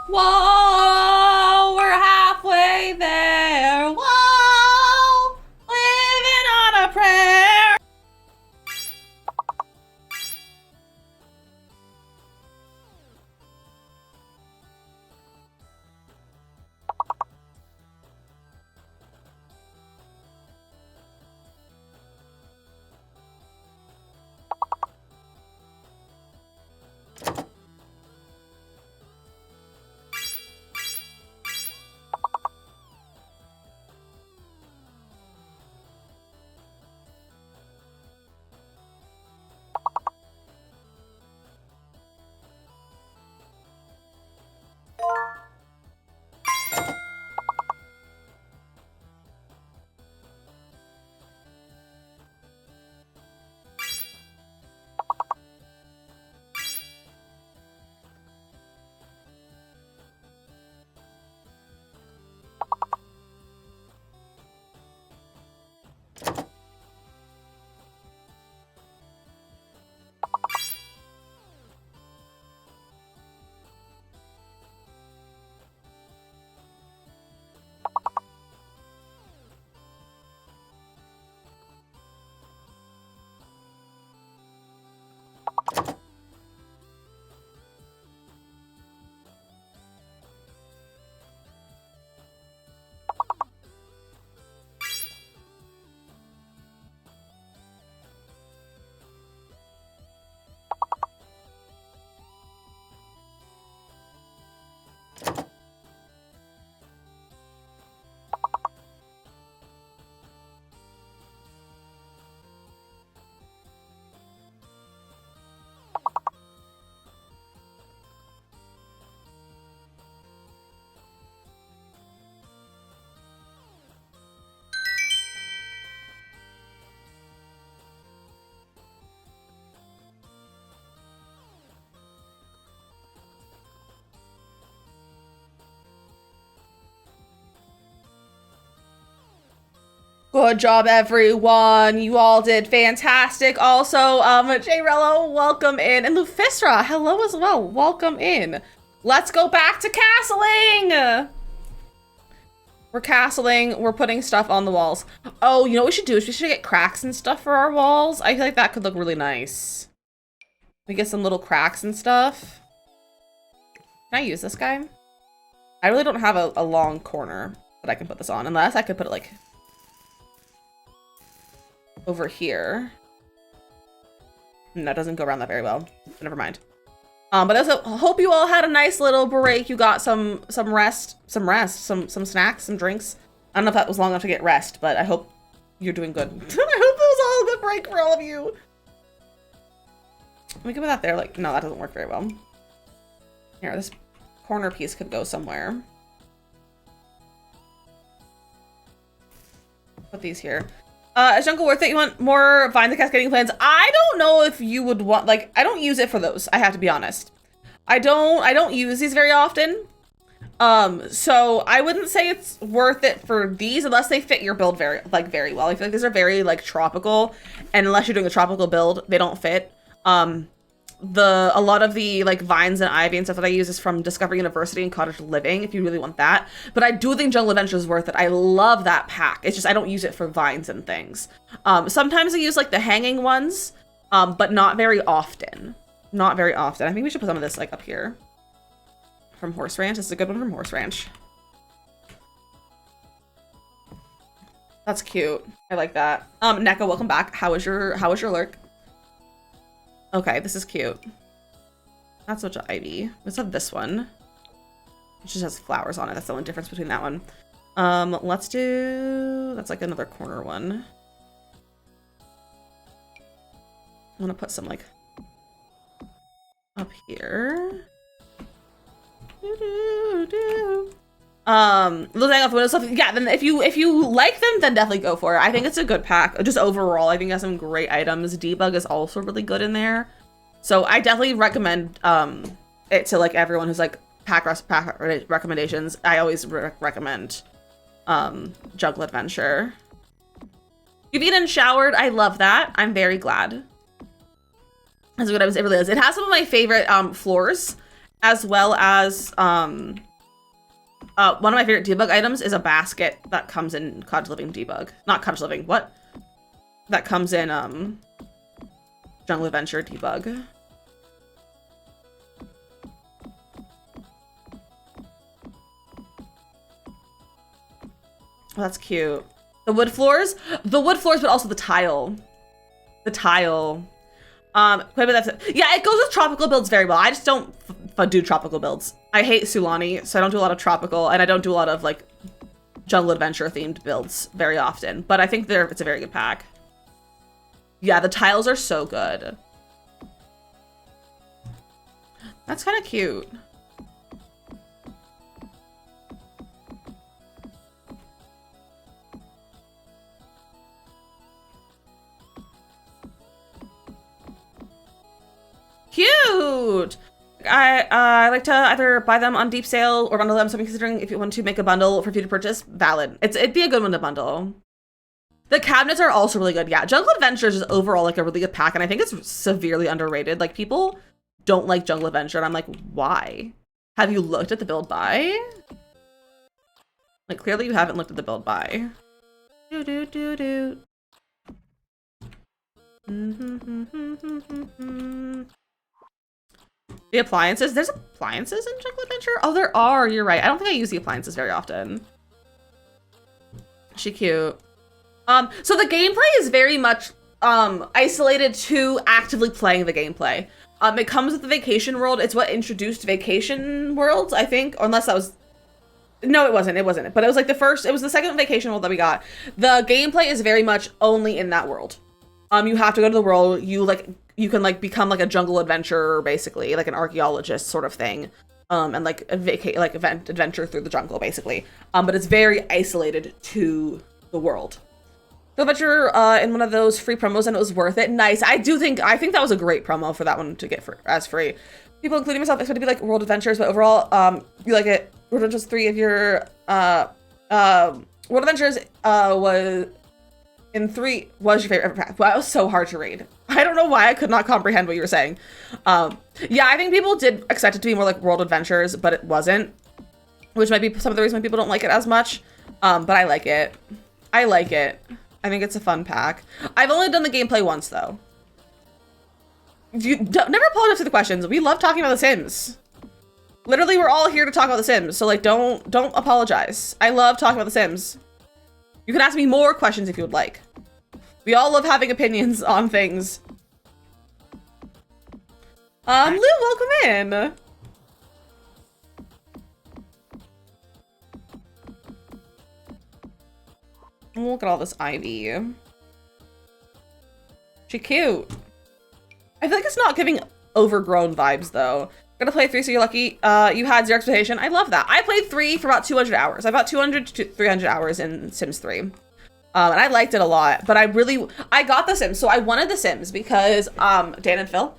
Whoa, we're halfway there. Whoa, living on a prayer. Good job, everyone. You all did fantastic. Also, J-Rello, welcome in. And Lufisra, hello as well. Welcome in. Let's go back to castling. We're castling. We're putting stuff on the walls. Oh, you know what we should do is we should get cracks and stuff for our walls. I feel like that could look really nice. We get some little cracks and stuff. Can I use this guy? I really don't have a long corner that I can put this on, unless I could put it like over here. No, it doesn't go around that very well. Never mind. But I also hope you all had a nice little break. You got some rest, some snacks, some drinks. I don't know if that was long enough to get rest, but I hope you're doing good. I hope it was all a good break for all of you. Let me put that there. Like, no, that doesn't work very well. Here, this corner piece could go somewhere. Put these here. Is Jungle worth it? You want more Vine the Cascading Plants? I don't know if you would want, like, I don't use it for those. I have to be honest. I don't use these very often. So I wouldn't say it's worth it for these unless they fit your build very well. I feel like these are very like tropical, and unless you're doing a tropical build, they don't fit. A lot of the like vines and ivy and stuff that I use is from Discovery University and Cottage Living, if you really want that. But I do think Jungle Adventure is worth it. I love that pack. It's just I don't use it for vines and things. Sometimes I use like the hanging ones, but not very often. Not very often. I think we should put some of this like up here. From Horse Ranch. This is a good one from Horse Ranch. That's cute. I like that. Neko, welcome back. How was your lurk? Okay, this is cute. Not so much ivy. Let's have this one. It just has flowers on it. That's the only difference between that one. Let's do... That's like another corner one. I want to put some like... up here. Looking off the window stuff. Yeah, then if you like them, then definitely go for it. I think it's a good pack. Just overall, I think it has some great items. Debug is also really good in there. So I definitely recommend it to like everyone who's like pack recommendations. I always recommend Jungle Adventure. You've eaten and showered. I love that. I'm very glad. That's what it really is. It has some of my favorite floors, as well as one of my favorite debug items is a basket that comes in Cottage Living debug. Not Cottage Living, what? That comes in Jungle Adventure debug. Oh, that's cute. The wood floors, but also the tile. The tile. Yeah, it goes with tropical builds very well. I just don't do tropical builds. I hate Sulani, so I don't do a lot of tropical, and I don't do a lot of like Jungle Adventure themed builds very often. But I think it's a very good pack. Yeah, the tiles are so good. That's kind of cute. Cute! I like to either buy them on deep sale or bundle them, so I'm considering if you want to make a bundle for future purchase, valid. It'd be a good one to bundle. The cabinets are also really good. Yeah, Jungle Adventure is just overall like a really good pack, and I think it's severely underrated. Like, people don't like Jungle Adventure, and I'm like, why? Have you looked at the build buy? Like, clearly you haven't looked at the build buy. The appliances. There's appliances in Jungle Adventure? Oh, there are. You're right. I don't think I use the appliances very often. She cute. So the gameplay is very much isolated to actively playing the gameplay. It comes with the Vacation World. It's what introduced Vacation Worlds, I think. Or unless that was... No, it wasn't. It wasn't. But it was like it was the second Vacation World that we got. The gameplay is very much only in that world. You have to go to the world. You can like become like a jungle adventurer, basically, like an archaeologist sort of thing, and like adventure through the jungle, basically. But it's very isolated to the world. The adventure in one of those free promos, and it was worth it. Nice. I think that was a great promo for that one to get as free. People, including myself, expect to be like World Adventures, but overall, you like it. World Adventures 3 of your World Adventures was. In 3 was your favorite pack. Wow, that was so hard to read. I don't know why I could not comprehend what you were saying. Yeah, I think people did expect it to be more like World Adventures, but it wasn't. Which might be some of the reason why people don't like it as much. But I like it. I like it. I think it's a fun pack. I've only done the gameplay once though. Never apologize for the questions. We love talking about The Sims. Literally, we're all here to talk about The Sims. So like, don't apologize. I love talking about The Sims. You can ask me more questions if you would like. We all love having opinions on things. Lou, welcome in. Look at all this ivy. She cute. I feel like it's not giving overgrown vibes though. Gonna play 3, so you're lucky. You had 0 expectation. I love that. I played 3 for about 200 hours. About 200 to 300 hours in Sims 3. And I liked it a lot, but I got The Sims. So I wanted The Sims because, Dan and Phil.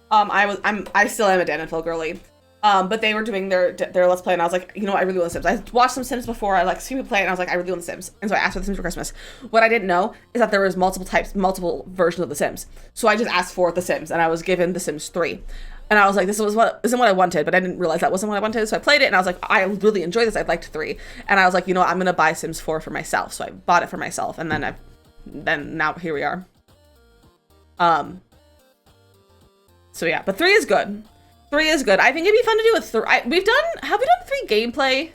I still am a Dan and Phil girly. But they were doing their Let's Play, and I was like, you know what, I really want The Sims. I watched some Sims before, I like seen people play, and I was like, I really want The Sims. And so I asked for The Sims for Christmas. What I didn't know is that there was multiple versions of The Sims. So I just asked for The Sims, and I was given The Sims 3. And I was like, isn't what I wanted, but I didn't realize that wasn't what I wanted. So I played it, and I was like, I really enjoyed this. I liked 3. And I was like, you know what, I'm gonna buy Sims 4 for myself. So I bought it for myself, and then now here we are. So yeah, but 3 is good. 3 is good. I think it'd be fun to do with 3. Have we done 3 gameplay?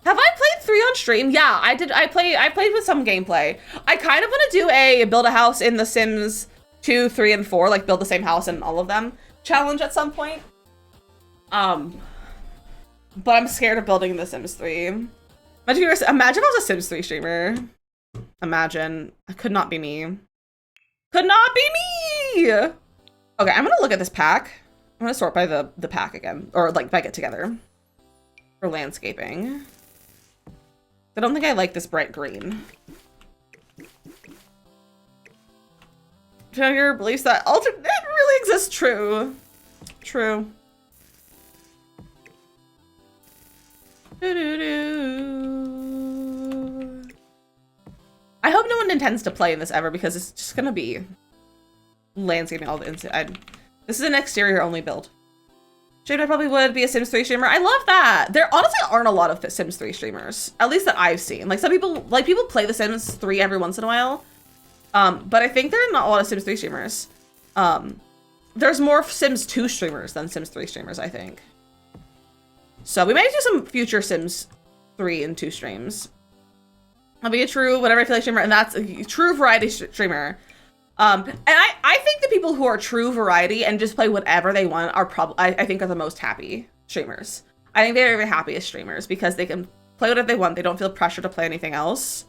Have I played 3 on stream? Yeah, I did. I played with some gameplay. I kind of want to do a build a house in The Sims 2, 3, and 4, like build the same house in all of them challenge at some point. But I'm scared of building The Sims 3. Imagine if I was a Sims 3 streamer. Imagine. It could not be me. Could not be me! Okay, I'm gonna look at this pack. I'm gonna sort by the pack again, or like by Get Together for landscaping. I don't think I like this bright green. Your beliefs that alternate really exists. True. True. I hope no one intends to play in this ever because it's just gonna be landscaping all the inside. This is an exterior only build. Streamer probably would be a Sims 3 streamer. I love that. There honestly aren't a lot of Sims 3 streamers, at least that I've seen. Like some people, people play the Sims 3 every once in a while. But I think there are not a lot of Sims 3 streamers. There's more Sims 2 streamers than Sims 3 streamers, I think. So we might do some future Sims 3 and 2 streams. I'll be a true whatever I feel like streamer, and that's a true variety streamer. And I think the people who are true variety and just play whatever they want are I think are the most happy streamers. I think they're the happiest streamers because they can play whatever they want. They don't feel pressure to play anything else.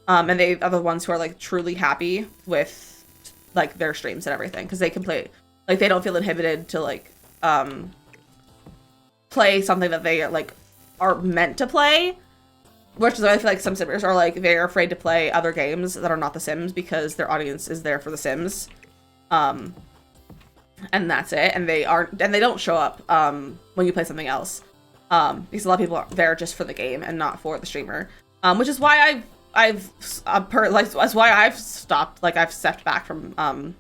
And they are the ones who are like truly happy with like their streams and everything because they can play, like they don't feel inhibited to like play something that they like are meant to play. Which is why I feel like some Simmers are like they're afraid to play other games that are not The Sims because their audience is there for The Sims, and that's it. And they don't show up when you play something else, because a lot of people are there just for the game and not for the streamer. Which is why that's why I've stopped. Like I've stepped back from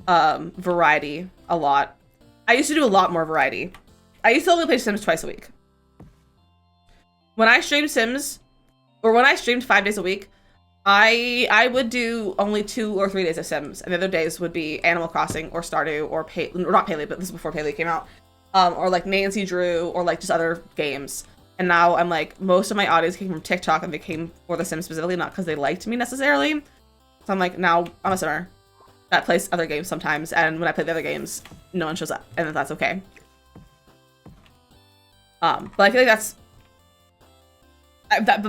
variety a lot. I used to do a lot more variety. I used to only play Sims twice a week. When I streamed Sims, or when I streamed 5 days a week, I would do only 2 or 3 days of Sims, and the other days would be Animal Crossing or Stardew or not Paleo, but this is before Paleo came out, or like Nancy Drew or like just other games. And now I'm like, most of my audience came from TikTok and they came for The Sims specifically, not because they liked me necessarily. So I'm like, now I'm a Simmer that plays other games sometimes, and when I play the other games, no one shows up, and that's okay. But I feel like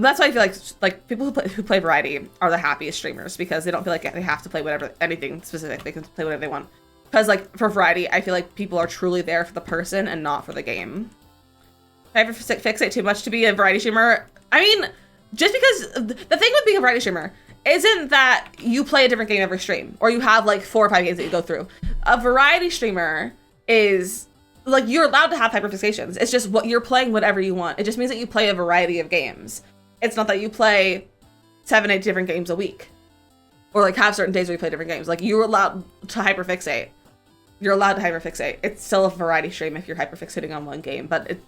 that's why I feel like people who play variety are the happiest streamers because they don't feel like they have to play anything specific. They can play whatever they want. Because like for variety, I feel like people are truly there for the person and not for the game. If I ever fixate too much to be a variety streamer, I mean, just because the thing with being a variety streamer isn't that you play a different game every stream or you have like 4 or 5 games that you go through. A variety streamer is like, you're allowed to have hyperfixations. It's just what you're playing whatever you want. It just means that you play a variety of games. It's not that you play 7, 8 different games a week. Or like have certain days where you play different games. Like you're allowed to hyperfixate. You're allowed to hyperfixate. It's still a variety stream if you're hyperfixating on one game, but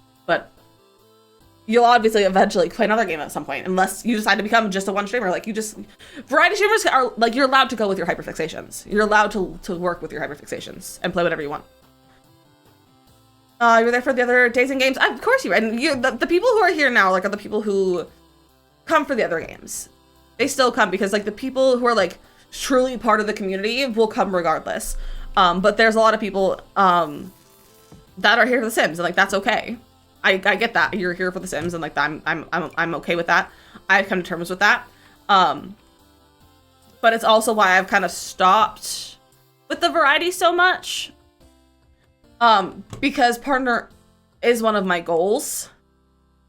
you'll obviously eventually play another game at some point, unless you decide to become just a one streamer. Like variety streamers are like, you're allowed to go with your hyperfixations. You're allowed to work with your hyperfixations and play whatever you want. You were there for the other days and games. Of course you were. And the people who are here now, like, are the people who come for the other games. They still come because, like, the people who are, like, truly part of the community will come regardless. But there's a lot of people that are here for the Sims, and, like, that's okay. I get that. You're here for the Sims, and, like, I'm okay with that. I've come to terms with that. But it's also why I've kind of stopped with the variety so much. Because partner is one of my goals.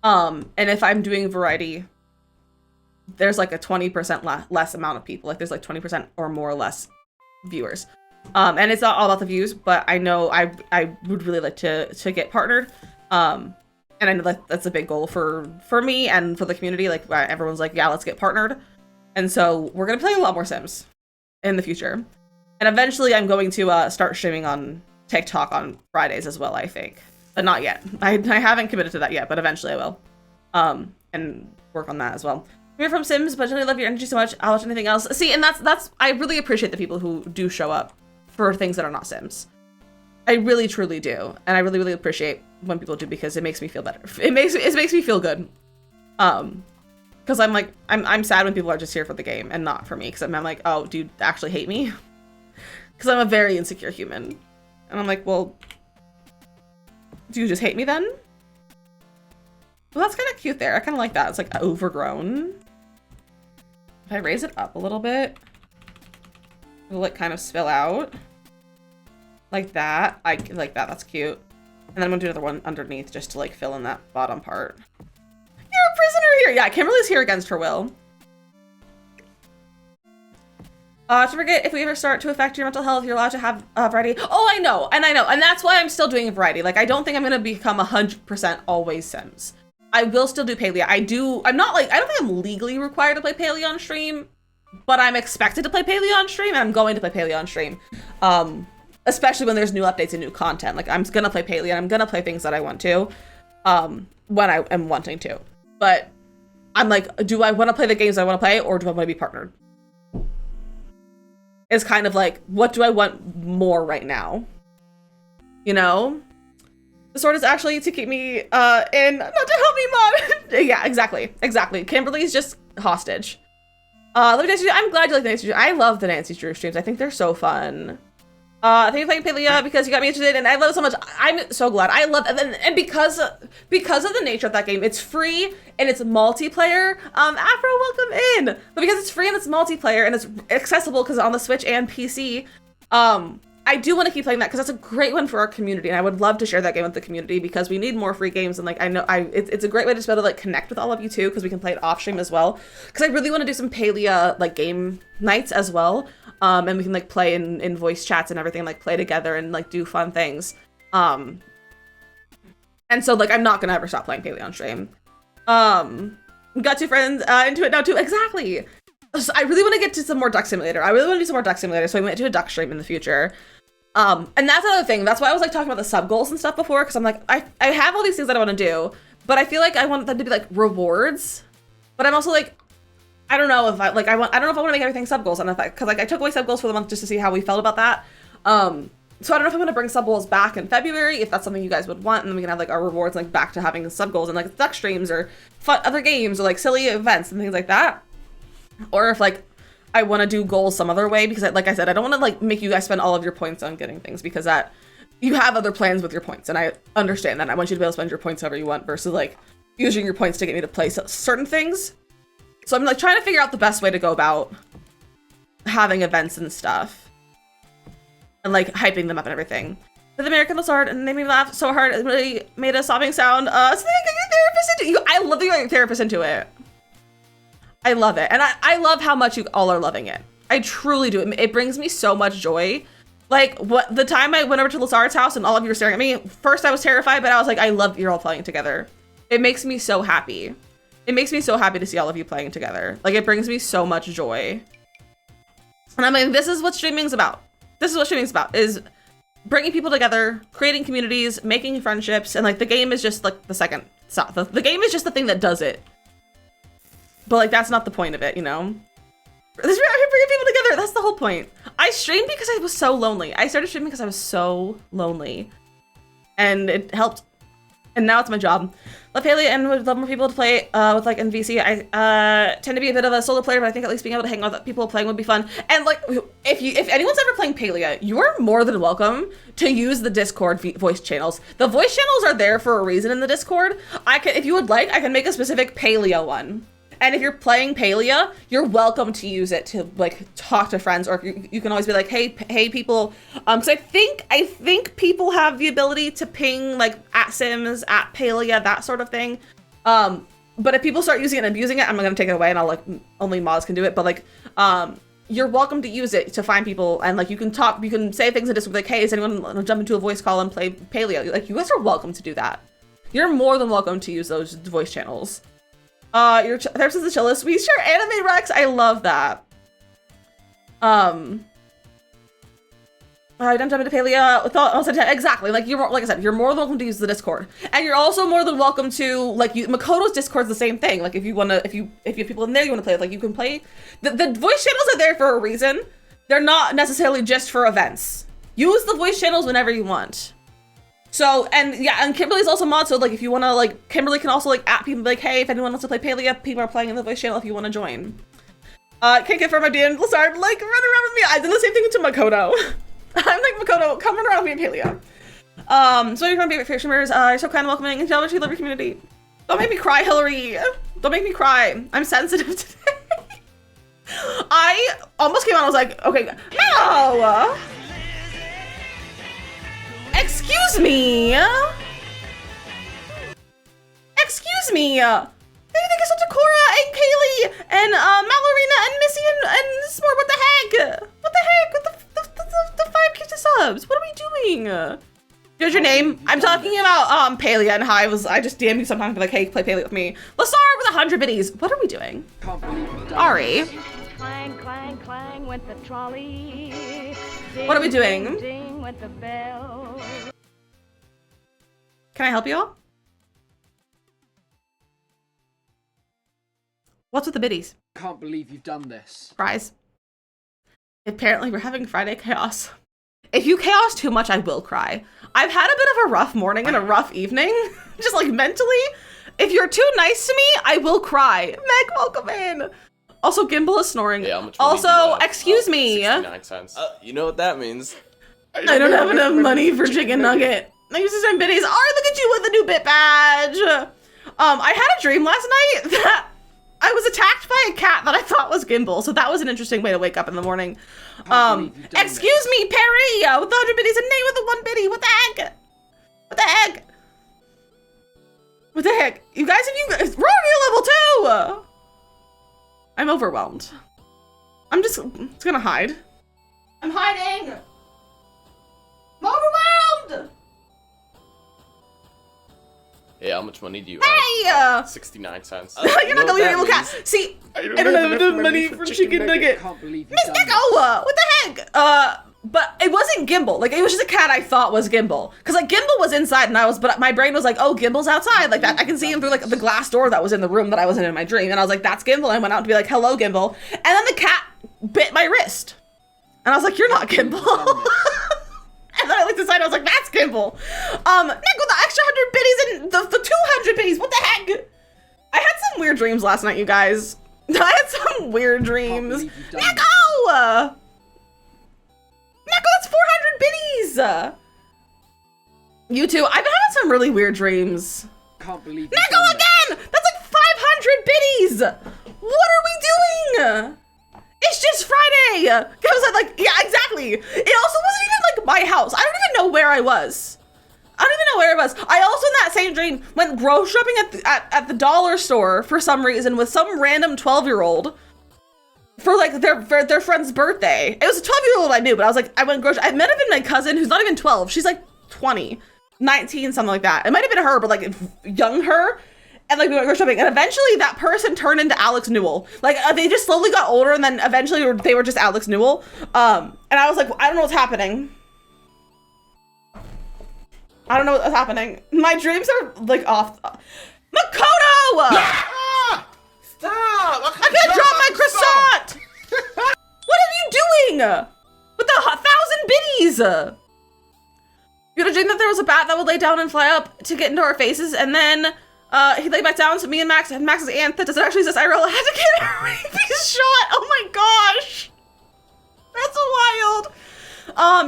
And if I'm doing variety, there's like a 20% less amount of people. Like there's like 20% or more or less viewers. And it's not all about the views, but I know I would really like to get partnered. And I know that's a big goal for me and for the community. Like everyone's like, yeah, let's get partnered. And so we're going to play a lot more Sims in the future. And eventually I'm going to start streaming on TikTok on Fridays as well, I think. But not yet. I haven't committed to that yet, but eventually I will. And work on that as well. We're from Sims, but I really love your energy so much. I'll watch anything else. See, and that's I really appreciate the people who do show up for things that are not Sims. I really truly do. And I really, really appreciate when people do, because it makes me feel better. It makes me feel good. Because I'm like, I'm sad when people are just here for the game and not for me. Because I'm like, oh, do you actually hate me? Because I'm a very insecure human. And I'm like, well, do you just hate me then? Well, that's kind of cute there. I kind of like that. It's like overgrown. If I raise it up a little bit, it'll like kind of spill out. Like that. I like that. That's cute. And then I'm gonna do another one underneath just to like fill in that bottom part. You're a prisoner here. Yeah, Kimberly's here against her will. To forget, if we ever start to affect your mental health, you're allowed to have variety. Oh, I know. And that's why I'm still doing variety. Like, I don't think I'm gonna become 100% always Sims. I will still do Palea. I don't think I'm legally required to play Palea on stream, but I'm expected to play Palea on stream, and I'm going to play Palea on stream. Especially when there's new updates and new content. Like, I'm gonna play Palea, and I'm gonna play things that I want to, when I am wanting to. But I'm like, do I want to play the games I want to play, or do I want to be partnered? It's kind of like, what do I want more right now? You know? The sword is actually to keep me in, not to help me, Mom. Yeah, exactly. Kimberly's just hostage. Let me Nancy Drew. I'm glad you like the Nancy Drew. I love the Nancy Drew streams. I think they're so fun. Thank you for playing Palea because you got me interested, and I love it so much. I'm so glad. I love it, and because of the nature of that game, it's free and it's multiplayer. Afro, welcome in. But because it's free and it's multiplayer and it's accessible because it's on the Switch and PC, I do want to keep playing that because that's a great one for our community, and I would love to share that game with the community because we need more free games. And like it's a great way to be able to like connect with all of you too, because we can play it off stream as well. Because I really want to do some Palea like game nights as well. And we can like play in voice chats and everything, like play together and like do fun things. And so like I'm not gonna ever stop playing Palea on stream. Got two friends into it now too. Exactly. So I really want to get to some more Duck Simulator. I really want to do some more Duck Simulator, so I went to a Duck stream in the future. And that's another thing. That's why I was like talking about the sub goals and stuff before, because I'm like, I have all these things that I want to do, but I feel like I want them to be like rewards. But I'm also like, I don't know if I don't know if I want to make everything sub goals, and because like I took away sub goals for the month just to see how we felt about that. So I don't know if I'm gonna bring sub goals back in February, if that's something you guys would want, and then we can have like our rewards like back to having sub goals and like Duck streams or fun other games or like silly events and things like that. Or if like I want to do goals some other way, because like I said, I don't want to like make you guys spend all of your points on getting things, because that you have other plans with your points, and I understand that. I want you to be able to spend your points however you want versus like using your points to get me to play certain things. So I'm like trying to figure out the best way to go about having events and stuff and like hyping them up and everything. But the American was hard and made me laugh so hard it really made a sobbing sound. So they get your therapist into you. I love that you got your therapist into it. I love it. And I love how much you all are loving it. I truly do. It brings me so much joy. Like what the time I went over to Lazard's house and all of you were staring at me, first I was terrified, but I was like, I love you're all playing together. It makes me so happy. It makes me so happy to see all of you playing together. Like it brings me so much joy. And I'm like, this is what streaming's about. This is what streaming's about, is bringing people together, creating communities, making friendships, and like the game is just like the second stop. The game is just the thing that does it. But like, that's not the point of it, you know? This is bringing people together. That's the whole point. I streamed because I was so lonely. I started streaming because I was so lonely. And it helped. And now it's my job. Love Palia and would love more people to play with like NVC. I tend to be a bit of a solo player, but I think at least being able to hang out with people playing would be fun. And like, if anyone's ever playing Palia, you are more than welcome to use the Discord voice channels. The voice channels are there for a reason in the Discord. If you would like, I can make a specific Palia one. And if you're playing Palia, you're welcome to use it to like talk to friends, or you can always be like, hey people, because I think people have the ability to ping like at Sims, at Palia, that sort of thing. But if people start using it and abusing it, I'm not gonna take it away, and I'll like only mods can do it. But like, you're welcome to use it to find people, and like you can say things in Discord like, hey, does anyone want to jump into a voice call and play Palia? Like, you guys are welcome to do that. You're more than welcome to use those voice channels. There's the chillest. We share Anime Rex. I love that. I don't jump into Palia. Exactly. Like like I said, you're more than welcome to use the Discord, and you're also more than welcome to like Makoto's Discord's the same thing. Like if you have people in there you want to play with, like you can play. The voice channels are there for a reason. They're not necessarily just for events. Use the voice channels whenever you want. So, and yeah, and Kimberly's also mod, so like if you want to like, Kimberly can also like at people like, hey, if anyone wants to play Palia, people are playing in the voice channel if you want to join. Can't confirm I'm being Lazard, like run around with me. I did the same thing to Makoto. I'm like, Makoto, come run around with me in Palia. So you're my favorite streamers, you're so kind and welcoming, and you love your community. Don't make me cry, Hillary. Don't make me cry. I'm sensitive today. I almost came out, I was like, okay, no! Excuse me! Excuse me! Thank you so much to Cora and Kaylee and Malorina and Missy and Smart. What the heck? What the heck? What the 5 gifted subs? What are we doing? Here's your name. I'm talking about Palia and how I just DM you sometimes, be like, hey, play Palia with me. Lasar with 100 biddies. What are we doing? Ari. Clang, clang, clang went the trolley. Ding, What are we doing? Ding, ding went the bell. Can I help you all? What's with the biddies? Can't believe you've done this. Fries. Apparently we're having Friday chaos. If you chaos too much, I will cry. I've had a bit of a rough morning and a rough evening, just like mentally. If you're too nice to me, I will cry. Meg, welcome in. Also, Gimbal is snoring. Yeah, how much also, money do you have? excuse me. 69 cents. You know what that means. I don't have enough money for chicken nugget. I used to send biddies. Oh, look at you with the new bit badge. I had a dream last night that I was attacked by a cat that I thought was Gimbal, so that was an interesting way to wake up in the morning. Excuse me, Perry, with the 100 biddies and Nate with the 1 biddy. What the heck? What the heck? What the heck? You guys, we're already level 2. I'm overwhelmed. I'm just gonna hide. I'm hiding. I'm overwhelmed. Hey, how much money do you Hey! have? 69 cents. You're not gonna leave me cat. See, I don't have enough money for chicken nugget. Can't believe Miss you've done this. Nicola, what the heck? But it wasn't Gimbal. Like, it was just a cat I thought was Gimbal. Cause like Gimbal was inside and but my brain was like, oh, Gimbal's outside. Like that, I can see him through like the glass door that was in the room that I was in my dream. And I was like, that's Gimbal. I went out to be like, hello, Gimbal. And then the cat bit my wrist. And I was like, you're not Gimbal. And then I looked inside, I was like, that's Gimbal. Nico, the extra 100 biddies and the 200 biddies, what the heck? I had some weird dreams last night, you guys. I had some weird dreams. Nico! Nico, that's 400 biddies! You too, I've been having some really weird dreams. Can't believe you've Nico done this. again! That's like 500 biddies! What are we doing? It's just Friday! Because I'm like, yeah, exactly. It also wasn't even like my house. I don't even know where I was. I don't even know where I was. I also in that same dream went grocery shopping at the dollar store for some reason with some random 12-year-old for like their friend's birthday. It was a 12-year-old I knew, but I was like, I went grocery. It might have been my cousin who's not even 12. She's like 20, 19, something like that. It might have been her, but like young her. And like we went grocery shopping, and eventually that person turned into Alex Newell. Like they just slowly got older, and then eventually they were just Alex Newell. And I was like, I don't know what's happening. I don't know what's happening. My dreams are like off. Makoto! Ah! Stop! I can't drop my croissant! What are you doing? With the 1,000 biddies! You had a dream that there was a bat that would lay down and fly up to get into our faces, and then he lay back down, so me and Max and Max's aunt that doesn't actually exist IRL had to get a rabies shot. Oh my gosh. That's wild.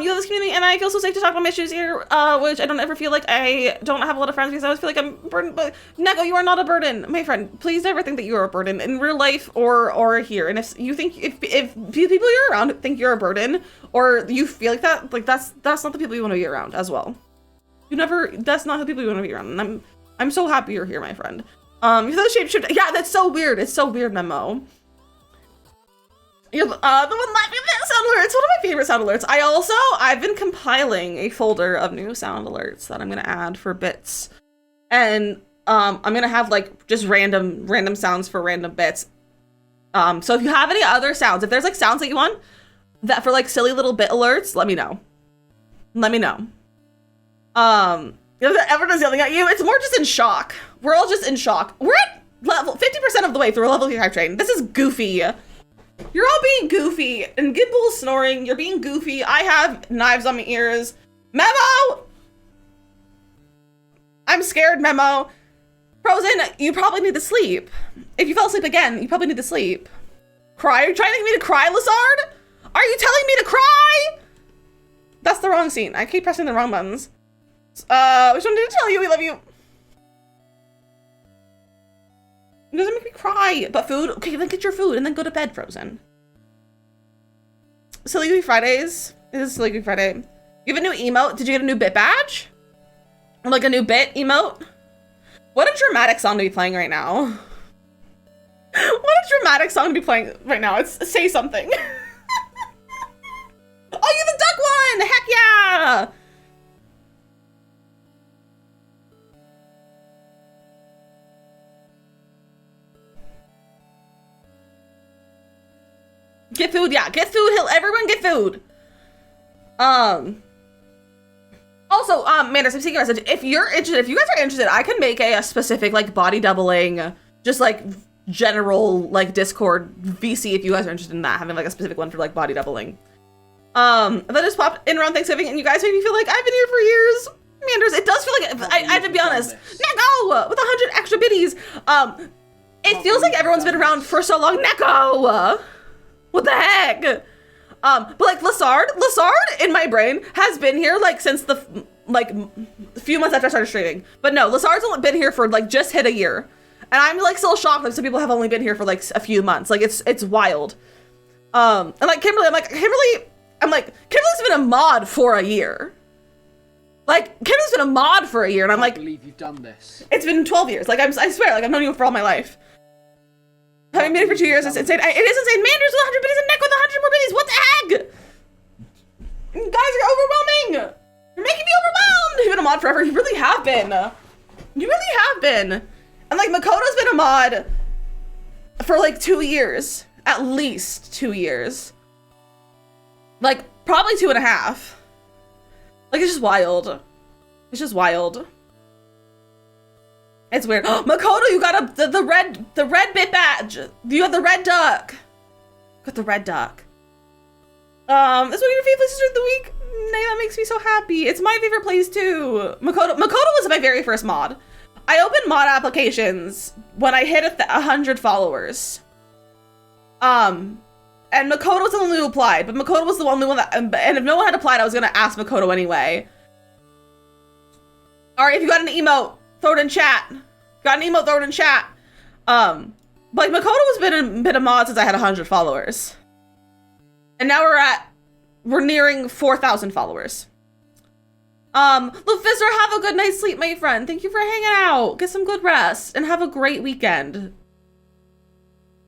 You have this community, and I feel so safe to talk about my issues here, which I don't ever feel like I don't have a lot of friends because I always feel like I'm burdened. But Neko, you are not a burden, my friend. Please never think that you are a burden in real life or here. And if you think if people you're around think you're a burden or you feel like that, like that's not the people you want to be around as well. That's not the people you want to be around. And I'm so happy you're here, my friend. You're the shapeshifter. Yeah, that's so weird. It's so weird, Memo. You're the one laughing at sound alerts. One of my favorite sound alerts. I've been compiling a folder of new sound alerts that I'm gonna add for bits, and I'm gonna have like just random sounds for random bits. So if you have any other sounds, if there's like sounds that you want that for like silly little bit alerts, let me know. Everyone's yelling at you. It's more just in shock. We're all just in shock. We're at level 50% of the way through a level 5 train. This is goofy. You're all being goofy, and Gimble's snoring. You're being goofy. I have knives on my ears. Memo! I'm scared, Memo. Frozen, you probably need to sleep. If you fell asleep again, you probably need to sleep. Cry? Are you trying to get me to cry, Lazard? Are you telling me to cry? That's the wrong scene. I keep pressing the wrong buttons. We just wanted to tell you we love you. It doesn't make me cry. But food? Okay, then get your food and then go to bed, Frozen. Silly Goofy Fridays. It is Silly Goofy Friday. You have a new emote? Did you get a new bit badge? Or like a new bit emote? What a dramatic song to be playing right now. What a dramatic song to be playing right now. It's Say Something. Oh, you're the duck one! Heck yeah! Get food, yeah, get food, everyone get food. Also, Manders, I'm seeing your message. If you guys are interested, I can make a specific, like, body doubling, just, like, general, like, Discord VC if you guys are interested in that, having, like, a specific one for, like, body doubling. That just popped in around Thanksgiving, and you guys made me feel like I've been here for years. Manders, it does feel like, I have to be honest, Neko, with 100 extra biddies. It feels like everyone's been around for so long. Neko! What the heck? But like Lazard in my brain has been here like since the few months after I started streaming. But no, Lazard's only been here for like just hit a year. And I'm like still shocked that some people have only been here for like a few months. Like it's wild. And like Kimberly's been a mod for a year. Like Kimberly's been a mod for a year and I'm like, I believe you've done this. It's been 12 years. Like I swear, like I've known you for all my life. Having been here for 2 years is insane. It is insane. Manders with 100 biddies and Nick with 100 more biddies. What the heck? You guys are overwhelming. You're making me overwhelmed. You've been a mod forever. You really have been. You really have been. And like Makoto's been a mod for like 2 years. At least 2 years. Like probably 2.5. Like it's just wild. It's just wild. It's weird. Makoto, you got the red bit badge. You have the red duck. Got the red duck. This one of your favorite places of the week. Nay, that makes me so happy. It's my favorite place too. Makoto was my very first mod. I opened mod applications when I hit 100 followers. And Makoto was the one who applied, but Makoto was the only one that, and if no one had applied, I was gonna ask Makoto anyway. All right, if you got an emote, throw it in chat. Got an emote, throw it in chat. But like Makoto has been a mod since I had 100 followers. And now we're nearing 4,000 followers. Lufister, have a good night's sleep, my friend. Thank you for hanging out. Get some good rest and have a great weekend.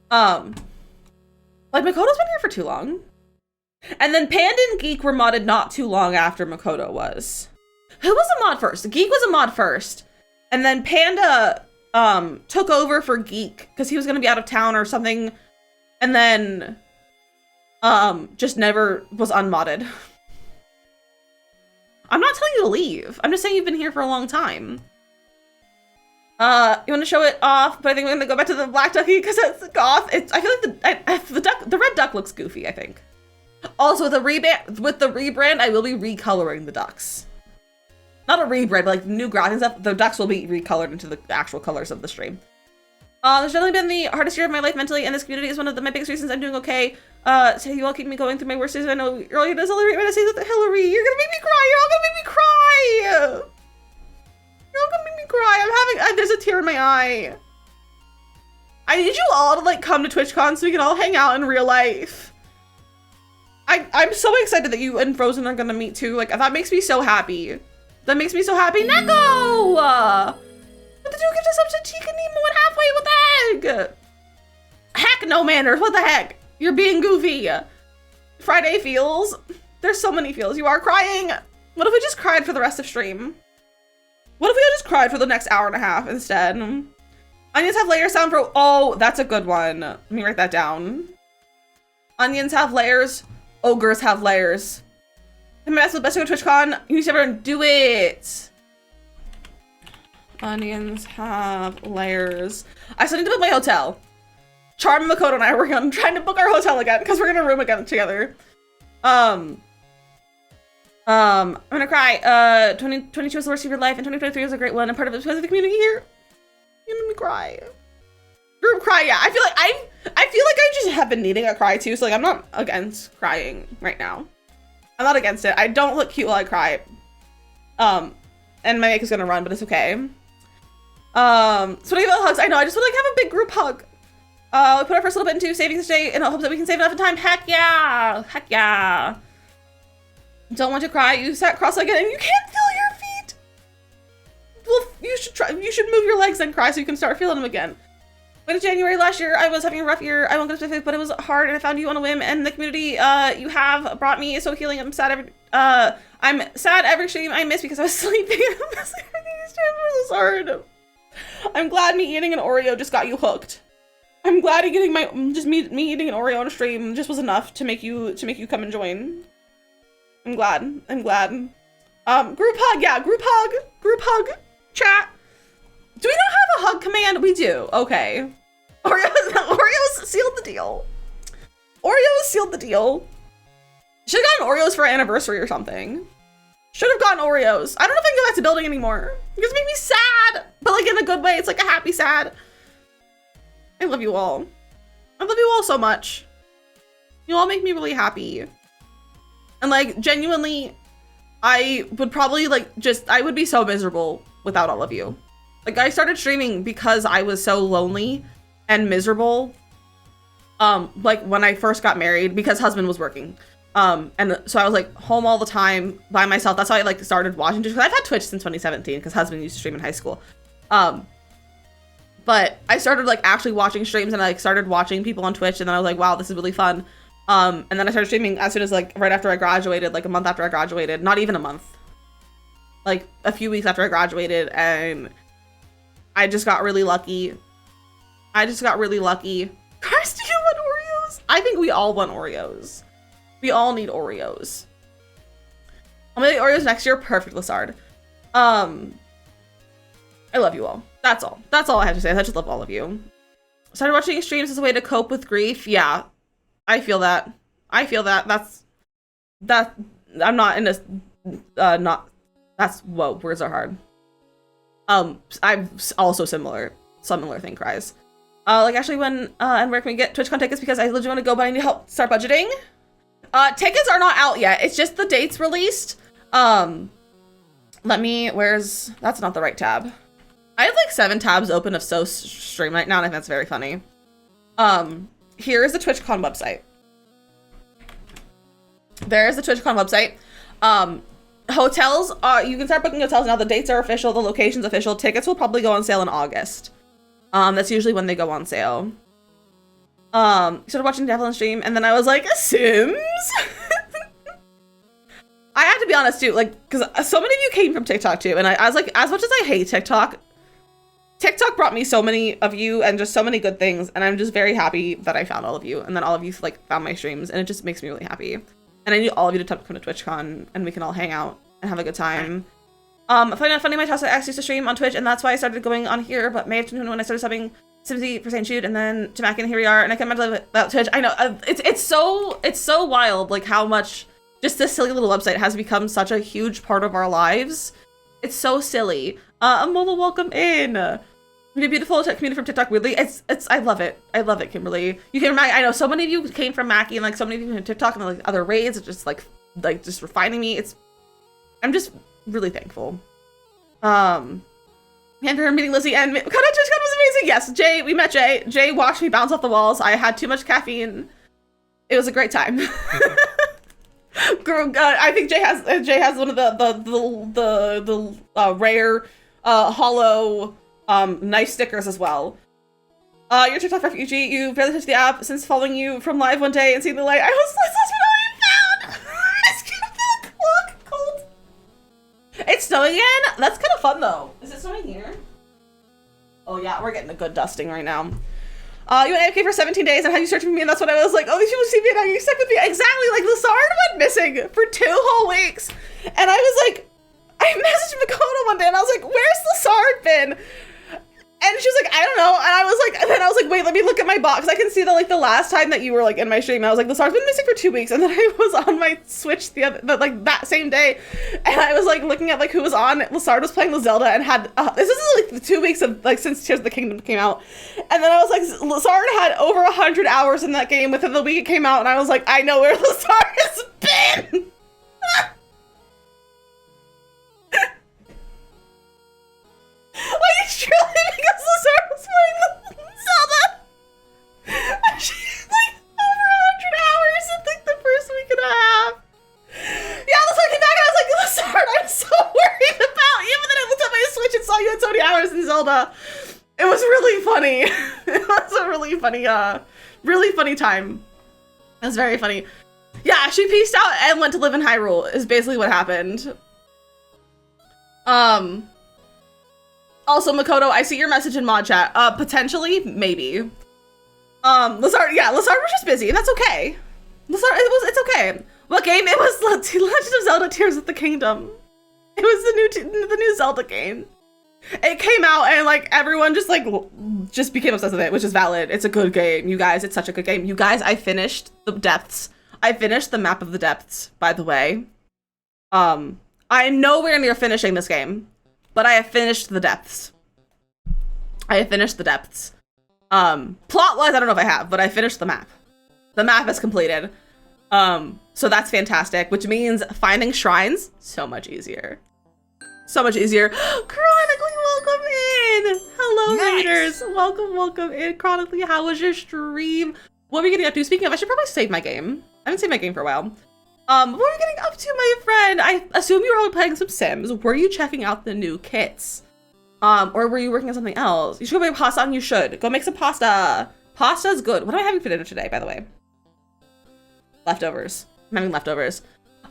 Like Makoto's been here for too long. And then Panda and Geek were modded not too long after Makoto was. Who was a mod first? Geek was a mod first. And then Panda took over for Geek because he was gonna be out of town or something, and then just never was unmodded. I'm not telling you to leave. I'm just saying you've been here for a long time. You want to show it off, but I think we're gonna go back to the black ducky because it's goth. I feel like the red duck looks goofy, I think. Also, with the rebrand, I will be recoloring the ducks. Not a rebrand, but like new graphics stuff. The ducks will be recolored into the actual colors of the stream. It's definitely been the hardest year of my life mentally, and this community is one of my biggest reasons I'm doing okay. So you all keep me going through my worst days. I know earlier does all the say with Hillary. You're gonna make me cry. You're all gonna make me cry. You're all gonna make me cry. There's a tear in my eye. I need you all to like come to TwitchCon so we can all hang out in real life. I'm so excited that you and Frozen are gonna meet too. Like that makes me so happy. That makes me so happy. Neko! What the dude get us up to Tika Nemo and halfway? What the heck? Heck no manners. What the heck? You're being goofy. Friday feels. There's so many feels. You are crying. What if we just cried for the rest of stream? What if we just cried for the next hour and a half instead? Onions have layers sound for. Oh, that's a good one. Let me write that down. Onions have layers. Ogres have layers. I'm gonna ask the best to go to TwitchCon. You need to ever do it. Onions have layers. I still need to book my hotel. Charm and Makoto and I are working on trying to book our hotel again because we're gonna room again together. I'm gonna cry. 2022 was the worst year of your life, and 2023 was a great one. And part of it was because of the community here. You made me cry. Group cry, yeah. I feel like I just have been needing a cry too. So like I'm not against crying right now. I'm not against it. I don't look cute while I cry. And my makeup's gonna run, but it's okay. So what do you about hugs? I know, I just want to like have a big group hug. We put our first little bit into savings today in hopes that we can save enough in time. Heck yeah! Heck yeah! Don't want to cry. You sat cross-legged and you can't feel your feet. Well, you should move your legs and cry so you can start feeling them again. But in January last year, I was having a rough year. I won't go specific, but it was hard, and I found you on a whim. And the community you have brought me so healing. I'm sad every stream I miss because I was sleeping. I'm missing everything. This was hard. I'm glad me eating an Oreo just got you hooked. I'm glad me eating an Oreo on a stream just was enough to make you come and join. I'm glad. Group hug, yeah, group hug, chat. Do we not have a hug command? We do. Okay. Oreos sealed the deal. Oreos sealed the deal. Should have gotten Oreos for our anniversary or something. Should have gotten Oreos. I don't know if I can go back to building anymore. Because it makes me sad. But like in a good way. It's like a happy sad. I love you all. I love you all so much. You all make me really happy. And like genuinely, I would probably like I would be so miserable without all of you. Like I started streaming because I was so lonely and miserable. Like when I first got married because husband was working. And so I was like home all the time by myself. That's why I like started watching Twitch. I've had Twitch since 2017 because husband used to stream in high school. But I started like actually watching streams and I like started watching people on Twitch and then I was like, wow, this is really fun. And then I started streaming as soon as like right after I graduated, like a month after I graduated, not even a month, like a few weeks after I graduated, and I just got really lucky. Cars, do you want Oreos? I think we all want Oreos. We all need Oreos. I'm gonna get Oreos next year. Perfect, Lassard. I love you all. That's all. That's all I have to say. I just love all of you. Started watching streams as a way to cope with grief. Yeah, I feel that. I'm not in a, whoa, words are hard. I'm also similar thing, cries. Like actually when, and where can we get TwitchCon tickets? Because I literally want to go, but I need help start budgeting. Tickets are not out yet. It's just the dates released. That's not the right tab. I have like 7 tabs open of stream right now, and I think that's very funny. Here is the TwitchCon website. There's the TwitchCon website. Hotels, you can start booking hotels now. The dates are official, the location's official. Tickets will probably go on sale in August. That's usually when they go on sale. Started watching Devlin stream, and then I was like, Sims? I have to be honest too, like, because so many of you came from TikTok too, and I was like, as much as I hate TikTok brought me so many of you and just so many good things, and I'm just very happy that I found all of you, and then all of you like found my streams, and it just makes me really happy. And I need all of you to come to TwitchCon, and we can all hang out and have a good time. Funny my toss I actually used to stream on Twitch, and that's why I started going on here, but May of 2021 when I started subbing Simpsy for St. Jude, and then to Mac, and here we are, and I can't imagine about Twitch. I know, it's so wild, like how much just this silly little website has become such a huge part of our lives. It's so silly. Amola, welcome in. Really beautiful community from TikTok. Weirdly, I love it. I love it, Kimberly. You came from Mackie. I know so many of you came from Mackie, and like so many of you from TikTok and like other raids, just like just refining me. I'm just really thankful. And for her meeting Lizzie and TwitchCon was amazing. Yes, Jay, we met Jay. Jay watched me bounce off the walls. I had too much caffeine. It was a great time. I think Jay has one of the rare hollow nice stickers as well. Your TikTok refugee, you barely touched the app since following you from live one day and seeing the light. I was such an found. It's gonna feel cold. It's snowing again? That's kind of fun though. Is it snowing here? Oh yeah, we're getting a good dusting right now. You went AFK for 17 days and had you searching for me, and that's when I was like, oh, these people see me and now you stuck with me. Exactly, like Lizard went missing for 2 whole weeks. And I was like, I messaged Makoto one day and I was like, where's Lizard been? And she was like, I don't know. And I was like, and then I was like, wait, let me look at my box. I can see that like the last time that you were like in my stream, I was like, Lizard's been missing for 2 weeks. And then I was on my Switch like that same day. And I was like looking at like who was on. Lizard was playing the Zelda and had, this is like the 2 weeks of like since Tears of the Kingdom came out. And then I was like, Lizard had over 100 hours in that game within the week it came out. And I was like, I know where Lizard has been. Like, truly, because Lizard was playing the Zelda. She had like over 100 hours in like the first week and a half. Yeah, Lizard came back and I was like, Lizard, I'm so worried about you. But then I looked at my Switch and saw you had so many hours in Zelda. It was really funny. It was a really funny time. It was very funny. Yeah, she peaced out and went to live in Hyrule is basically what happened. Also, Makoto, I see your message in mod chat. Potentially, maybe. Lizard was just busy. That's okay. It's okay. What game? It was Legend of Zelda Tears of the Kingdom. It was the new Zelda game. It came out and like everyone just became obsessed with it, which is valid. It's a good game, you guys. It's such a good game. You guys, I finished the depths. I finished the map of the depths, by the way. I'm nowhere near finishing this game. But I have finished the depths. Plot-wise, I don't know if I have, but I finished the map. The map is completed. So that's fantastic, which means finding shrines, so much easier. So much easier. Chronically, welcome in! Hello, nice. Raiders. Welcome in. Chronically, how was your stream? What are we getting up to? Speaking of, I should probably save my game. I haven't saved my game for a while. What are we getting up to, my friend? I assume you were probably playing some Sims. Were you checking out the new kits? Or were you working on something else? You should go make pasta, and you should. Go make some pasta. Pasta's good. What am I having for dinner today, by the way? Leftovers. I'm having leftovers.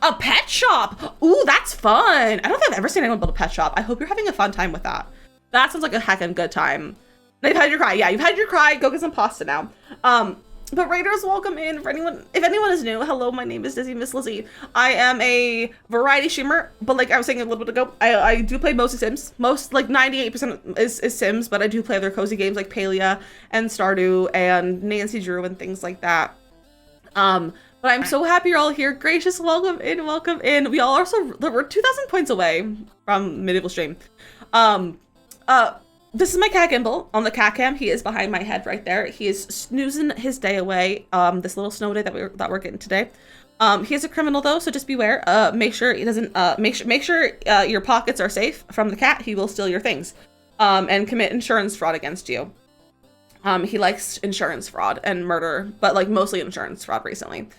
A pet shop! Ooh, that's fun! I don't think I've ever seen anyone build a pet shop. I hope you're having a fun time with that. That sounds like a heckin' good time. Now you've had your cry. Yeah, you've had your cry. Go get some pasta now. But Raiders, welcome in. If anyone is new, hello, my name is Dizzy Miss Lizzie. I am a variety streamer, but like I was saying a little bit ago, I do play mostly Sims. Most, like 98% is Sims, but I do play other cozy games like Palia and Stardew and Nancy Drew and things like that. But I'm so happy you're all here. Gracious, welcome in, welcome in. We all we're 2,000 points away from Medieval Stream. This is my cat Gimbal on the cat cam. He is behind my head right there. He is snoozing his day away. This little snow day that we're getting today. He is a criminal though, so just beware. Make sure he doesn't. Make sure your pockets are safe from the cat. He will steal your things, and commit insurance fraud against you. He likes insurance fraud and murder, but like mostly insurance fraud recently.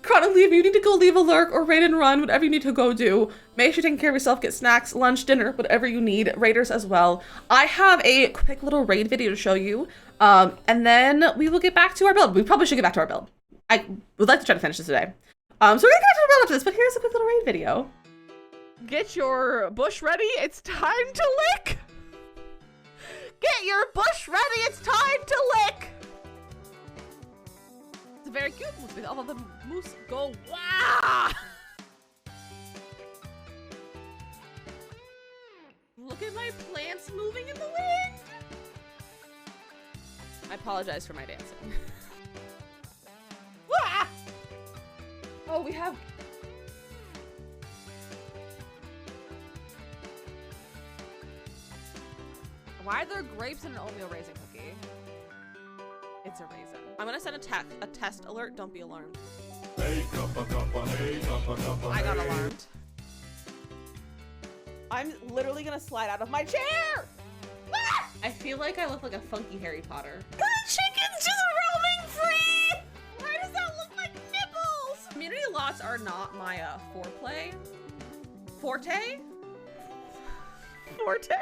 Chronically, if you need to go leave a lurk or raid and run, whatever you need to go do, make sure you're taking care of yourself, get snacks, lunch, dinner, whatever you need, raiders as well. I have a quick little raid video to show you, and then we will get back to our build. We probably should get back to our build. I would like to try to finish this today. So we're gonna get back to our build after this, but here's a quick little raid video. Get your bush ready, it's time to lick! Get your bush ready, it's time to lick! It's very cute with all of the moose go wow. apologize for my dancing. Ah! Oh, we have... Why are there grapes in an oatmeal raisin cookie? It's a raisin. I'm gonna send a test alert. Don't be alarmed. I got alarmed. I'm literally gonna slide out of my chair! Ah! I feel like I look like a funky Harry Potter. The chicken's just roaming free! Why does that look like nipples? Community lots are not my foreplay. Forte? Forte?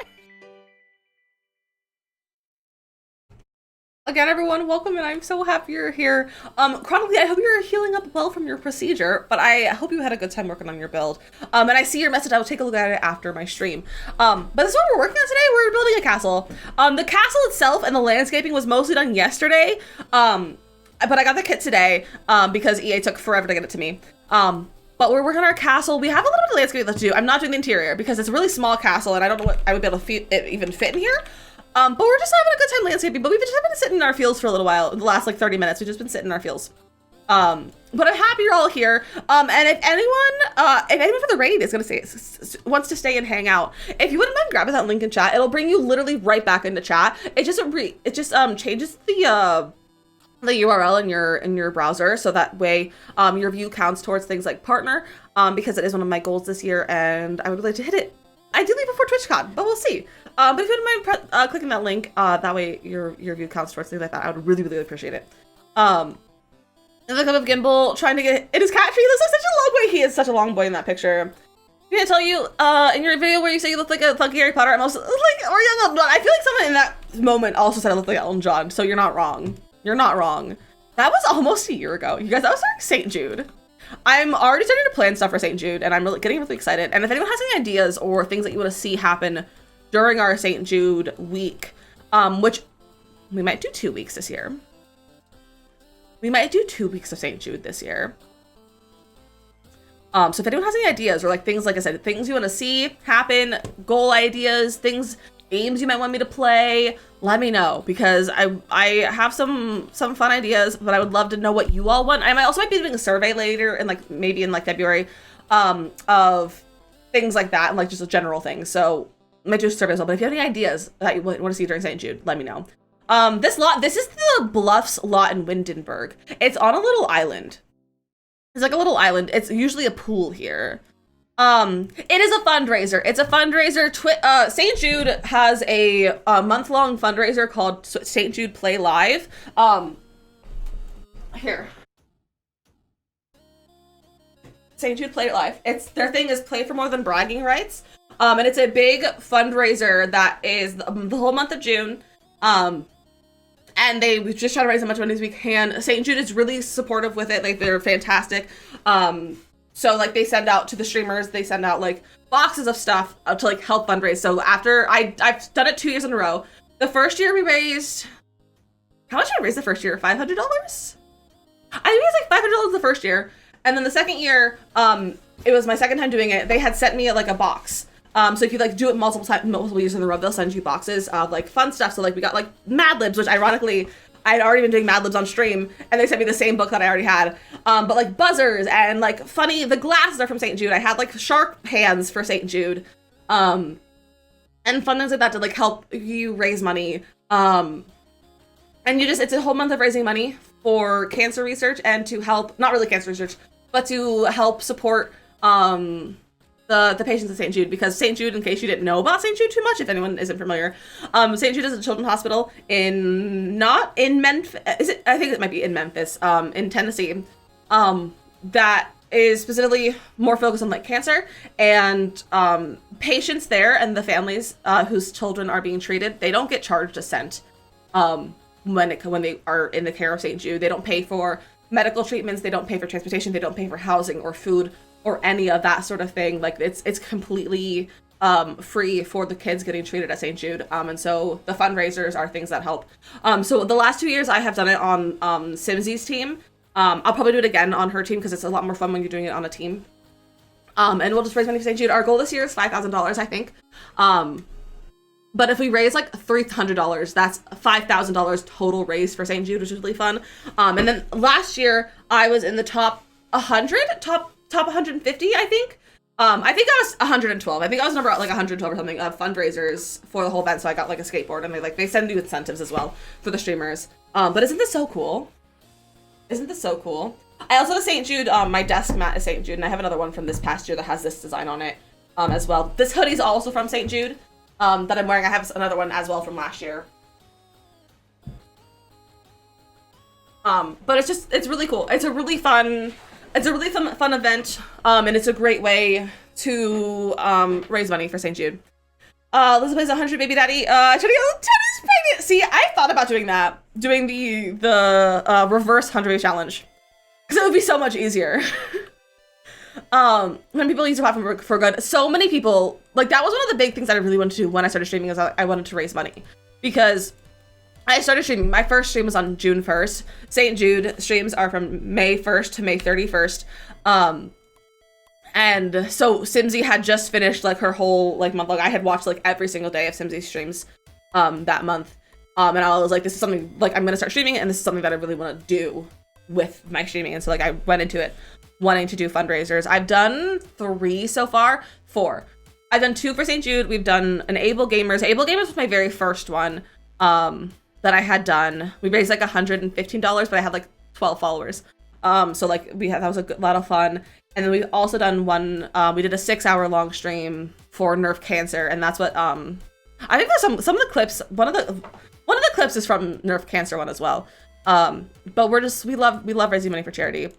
Again, everyone, welcome, and I'm so happy you're here. Chronically, I hope you're healing up well from your procedure, but I hope you had a good time working on your build. And I see your message. I will take a look at it after my stream. But this is what we're working on today. We're building a castle. The castle itself and the landscaping was mostly done yesterday. But I got the kit today because EA took forever to get it to me. But we're working on our castle. We have a little bit of landscaping left to do. I'm not doing the interior because it's a really small castle, and I don't know what I would be able to even fit in here. But we're just having a good time landscaping, but we've just been sitting in our fields for a little while. The last like 30 minutes, we've just been sitting in our fields. But I'm happy you're all here. And if anyone for the raid is gonna say wants to stay and hang out, if you wouldn't mind grabbing that link in chat, it'll bring you literally right back into chat. It just changes the URL in your browser, so that way your view counts towards things like partner, because it is one of my goals this year, and I would like to hit it ideally before TwitchCon, but we'll see. But if you wouldn't mind clicking that link, that way your view counts towards things like that, I would really, really appreciate it. And the cup of Gimbal trying to get it is catchy. He looks like such a long boy. He is such a long boy in that picture. I'm gonna tell you, in your video where you say you look like a funky Harry Potter, I'm also like, or young Elton John. I feel like someone in that moment also said I look like Elton John, so you're not wrong. You're not wrong. That was almost a year ago. You guys, that was during St. Jude. I'm already starting to plan stuff for St. Jude, and I'm getting really excited. And if anyone has any ideas or things that you want to see happen during our St. Jude week, which we might do 2 weeks this year. We might do 2 weeks of St. Jude this year. So if anyone has any ideas or like things, like I said, things you want to see happen, goal ideas, games you might want me to play, let me know, because I have some fun ideas, but I would love to know what you all want. I might be doing a survey later, and like maybe in like February, of things like that, and like just a general thing. So I might do a survey as well. But if you have any ideas that you want to see during St. Jude, let me know. This is the Bluffs lot in Windenburg. It's on a little island. It's like a little island. It's usually a pool here. It is a fundraiser. It's a fundraiser. St. Jude has a month-long fundraiser called St. Jude Play Live. Here. St. Jude Play Live. Their thing is play for more than bragging rights. And it's a big fundraiser that is the whole month of June. And we just try to raise as much money as we can. St. Jude is really supportive with it. Like, they're fantastic. So like they send out to the streamers, they send out like boxes of stuff to like help fundraise. So after I've done it 2 years in a row. The first year we raised, how much did I raise the first year? $500? I think it was like $500 the first year. And then the second year, it was my second time doing it. They had sent me like a box. So if you like do it multiple years in a row, they'll send you boxes of like fun stuff. So like we got like Mad Libs, which ironically, I'd already been doing Mad Libs on stream, and they sent me the same book that I already had. But like buzzers and like the glasses are from St. Jude. I had like shark hands for St. Jude. And fun things like that to like help you raise money. And it's a whole month of raising money for cancer research and to help, not really cancer research, but to help support the patients at St. Jude, because St. Jude, in case you didn't know about St. Jude too much, if anyone isn't familiar, St. Jude is a children's hospital not in Memphis, I think it might be in Memphis, in Tennessee, that is specifically more focused on like cancer, and patients there and the families whose children are being treated, they don't get charged a cent when they are in the care of St. Jude. They don't pay for medical treatments, they don't pay for transportation, they don't pay for housing or food or any of that sort of thing. Like it's completely free for the kids getting treated at St. Jude. And so the fundraisers are things that help. So the last 2 years I have done it on Simsy's team. I'll probably do it again on her team because it's a lot more fun when you're doing it on a team. And we'll just raise money for St. Jude. Our goal this year is $5,000, I think. But if we raise like $300, that's $5,000 total raised for St. Jude, which is really fun. And then last year I was in the top 100, top 150, I think. I think I was 112. I think I was number like 112 or something of fundraisers for the whole event. So I got like a skateboard, and they send you incentives as well for the streamers. But isn't this so cool? Isn't this so cool? I also have St. Jude. My desk mat is St. Jude, and I have another one from this past year that has this design on it as well. This hoodie's also from St. Jude. That I'm wearing. I have another one as well from last year. But it's really cool. It's a really fun fun event. And it's a great way to raise money for St. Jude. Liz plays 100 baby daddy. Teddy's pregnant. See, I thought about doing that, doing the reverse 100 baby challenge, because it would be so much easier. When people use the platform for good, so many people, like, that was one of the big things that I really wanted to do when I started streaming, is I wanted to raise money, because I started streaming. My first stream was on June 1st. St. Jude streams are from May 1st to May 31st. And so Simsy had just finished like her whole like month. Like I had watched like every single day of Simsy's streams that month. And I was like, this is something, like, I'm gonna start streaming, and this is something that I really want to do with my streaming. And so like I went into it wanting to do fundraisers. I've done 3 so far. 4. I've done 2 for St. Jude. We've done an Able Gamers. Able Gamers was my very first one that I had done. We raised like $115, but I had like 12 followers. So like that was a lot of fun. And then we've also done one, we did a 6-hour long stream for Nerf Cancer, and that's what I think there's some of the clips, one of the clips is from Nerf Cancer one as well. But we love raising money for charity.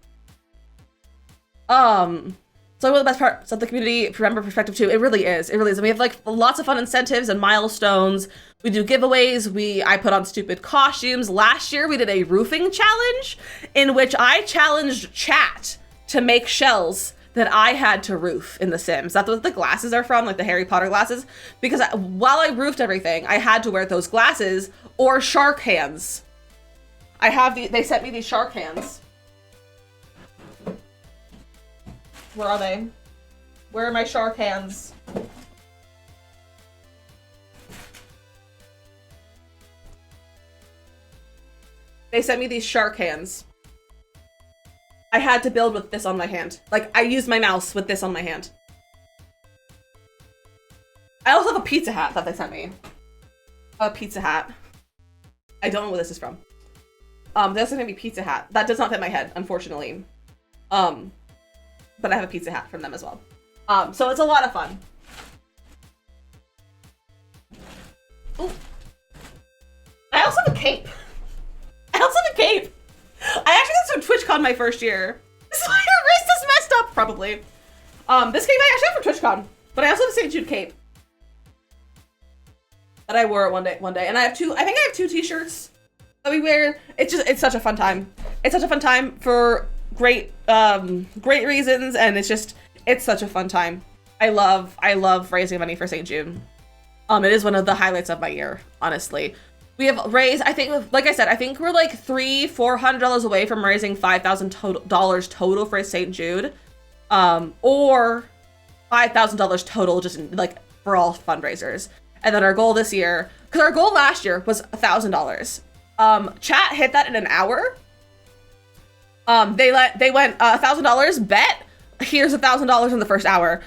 So one of the best parts of the community, remember perspective too, it really is. And we have like lots of fun incentives and milestones. We do giveaways. I put on stupid costumes. Last year we did a roofing challenge in which I challenged chat to make shells that I had to roof in The Sims. That's what the glasses are from, like the Harry Potter glasses. Because while I roofed everything, I had to wear those glasses or shark hands. They sent me these shark hands. Where are they? Where are my shark hands? They sent me these shark hands. I had to build with this on my hand. Like, I used my mouse with this on my hand. I also have a pizza hat that they sent me. A pizza hat. I don't know where this is from. They also sent me a pizza hat. That does not fit my head, unfortunately. But I have a pizza hat from them as well. So it's a lot of fun. Ooh. I also have a cape. I actually got some TwitchCon my first year. This is why your wrist is messed up, probably. This cape I actually have for TwitchCon, but I also have a St. Jude cape that I wore it one day, and I think I have 2 t-shirts that we wear. It's such a fun time. It's such a fun time for great reasons, and it's such a fun time. I love raising money for St. Jude. It is one of the highlights of my year, honestly. We have raised, I think, like I said, I think we're like $400 away from raising $5,000 total for St. Jude, or $5,000 total just like for all fundraisers. And then our goal this year, because our goal last year was $1,000. Chat hit that in an hour. They went $1,000 bet. Here's $1,000 in the first hour.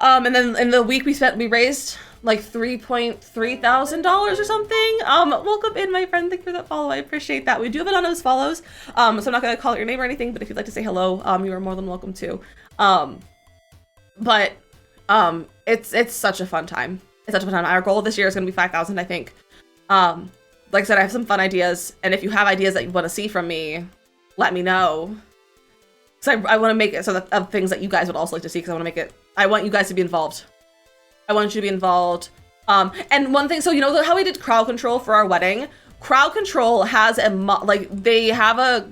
And then in the week we raised like $3,300 or something. Welcome in, my friend. Thank you for that follow. I appreciate that. We do have anonymous follows. So I'm not gonna call out your name or anything, but if you'd like to say hello, you are more than welcome to. But it's such a fun time. It's such a fun time. Our goal this year is gonna be 5,000, I think. Like I said, I have some fun ideas, and if you have ideas that you want to see from me, let me know. So I want to make it so that of things that you guys would also like to see, because I want you guys to be involved. I want you to be involved. And one thing, so you know how we did crowd control for our wedding? Crowd control has they have a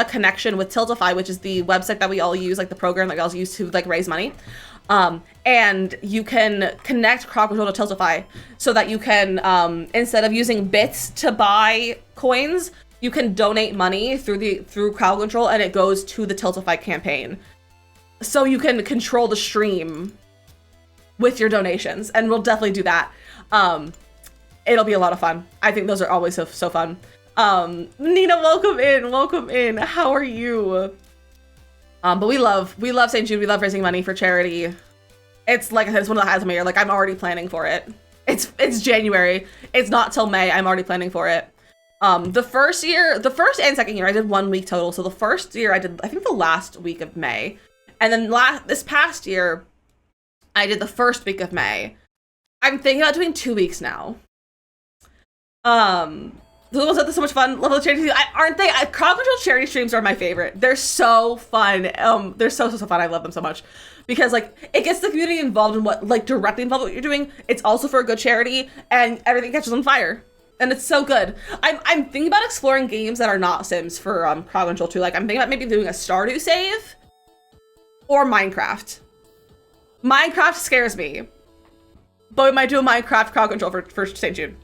connection with Tiltify, which is the website that we all use, like the program that we all use to like raise money. And you can connect crowd control to Tiltify so that you can, instead of using bits to buy coins, you can donate money through crowd control, and it goes to the Tiltify campaign. So you can control the stream with your donations, and we'll definitely do that. It'll be a lot of fun. I think those are always so fun. Nina, welcome in. How are you? But we love St. Jude. We love raising money for charity. It's like I said, it's one of the highlights of my year. Like I'm already planning for it. It's January. It's not till May. I'm already planning for it. The first and second year, I did 1 week total. So the first year I did, I think the last week of May. And then this past year, I did the first week of May. I'm thinking about doing 2 weeks now. Those are so much fun. Love the charity. Aren't they? Crowd control charity streams are my favorite. They're so fun. They're so fun. I love them so much because like it gets the community involved in directly involved in what you're doing. It's also for a good charity and everything catches on fire. And it's so good. I'm thinking about exploring games that are not Sims for crowd control too. Like I'm thinking about maybe doing a Stardew save or Minecraft. Minecraft scares me, but we might do a Minecraft crowd control for St. Jude.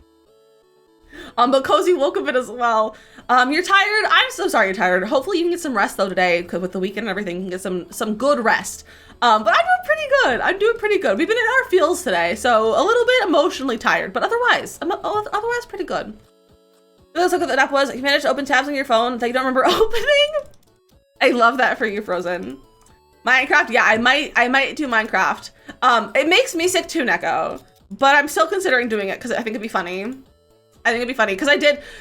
But Cozy, welcome in as well. You're tired? I'm so sorry you're tired. Hopefully you can get some rest though today, because with the weekend and everything, you can get some good rest. But I'm doing pretty good. We've been in our fields today, so a little bit emotionally tired, but otherwise pretty good. Let's look at what the app was. You managed to open tabs on your phone that you don't remember opening? I love that for you, Frozen. Minecraft, yeah, I might do Minecraft. It makes me sick too, Neko, but I'm still considering doing it because I think it'd be funny. Because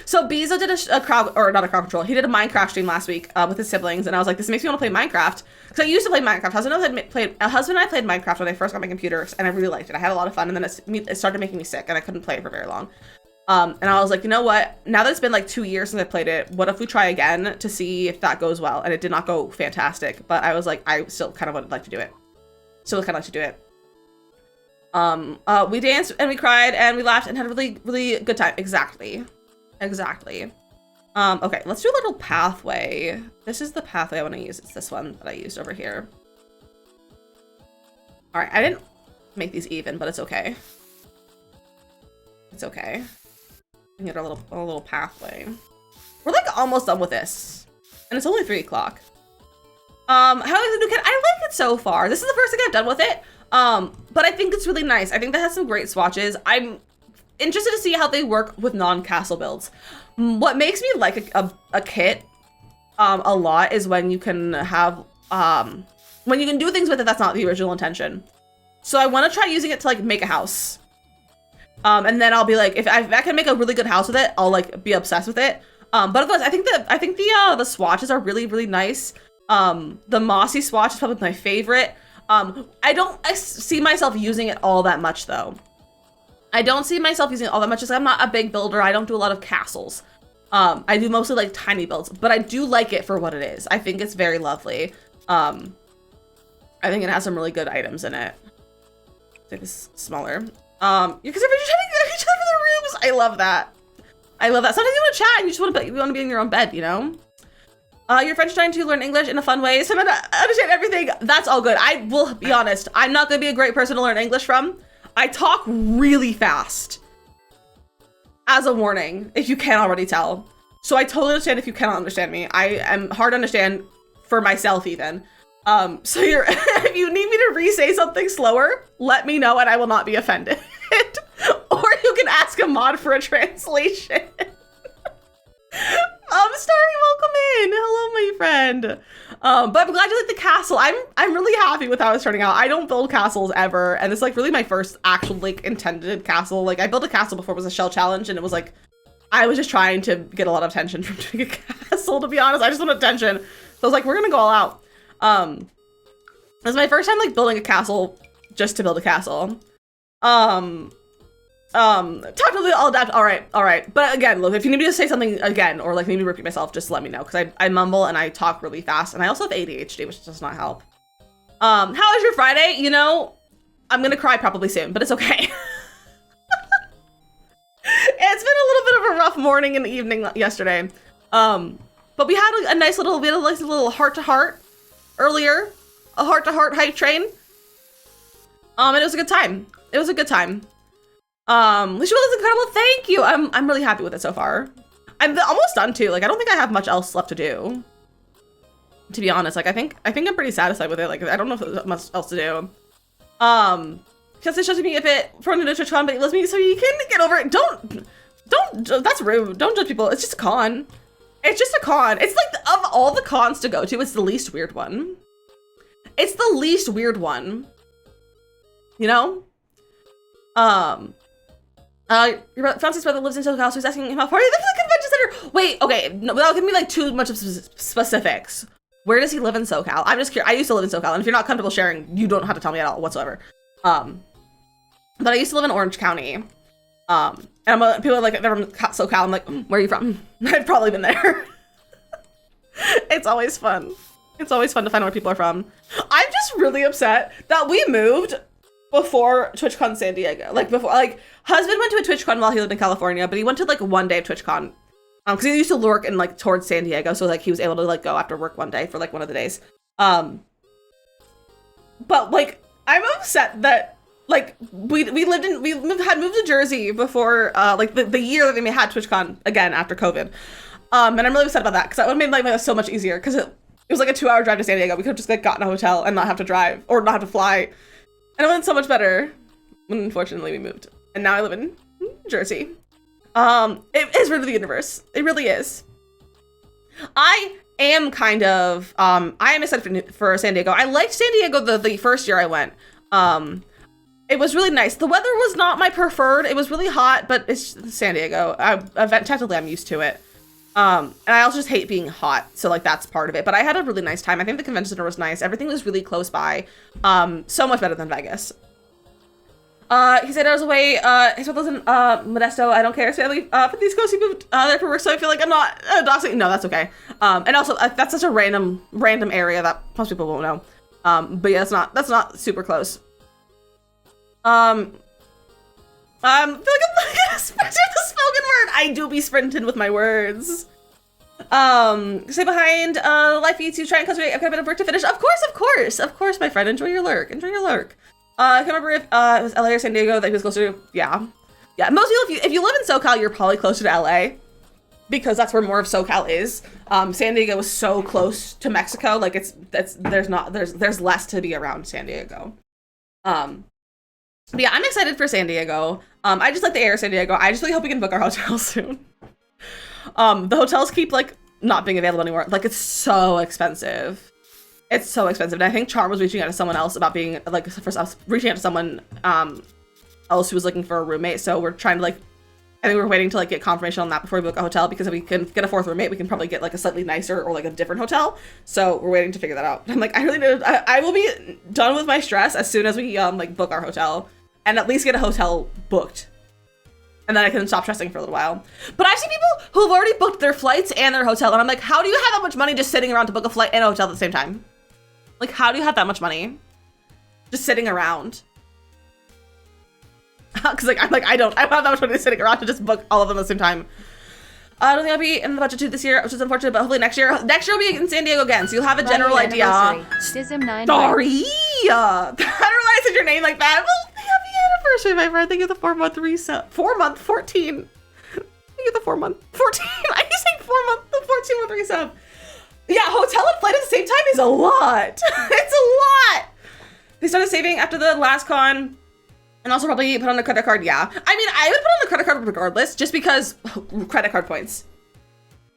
so Bezo did not a crowd control. He did a Minecraft stream last week with his siblings, and I was like, this makes me want to play Minecraft. Because I used to play Minecraft. Husband and I played Minecraft when I first got my computers, and I really liked it. I had a lot of fun, and then it started making me sick, and I couldn't play it for very long. And I was like, you know what? Now that it's been like 2 years since I played it, what if we try again to see if that goes well? And it did not go fantastic, but I was like, I still kind of would like to do it. We danced and we cried and we laughed and had a really, really good time. Exactly. Okay, let's do a little pathway. This is the pathway I want to use. It's this one that I used over here. All right, I didn't make these even, but it's okay. It's okay. We can get a little pathway. We're like almost done with this, and it's only 3 o'clock. How is the new kit? I like it so far. This is the first thing I've done with it. But I think it's really nice. I think that has some great swatches. I'm interested to see how they work with non-castle builds. What makes me like a kit a lot is when you can have when you can do things with it that's not the original intention. So I want to try using it to like make a house. And then I'll be like, if I can make a really good house with it, I'll like be obsessed with it. But of course, I think the swatches are really, really nice. The mossy swatch is probably my favorite. I see myself using it all that much though. I don't see myself using it all that much because I'm not a big builder. I don't do a lot of castles. I do mostly like tiny builds, but I do like it for what it is. I think it's very lovely. I think it has some really good items in it. Make this smaller. Because if you're chatting each other for the rooms, I love that. Sometimes you want to chat and you want to be in your own bed, you know? Your friend's trying to learn English in a fun way, so I understand everything. That's all good. I will be honest. I'm not going to be a great person to learn English from. I talk really fast. As a warning, if you can't already tell. So I totally understand if you cannot understand me. I am hard to understand for myself even. So if you need me to re-say something slower, let me know and I will not be offended. Or you can ask a mod for a translation. Starry, welcome in. Hello, my friend. But I'm glad you like the castle. I'm really happy with how it's turning out. I don't build castles ever, and it's like really my first actual like intended castle. Like I built a castle before it was a shell challenge, and it was like I was just trying to get a lot of attention from doing a castle. To be honest, I just wanted attention, so I was like, we're gonna go all out. This is my first time like building a castle just to build a castle. Technically I'll adapt. All right. But again, look, if you need me to say something again, or like need me to repeat myself, just let me know, because I mumble and I talk really fast, and I also have ADHD, which does not help. How was your Friday? You know, I'm gonna cry probably soon, but it's okay. It's been a little bit of a rough morning and evening yesterday. But we had a nice little heart-to-heart earlier, a heart-to-heart hype train. And it was a good time. Lisha was incredible. Thank you. I'm really happy with it so far. I'm almost done too. Like I don't think I have much else left to do. To be honest, like I think I'm pretty satisfied with it. Like I don't know if there's much else to do. Fiance shows me a bit prone to TwitchCon, but he loves me, so you can get over it. Don't, that's rude. Don't judge people. It's just a con. It's just a con. It's like, of all the cons to go to, it's the least weird one. It's the least weird one. You know? Your fiance's brother lives in SoCal, so he's asking him how far he lives in the convention center. Wait, okay, no, without giving me like too much of specifics. Where does he live in SoCal? I'm just curious. I used to live in SoCal, and if you're not comfortable sharing, you don't have to tell me at all whatsoever. But I used to live in Orange County. And people are like, they're from SoCal. I'm like, where are you from? I've probably been there. It's always fun. It's always fun to find out where people are from. I'm just really upset that we moved before TwitchCon San Diego. Like before, like husband went to a TwitchCon while he lived in California, but he went to like one day of TwitchCon. Because he used to work in like towards San Diego, so like he was able to like go after work one day for like one of the days. But like I'm upset that like we moved to Jersey before like the year that they had TwitchCon again after COVID. And I'm really upset about that because that would have made life so much easier because it was like a 2-hour drive to San Diego. We could have just like gotten a hotel and not have to drive or not have to fly. And it went so much better when unfortunately we moved. And now I live in Jersey. It is rid of the universe. It really is. I am kind of, I am excited for San Diego. I liked San Diego the first year I went. It was really nice. The weather was not my preferred. It was really hot, but it's San Diego. Technically I'm used to it. And I also just hate being hot. So like that's part of it, but I had a really nice time. I think the convention center was nice. Everything was really close by. So much better than Vegas. He said I was away, his brother lives in, Modesto. I don't care. His family, from the East Coast, he moved, there for work, so I feel like I'm not, doxing. No, that's okay. And also, that's such a random area that most people won't know. But yeah, that's not super close. I feel like I'm like a sprinter with the spoken word. I do be sprinting with my words. Stay behind, life eats you, try and concentrate. I've got a bit of work to finish. Of course, my friend. Enjoy your lurk. I can't remember if it was LA or San Diego that he was closer to. Yeah. Most people, if you live in SoCal, you're probably closer to LA because that's where more of SoCal is. San Diego is so close to Mexico, like there's less to be around San Diego. But yeah, I'm excited for San Diego. I just like the air of San Diego. I just really hope we can book our hotel soon. The hotels keep like not being available anymore. Like it's so expensive. It's so expensive. And I think Charm was reaching out to someone else about being like, for us, reaching out to someone else who was looking for a roommate. So we're trying to like, I think we're waiting to like get confirmation on that before we book a hotel, because if we can get a fourth roommate, we can probably get like a slightly nicer or like a different hotel. So we're waiting to figure that out. I'm like, I really need, I will be done with my stress as soon as we like book our hotel and at least get a hotel booked. And then I can stop stressing for a little while. But I've seen people who have already booked their flights and their hotel. And I'm like, how do you have that much money just sitting around to book a flight and a hotel at the same time? Like, how do you have that much money just sitting around? Because like, I'm like, I don't have that much money sitting around to just book all of them at the same time. I don't think I'll be in the budget too this year, which is unfortunate, but hopefully next year will be in San Diego again. So you'll have a general idea. Dism9. Sorry. I don't know why I said your name like that. Well, happy anniversary, my friend. Thank you for the 4-month reset. 4-month, 14. Thank you for the 4-month, 14. I keep saying 4-month, the 14-month reset. Yeah, hotel and flight at the same time is a lot. It's a lot. They started saving after the last con and also probably put on a credit card. Yeah. I mean, I would put on a credit card regardless, just because credit card points.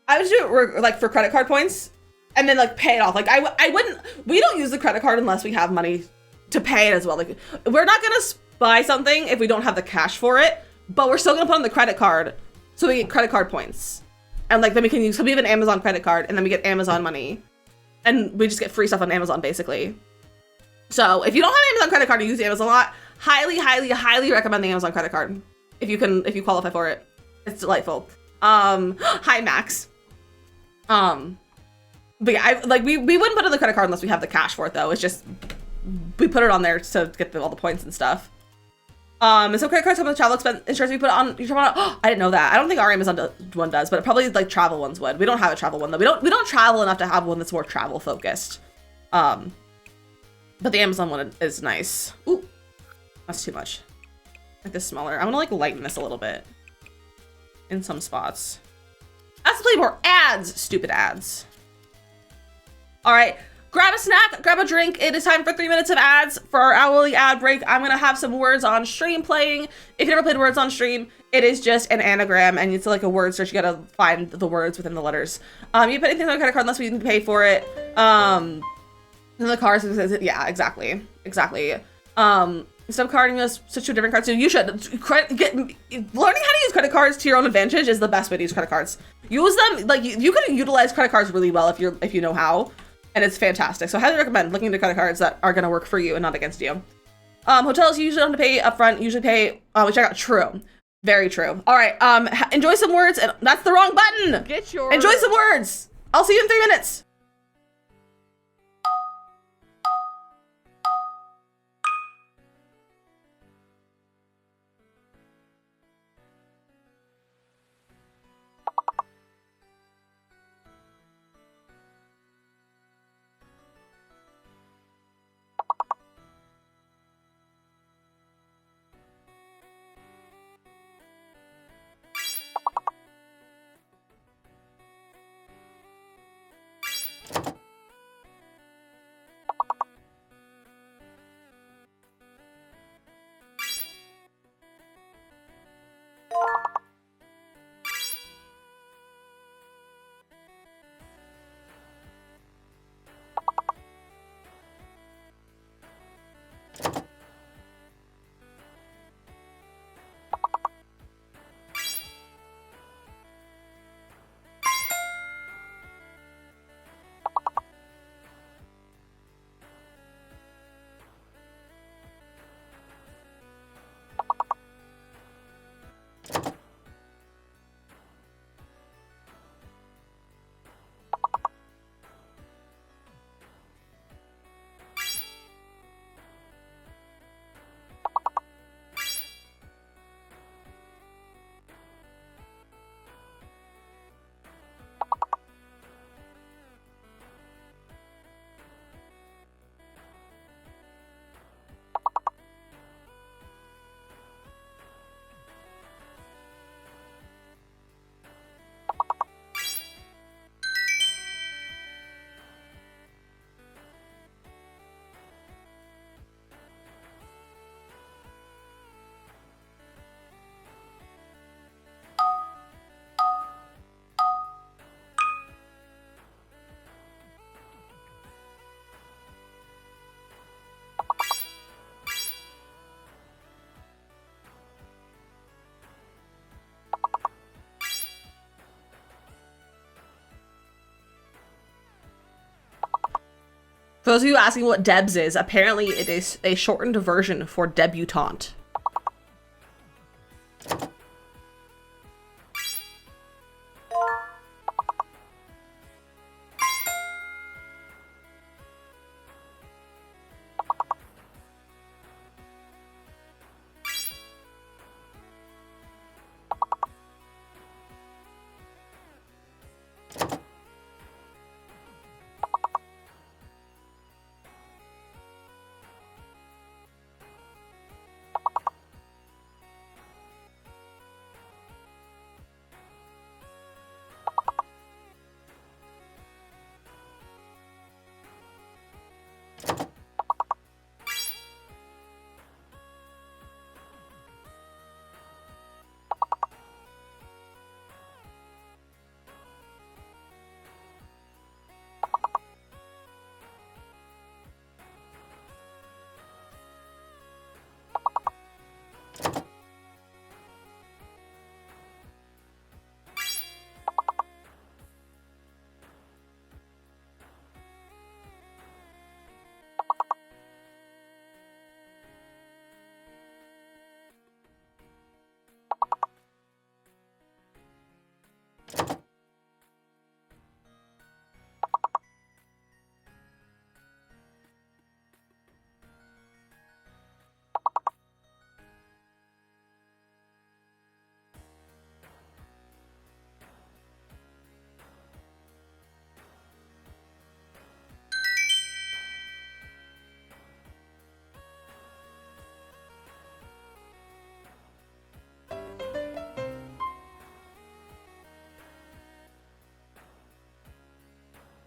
I would do it like for credit card points and then like pay it off. Like I wouldn't, we don't use the credit card unless we have money to pay it as well. Like we're not going to buy something if we don't have the cash for it, but we're still going to put on the credit card so we get credit card points. And like then we can use, so we have an Amazon credit card and then we get Amazon money and we just get free stuff on Amazon basically. So if you don't have an Amazon credit card and use Amazon a lot, highly recommend the Amazon credit card. If you qualify for it, it's delightful. Hi Max. But yeah, we wouldn't put on the credit card unless we have the cash for it though. It's just, we put it on there to get all the points and stuff. And so credit cards come with travel expense insurance we put on your travel. I didn't know that. I don't think our Amazon one does, but probably like travel ones would. We don't have a travel one though. We don't travel enough to have one that's more travel focused. But the Amazon one is nice. Ooh, that's too much. Like this smaller. I want to like lighten this a little bit in some spots. Let's play more ads. Stupid ads. All right. grab a snack, grab a drink. It is time for 3 minutes of ads for our hourly ad break. I'm gonna have some words on stream playing. If you never played words on stream, it is just an anagram and it's like a word search. You gotta find the words within the letters. You put anything on a credit card unless we can pay for it. And the card says, yeah, exactly. Instead of carding us, switch to a different card. So you should learning how to use credit cards to your own advantage is the best way to use credit cards. Use them like you can utilize credit cards really well if you know how, and it's fantastic. So I highly recommend looking into credit cards that are gonna work for you and not against you. Hotels, you usually don't have to pay upfront. Usually pay, which I got true, very true. All right, enjoy some words, and that's the wrong button. Enjoy some words. I'll see you in 3 minutes. For those of you asking what Debs is, apparently it is a shortened version for debutante.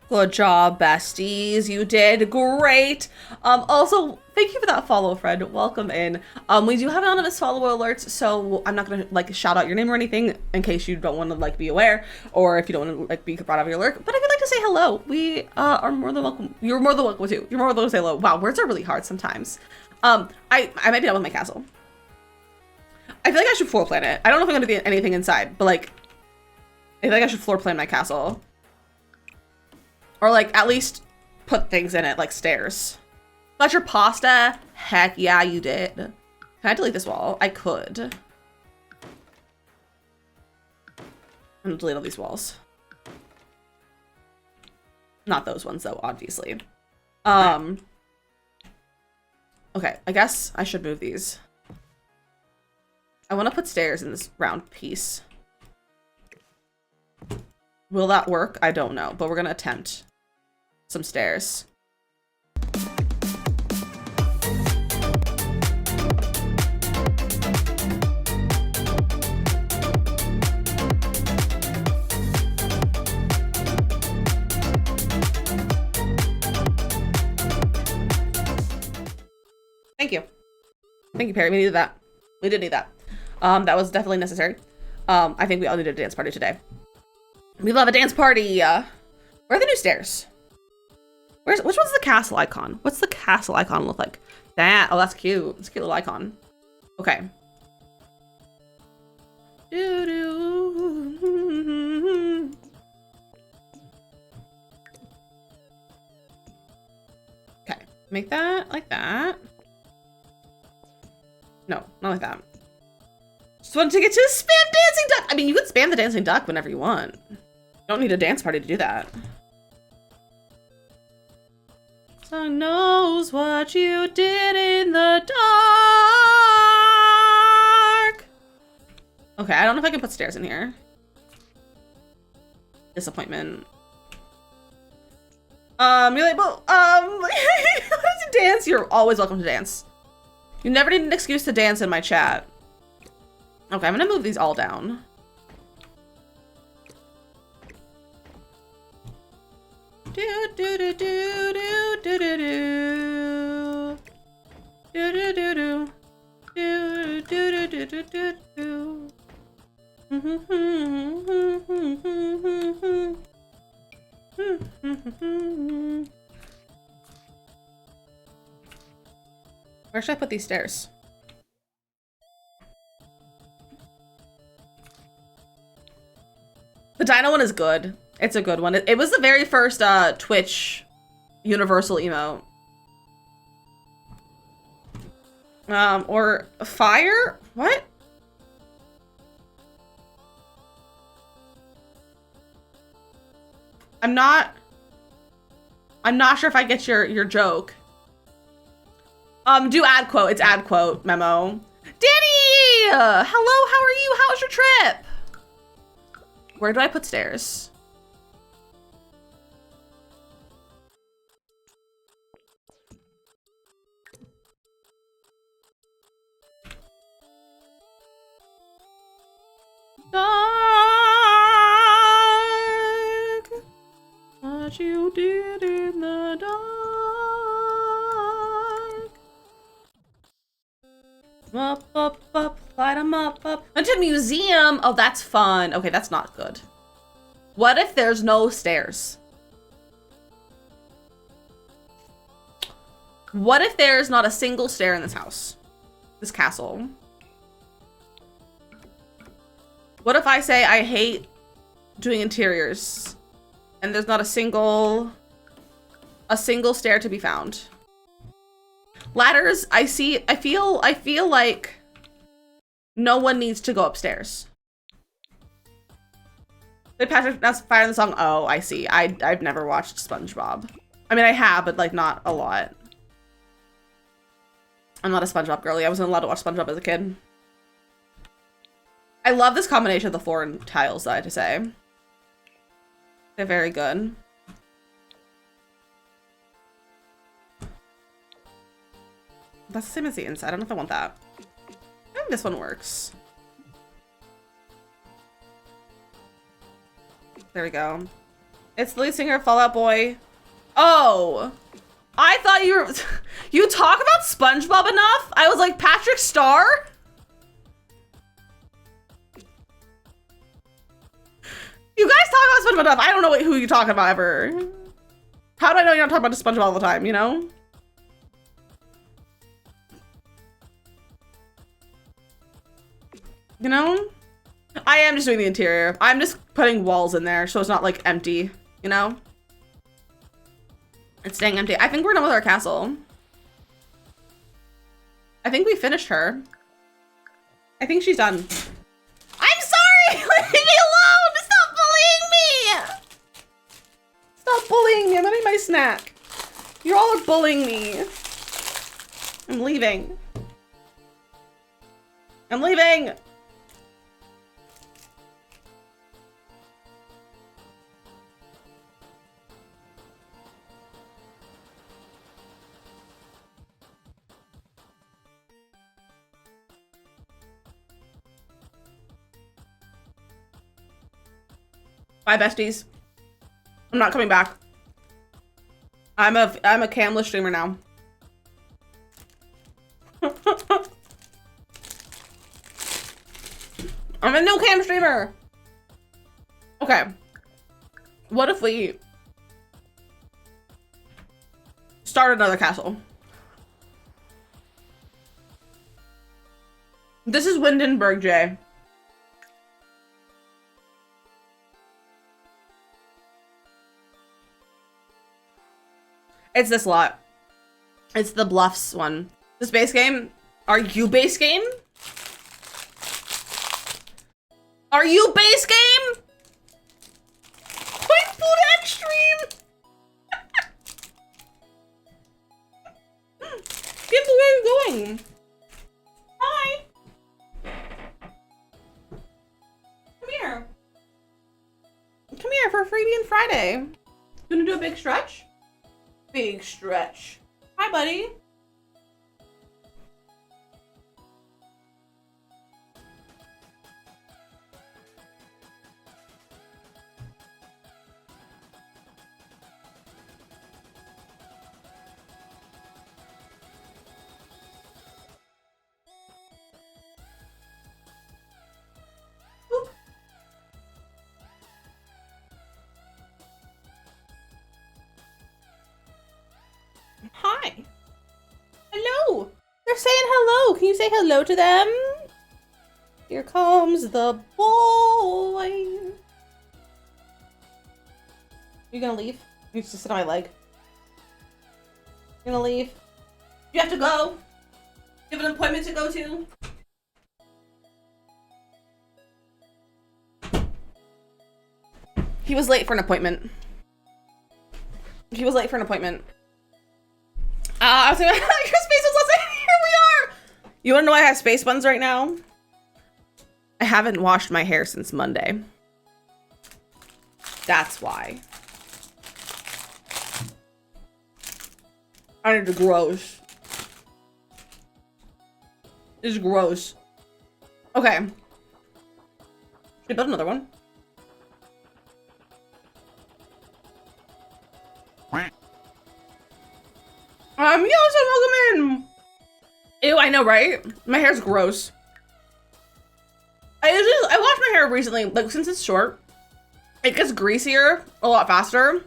Good job, besties. You did great. Also, thank you for that follow, friend. Welcome in. We do have anonymous follow alerts, so I'm not gonna like shout out your name or anything in case you don't want to like be aware, or if you don't want to like be brought out of your alert. But if you'd like to say hello, we are more than welcome. You're more than welcome to. You're more than welcome to say hello. Wow, words are really hard sometimes. I might be done with my castle. I feel like I should floor plan it. I don't know if I'm gonna do anything inside, but like, I feel like I should floor plan my castle. Or like at least put things in it, like stairs. Got your pasta? Heck yeah, you did. Can I delete this wall? I could. I'm gonna delete all these walls. Not those ones though, obviously. Okay, I guess I should move these. I want to put stairs in this round piece. Will that work? I don't know, but we're gonna attempt some stairs. Thank you. Thank you, Perry. We needed that. We did need that. That was definitely necessary. I think we all needed a dance party today. We love a dance party. Where are the new stairs? Which one's the castle icon? What's the castle icon look like? That, oh, that's cute. It's a cute little icon. Okay. Okay, make that like that. No, not like that. Just wanted to get to spam dancing duck. I mean, you could spam the dancing duck whenever you want. You don't need a dance party to do that. Song knows what you did in the dark. Okay, I don't know if I can put stairs in here. Disappointment. You're like, well, to dance? You're always welcome to dance. You never need an excuse to dance in my chat. Okay, I'm gonna move these all down. Do do do do do do do do do do do do do do do do. Where should I put these stairs? The dino one is good. It's a good one. It was the very first Twitch universal emote. Or fire? What? I'm not sure if I get your joke. Do ad quote. It's ad quote memo. Danny! Hello, how are you? How's your trip? Where do I put stairs? Dark, what you did in the dark. Up, light 'em up. Into museum. Oh, that's fun. Okay, that's not good. What if there's no stairs? What if there's not a single stair in this house? This castle? What if I say I hate doing interiors and there's not a single stair to be found? Ladders, I feel like no one needs to go upstairs. Did Patrick that's fire in the song? Oh, I see. I've never watched SpongeBob. I mean, I have, but like not a lot. I'm not a SpongeBob girly. I wasn't allowed to watch SpongeBob as a kid. I love this combination of the floor and tiles, I have to say. They're very good. That's the same as the inside. I don't know if I want that. I think this one works. There we go. It's the lead singer of Fall Out Boy. Oh, I thought you were, you talk about SpongeBob enough? I was like, Patrick Star? You guys talk about SpongeBob enough. I don't know who you're talking about ever. How do I know you're not talking about SpongeBob all the time, you know? You know? I am just doing the interior. I'm just putting walls in there so it's not like empty, you know? It's staying empty. I think we're done with our castle. I think we finished her. I think she's done. I'm sorry! Leave me alone! Stop bullying me! Stop bullying me. I'm getting my snack. You all are bullying me. I'm leaving. I'm leaving! Bye, besties. I'm not coming back. I'm a camless streamer now. I'm a no cam streamer. Okay. What if we start another castle? This is Windenburg, Jay. It's this lot. It's the Bluffs one. This base game? Are you base game? Are you base game? Point food extreme. Get where are you going? Hi. Come here. Come here for Freebie and Friday. Gonna do a big stretch? Big stretch. Hi, buddy. Oop. Hi. Hello. They're saying hello. Can you say hello to them? Here comes the boy. You gonna leave? You just sit on my leg. You gonna leave? You have to go. You have an appointment to go to. He was late for an appointment. He was late for an appointment. I was like, your space was less. Here we are. You wanna know why I have space buns right now? I haven't washed my hair since Monday. That's why. I need to gross. This is gross. Okay. Should I build another one? Yes, welcome in. Ew, I know, right? My hair's gross. I washed my hair recently, like since it's short, it gets greasier a lot faster. And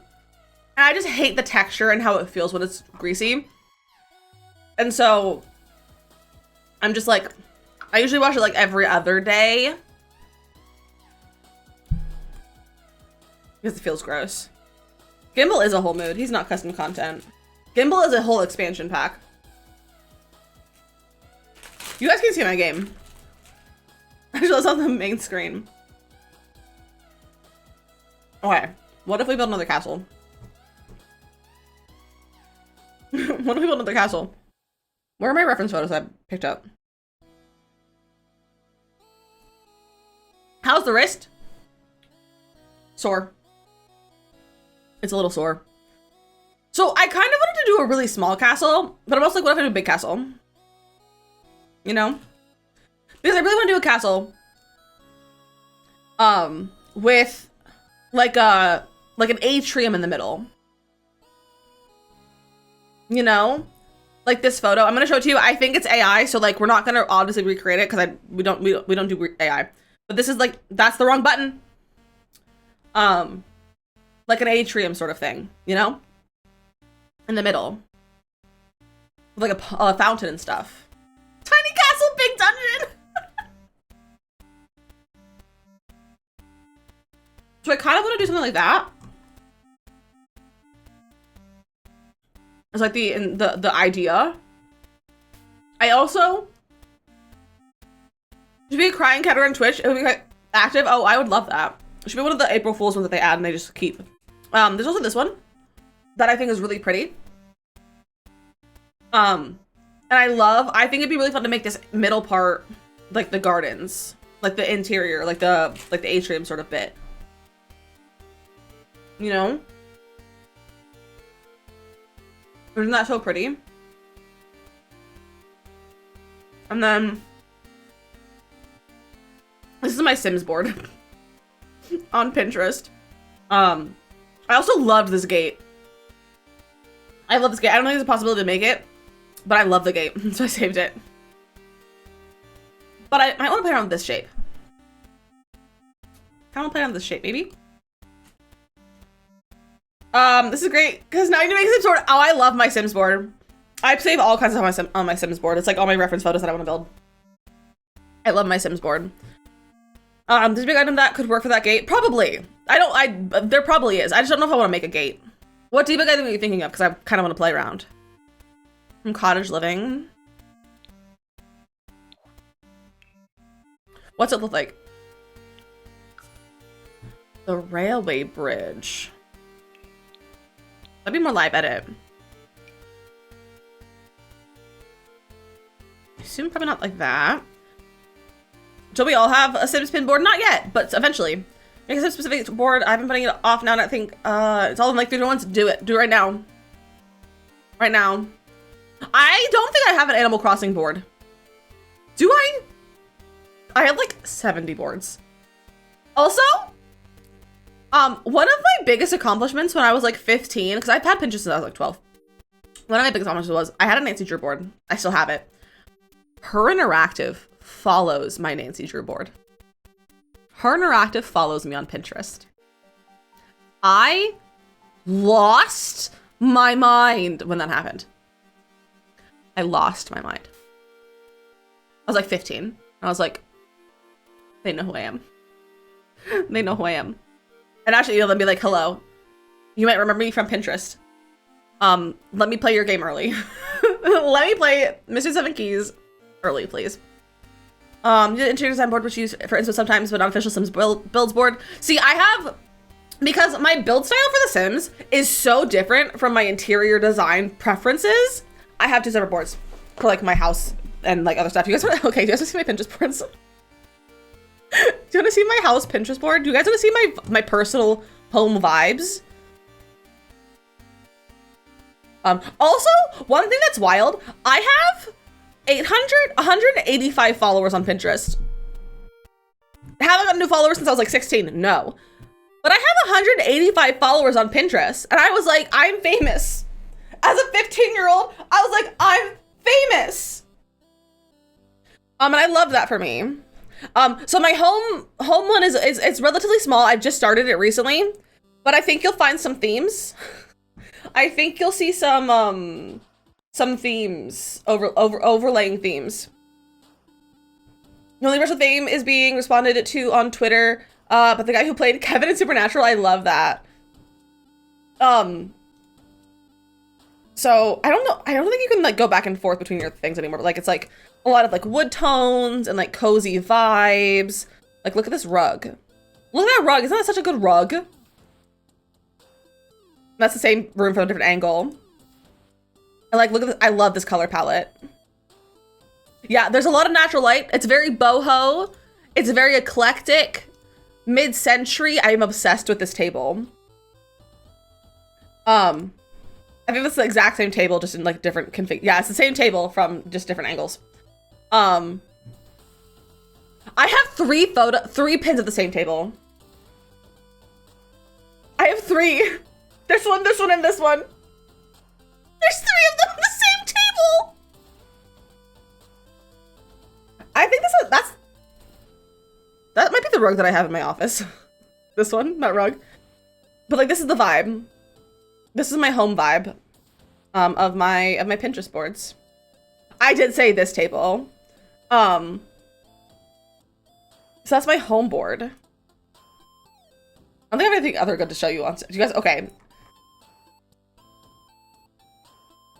I just hate the texture and how it feels when it's greasy. And so I'm just like, I usually wash it like every other day because it feels gross. Gimbal is a whole mood. He's not custom content. Gimbal is a whole expansion pack. You guys can see my game. Actually, it's on the main screen. Okay, what if we build another castle? What if we build another castle? Where are my reference photos I picked up? How's the wrist? Sore. It's a little sore. So I kind of wanted to do a really small castle, but I'm also like, what if I do a big castle? You know? Because I really want to do a castle with like like an atrium in the middle. You know? Like this photo. I'm gonna show it to you. I think it's AI, so like we're not gonna obviously recreate it because we don't do AI. But this is like, that's the wrong button. Like an atrium sort of thing, you know? In the middle. With like a fountain and stuff. Tiny castle, big dungeon! So I kind of want to do something like that. It's like the idea. I also should be a crying cat on Twitch. It would be like active. Oh, I would love that. It should be one of the April Fool's ones that they add and they just keep. There's also this one that I think is really pretty. And I think it'd be really fun to make this middle part like the gardens, like the interior, like the atrium sort of bit. You know? Isn't that so pretty? And then this is my Sims board on Pinterest. I also loved this gate. I love this gate. I don't think there's a possibility to make it, but I love the gate, so I saved it. But I might want to play around with this shape. I want to play around with this shape, maybe. This is great because now you can make Sims board. Oh, I love my Sims board. I save all kinds of stuff on my Sims board. It's like all my reference photos that I want to build. I love my Sims board. This big item that could work for that gate? Probably. There probably is. I just don't know if I want to make a gate. What debug item are you thinking of? Because I kind of want to play around. From cottage living. What's it look like? The railway bridge. That'd be more live edit. I assume probably not like that. Do we all have a Sims pin board? Not yet, but eventually. Make a Sims specific board. I've been putting it off now and I think it's all in like 3 to 1. Do it. Do it right now. Right now. I don't think I have an Animal Crossing board. Do I? I have like 70 boards. Also, one of my biggest accomplishments when I was like 15, because I've had Pinterest since I was like 12. One of my biggest accomplishments was I had a Nancy Drew board. I still have it. Her Interactive follows my Nancy Drew board. Her Interactive follows me on Pinterest. I lost my mind when that happened. I lost my mind. I was like 15. I was like, they know who I am. They know who I am. And actually, they'll be like, hello. You might remember me from Pinterest. Let me play your game early. Let me play Mr. Seven Keys early, please. The interior design board was used for instance sometimes, but unofficial Sims builds board. See, I have, because my build style for The Sims is so different from my interior design preferences, I have 2 separate boards for like my house and like other stuff. You guys want, okay, do you guys want to see my Pinterest boards? Do you want to see my house Pinterest board? Do you guys want to see my personal home vibes? Also, one thing that's wild, I have 185 followers on Pinterest. Haven't gotten new followers since I was like 16, no. But I have 185 followers on Pinterest, and I was like, I'm famous. As a 15-year-old, I was like, I'm famous. And I love that for me. So my home one is it's relatively small. I've just started it recently, but I think you'll find some themes. I think you'll see some themes overlaying themes. The only original theme is being responded to on Twitter, but the guy who played Kevin in Supernatural, I love that. So I don't know. I don't think you can like go back and forth between your things anymore. But like it's like a lot of like wood tones and like cozy vibes. Like look at this rug. Look at that rug. Isn't that such a good rug? That's the same room from a different angle. And like look at this. I love this color palette. Yeah, there's a lot of natural light. It's very boho. It's very eclectic. Mid-century. I'm obsessed with this table. I think it's the exact same table, just in like different config. Yeah, it's the same table from just different angles. I have three pins at the same table. I have 3 three. This one, and this one. There's three of them on the same table. I think that might be the rug that I have in my office. This one, that rug. But like, this is the vibe. This is my home vibe of my Pinterest boards. I did say this table. So that's my home board. I don't think I have anything other good to show you on. Do you guys, okay.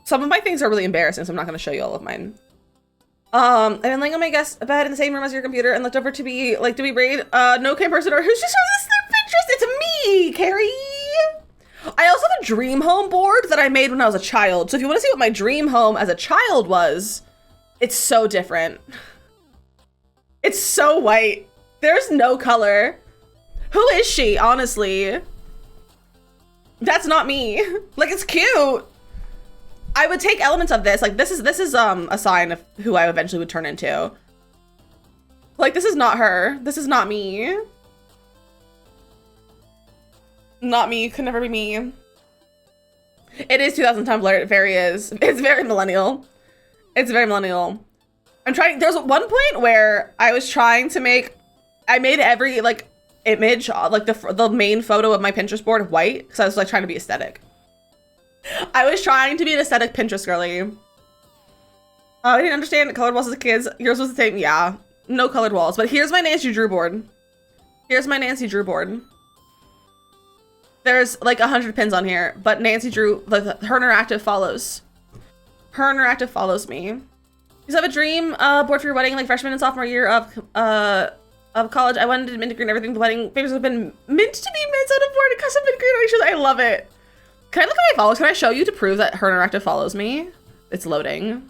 Some of my things are really embarrassing, so I'm not going to show you all of mine. I've been laying on my guest bed in the same room as your computer and looked over to be like, do we raid? No cam person or who's just showing this their Pinterest? It's me, Carrie. I also have a dream home board that I made when I was a child. So if you want to see what my dream home as a child was, it's so different. It's so white. There's no color. Who is she, honestly? That's not me. Like, it's cute. I would take elements of this. Like, this is a sign of who I eventually would turn into. Like, this is not her. This is not me. Not me. Could never be me. It is 2000 Tumblr. It very is. It's very millennial. It's very millennial. I'm trying. There's one point where I was trying to make. I made every like image, like the main photo of my Pinterest board white because I was like trying to be aesthetic. I was trying to be an aesthetic Pinterest girly. I didn't understand colored walls as a kid. Yours was the same. Yeah, no colored walls. But here's my Nancy Drew board. Here's my Nancy Drew board. There's like 100 pins on here, but Nancy Drew, like her interactive follows. Her interactive follows me. You have a dream board for your wedding, like freshman and sophomore year of college. I wanted to mint green everything. The wedding papers have been mint to be mint on a board and custom mint green arrangements. I love it. Can I look at my follows? Can I show you to prove that her interactive follows me? It's loading.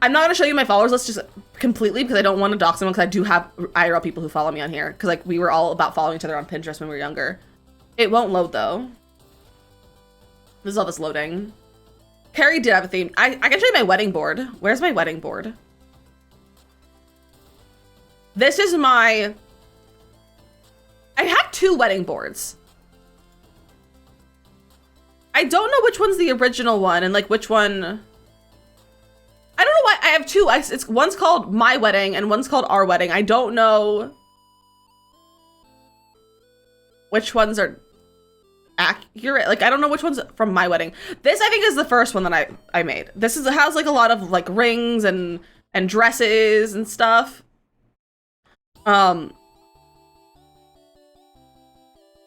I'm not gonna show you my followers list just completely because I don't want to dox them because I do have IRL people who follow me on here because like we were all about following each other on Pinterest when we were younger. It won't load though. This is all this loading. Carrie did have a theme. I can show you my wedding board. Where's my wedding board? This is my... I have two wedding boards. I don't know which one's the original one and like which one... I don't know why I have two. One's called My Wedding and one's called Our Wedding. I don't know which ones are accurate. Like, I don't know which one's from My Wedding. This, I think, is the first one that I made. This has like a lot of like rings and dresses and stuff.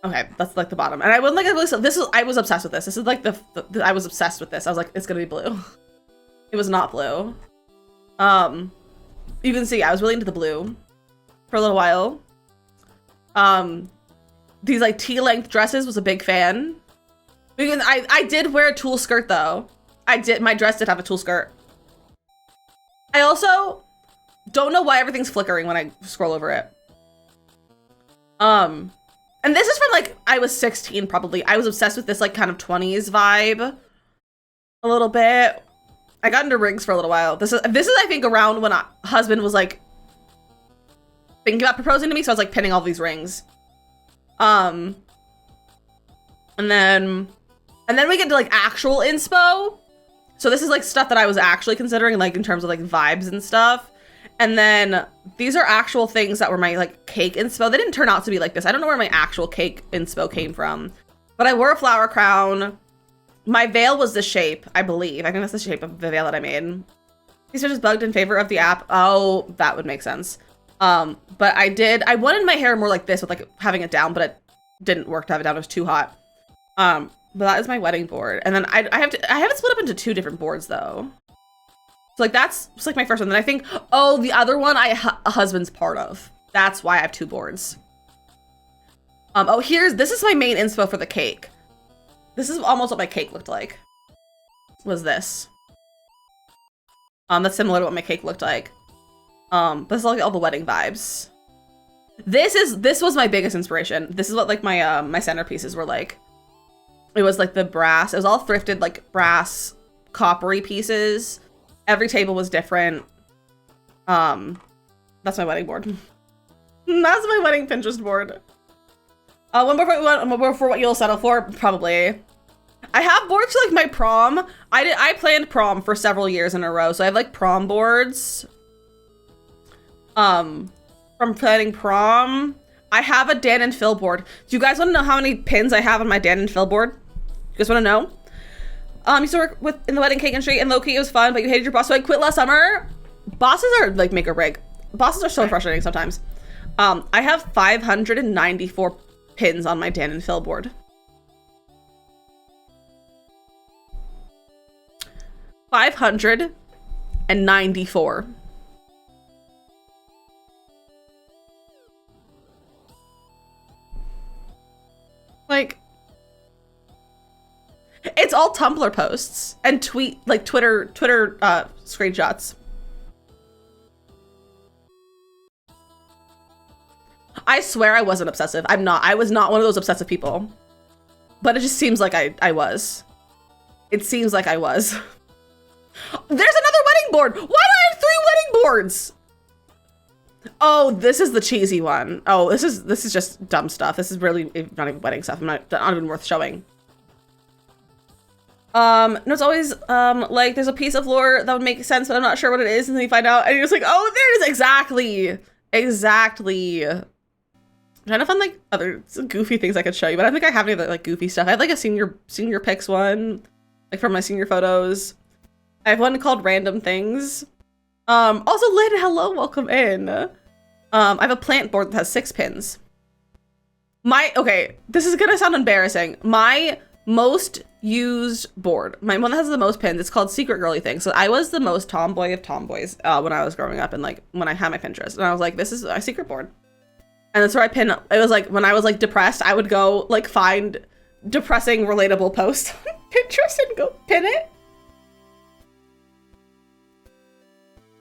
Okay, that's like the bottom. And I wouldn't like this is I was obsessed with this. This is like the I was obsessed with this. I was like, it's gonna be blue. It was not blue. You can see I was really into the blue for a little while. These like T-length dresses was a big fan. Because I did wear a tulle skirt though. My dress did have a tulle skirt. I also don't know why everything's flickering when I scroll over it. And this is from like, I was 16 probably. I was obsessed with this like kind of 20s vibe a little bit. I got into rings for a little while. This is I think around when a husband was like thinking about proposing to me. So I was like pinning all these rings. And then we get to like actual inspo. So this is like stuff that I was actually considering like in terms of like vibes and stuff. And then these are actual things that were my like cake inspo. They didn't turn out to be like this. I don't know where my actual cake inspo came from, but I wore a flower crown. My veil was this shape, I believe. I think that's the shape of the veil that I made. These are just bugged in favor of the app. Oh, that would make sense. But I wanted my hair more like this with like having it down, but it didn't work to have it down. It was too hot. But that is my wedding board. And then I have it split up into two different boards though. So like that's like my first one. Then I think, oh, the other one a husband's part of. That's why I have two boards. Oh, this is my main inspo for the cake. This is almost what my cake looked like. Was this. That's similar to what my cake looked like. But this is like all the wedding vibes. This was my biggest inspiration. This is what like my my centerpieces were like. It was like the brass. It was all thrifted like brass coppery pieces. Every table was different. That's my wedding board. That's my wedding Pinterest board. One more for what you'll settle for, probably. I have boards for like my prom. I planned prom for several years in a row, so I have like prom boards. From planning prom. I have a Dan and Phil board. Do you guys want to know how many pins I have on my Dan and Phil board? You guys want to know? Used to work in the wedding cake industry, and low-key it was fun, but you hated your boss, so I quit last summer. Bosses are like make or break. Bosses are so frustrating sometimes. I have 594 pins on my Dan and Phil board. 594. Like, it's all Tumblr posts and Twitter screenshots. I swear I wasn't obsessive. I'm not. I was not one of those obsessive people. But it just seems like I was. It seems like I was. There's another wedding board. Why do I have 3 wedding boards? Oh, this is the cheesy one. Oh, this is just dumb stuff. This is really not even wedding stuff. Not even worth showing. No, it's always like there's a piece of lore that would make sense, but I'm not sure what it is, and then you find out, and you're just like, oh, there it is, exactly. I'm trying to find like other goofy things I could show you, but I don't think I have any other like goofy stuff. I have like a senior pics one, like from my senior photos. I have one called Random Things. Also, Lynn, hello, welcome in. I have a plant board that has 6 pins. Okay, this is gonna sound embarrassing. My most used board, my one that has the most pins, it's called Secret Girly Thing. So I was the most tomboy of tomboys when I was growing up, and like when I had my Pinterest, and I was like, this is a secret board. And that's where I pin. It was like when I was like depressed, I would go like find depressing relatable posts on Pinterest and go pin it.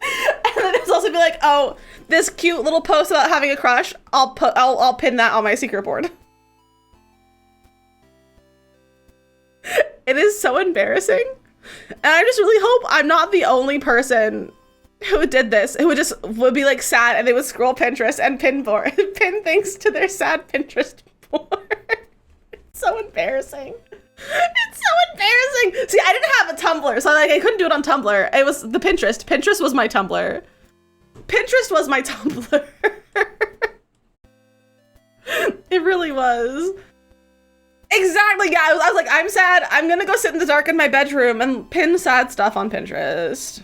And then it's also be like, oh, this cute little post about having a crush, I'll pin that on my secret board. It is so embarrassing. And I just really hope I'm not the only person who did this, who would be like sad and they would scroll Pinterest and pin things to their sad Pinterest board. It's so embarrassing. It's so embarrassing. See, I didn't have a Tumblr, so like I couldn't do it on Tumblr. It was the Pinterest. Pinterest was my Tumblr. Pinterest was my Tumblr. It really was. Exactly, yeah. I was like, I'm sad. I'm gonna go sit in the dark in my bedroom and pin sad stuff on Pinterest.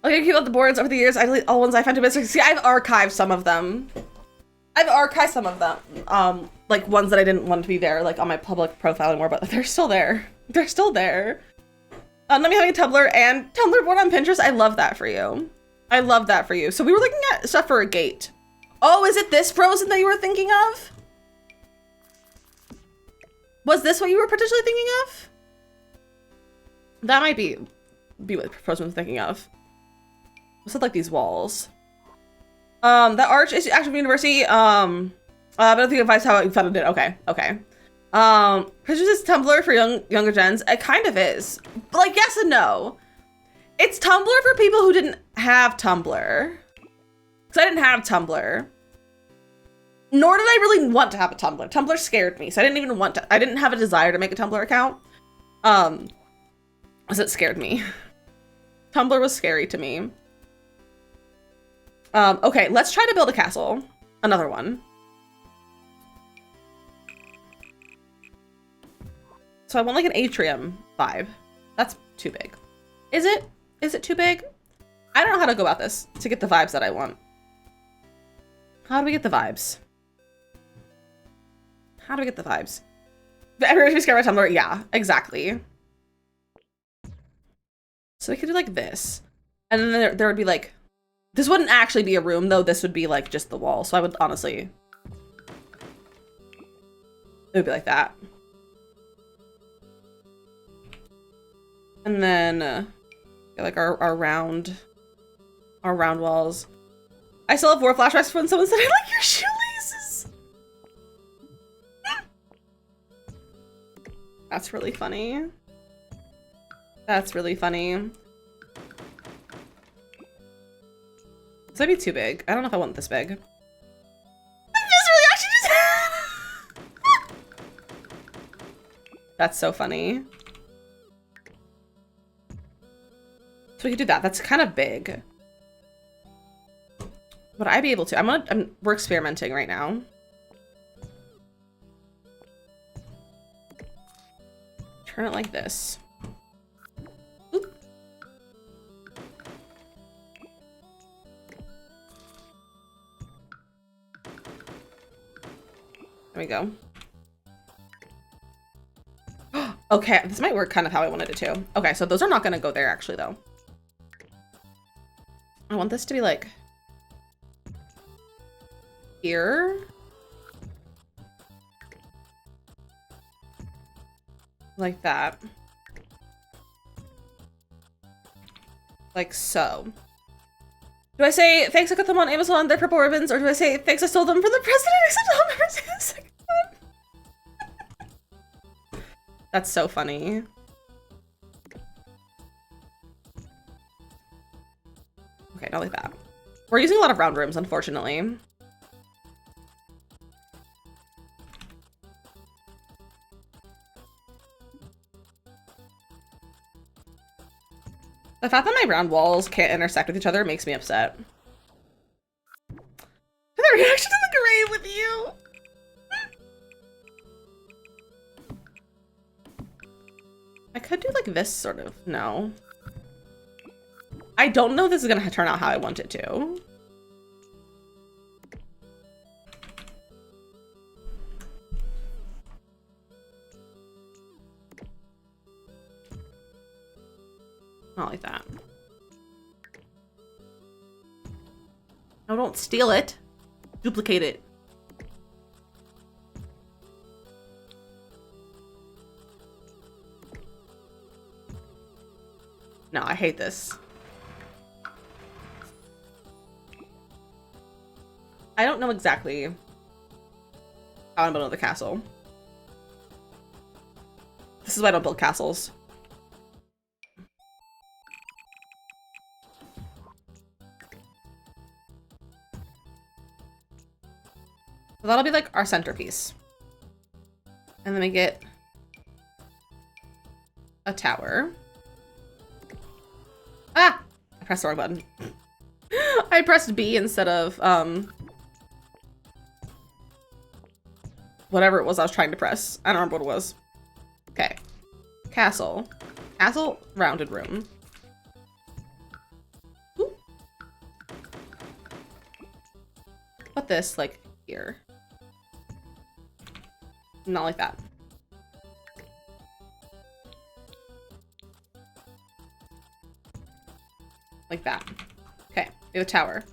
Okay, keep up the boards over the years. I delete all ones I find too bad. See, I've archived some of them. Like ones that I didn't want to be there, like on my public profile anymore, but they're still there. They're still there. Let me having a Tumblr and Tumblr board on Pinterest. I love that for you. I love that for you. So we were looking at stuff for a gate. Oh, is it this Frozen that you were thinking of? Was this what you were potentially thinking of? That might be what Frozen was thinking of. What's it like these walls? The Arch is actually University. I don't think advice how you found it. Okay. Pinterest is Tumblr for younger gens. It kind of is. But like yes and no. It's Tumblr for people who didn't have Tumblr. Because I didn't have Tumblr. Nor did I really want to have a Tumblr. Tumblr scared me, so I didn't even want to. I didn't have a desire to make a Tumblr account. Because it scared me. Tumblr was scary to me. Okay, let's try to build a castle. Another one. So I want like an atrium vibe. That's too big. Is it? Is it too big? I don't know how to go about this to get the vibes that I want. How do we get the vibes? How do we get the vibes? Everybody's scared by Tumblr? Yeah, exactly. So we could do like this. And then there would be like, this wouldn't actually be a room though. This would be like just the wall. So I would honestly, it would be like that. And then like our round walls. I still have war flashbacks when someone said I like your shoelaces. That's really funny. That's really funny. This might be too big. I don't know if I want this big. This reaction just That's so funny. So we could do that. That's kind of big. Would I be able to? We're experimenting right now. Turn it like this. Oop. There we go. Okay, this might work kind of how I wanted it to. Okay, so those are not gonna go there actually though. I want this to be like here. Like that. Like so. Do I say, thanks, I got them on Amazon, they're purple ribbons, or do I say, thanks, I stole them from the president, except I'll never say the second one? That's so funny. Okay, not like that. We're using a lot of round rooms, unfortunately. The fact that my round walls can't intersect with each other makes me upset. The reaction to the grave with you! I could do like this sort of. No. I don't know if this is gonna turn out how I want it to. Not like that. No, don't steal it. Duplicate it. No, I hate this. I don't know exactly how I'm building the castle. This is why I don't build castles. So that'll be like our centerpiece. And then we get a tower. Ah! I pressed the wrong button. I pressed B instead of, whatever it was I was trying to press. I don't remember what it was. Okay. Castle. Castle, rounded room. Ooh. Put this, like, here. Not like that. Like that. Okay, we have a tower.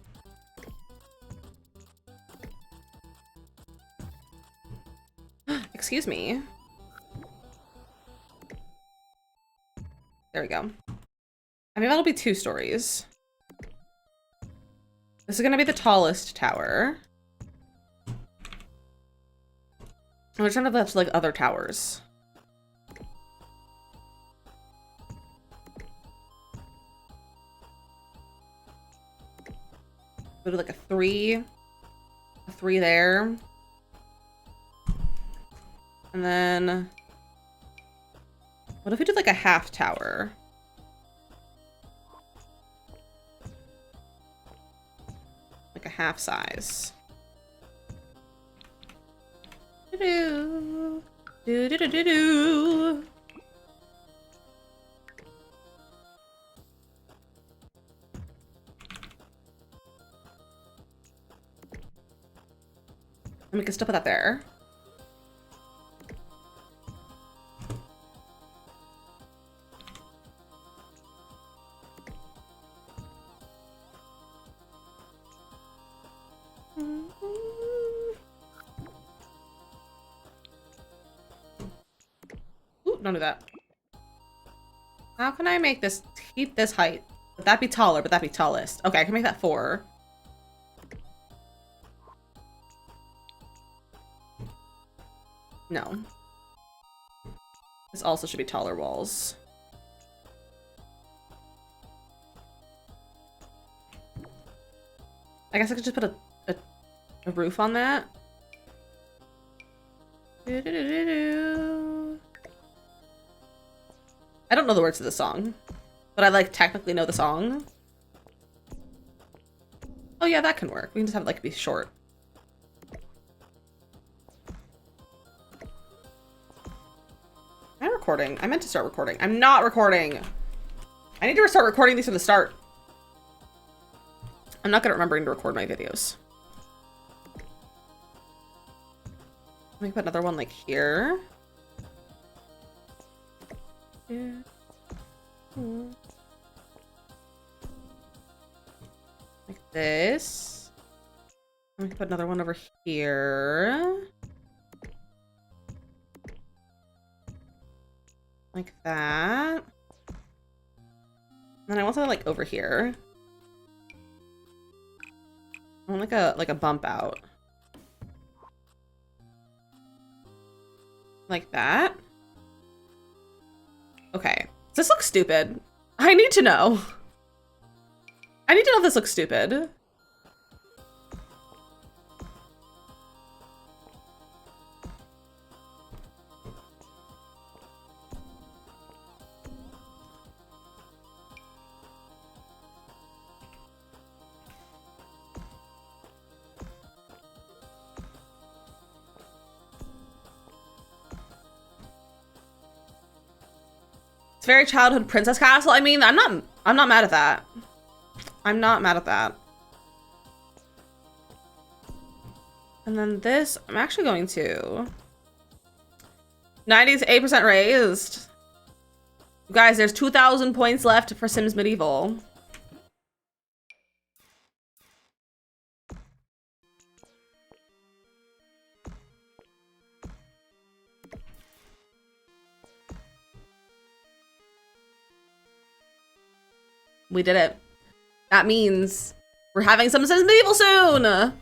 Excuse me. There we go. I mean, that'll be 2 stories. This is gonna be the tallest tower. I'm trying to have like other towers. Go to like a 3 there. And then what if we did like a half tower? Like a half size. Do do do do do do. And we can still put that there. Ooh, don't do that. How can I make this, keep this height? Would that be taller? Would that be tallest? Okay, I can make that 4. No. This also should be taller walls. I guess I could just put a roof on that. I don't know the words to the song, but I like technically know the song. Oh yeah, that can work. We can just have it like be short. Am I recording? I meant to start recording. I'm not recording. I need to start recording these from the start. I'm not good at remembering to record my videos. Let me put another one like here. Yeah. Like this. Let me put another one over here. Like that. And then I want something like over here. I want like a bump out. Like that. Okay. Does this look stupid? I need to know. I need to know if this looks stupid. Very childhood princess castle. I mean, I'm not mad at that. I'm not mad at that. And then this, I'm actually going to 98% raised. You guys, there's 2,000 points left for Sims Medieval. We did it. That means we're having some Sims Medieval soon!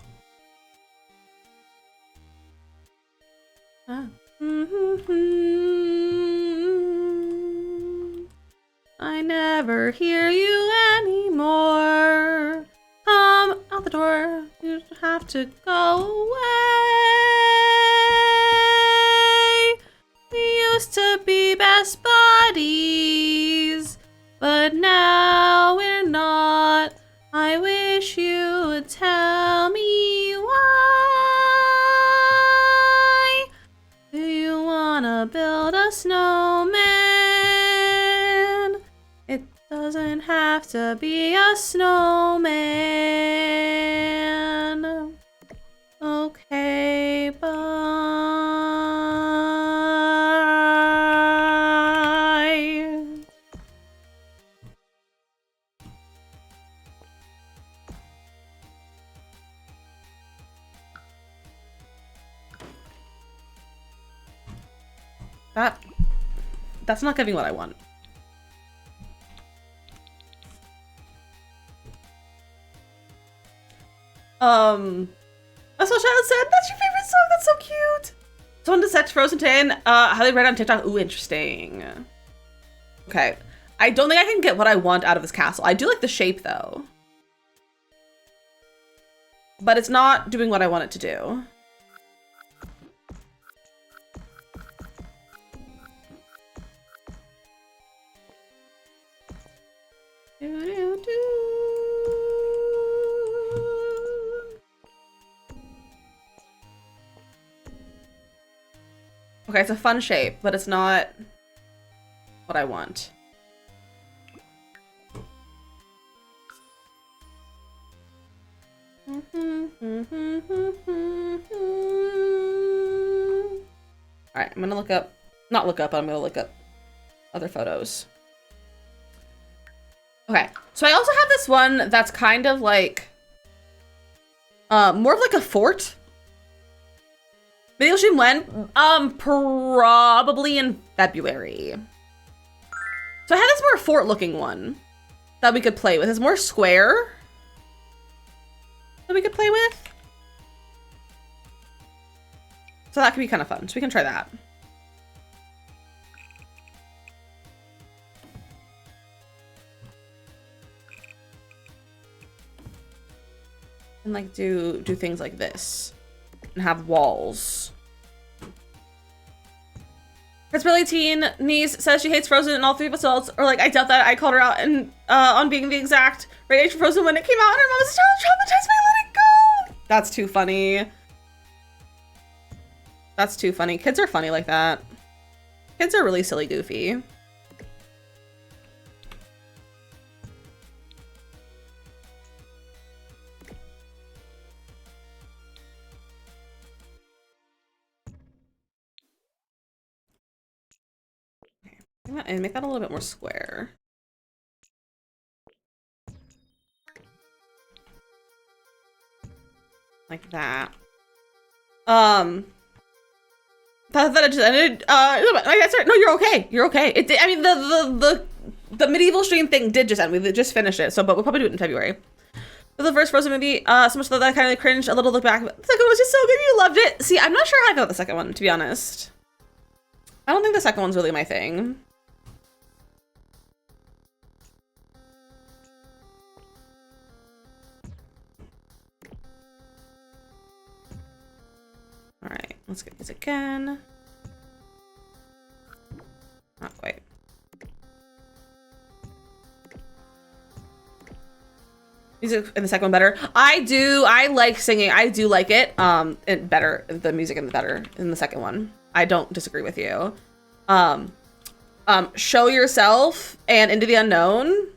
I never hear you anymore. Come out the door. You have to go away. We used to be best buddies, but now we're not. I wish you would tell me why. Do you wanna build a snowman? It doesn't have to be a snowman. Okay, bye. That's not giving what I want. That's what Charlotte said. That's your favorite song. That's so cute. Someone to set Frozen 10. How they read on TikTok. Ooh, interesting. Okay. I don't think I can get what I want out of this castle. I do like the shape though. But it's not doing what I want it to do. Okay, it's a fun shape, but it's not what I want. Alright, I'm gonna look up, not look up, but I'm gonna look up other photos. Okay, so I also have this one that's kind of like, more of like a fort. Video stream when? Probably in February. So I had this more fort looking one that we could play with. It's more square that we could play with. So that could be kind of fun. So we can try that. And like do things like this and have walls. Chris Billy teen niece says she hates Frozen and all 3 episodes, or like I doubt that I called her out and on being the exact right age for Frozen when it came out, and her mom was still traumatized by Let It Go. That's too funny. That's too funny. Kids are funny like that. Kids are really silly goofy. And make that a little bit more square. Like that. That it just ended. That's right. No, you're okay. You're okay. It did, I mean, the medieval stream thing did just end. We just finished it. So, but we'll probably do it in February. For the first Frozen movie, so much that I kind of cringed a little look back. But the second one was just so good. You loved it. See, I'm not sure how I felt the second one, to be honest. I don't think the second one's really my thing. All right, let's get these again. Not quite. Music in the second one better. I like singing. I do like it. And better, the music in the second one. I don't disagree with you. Show Yourself and Into the Unknown,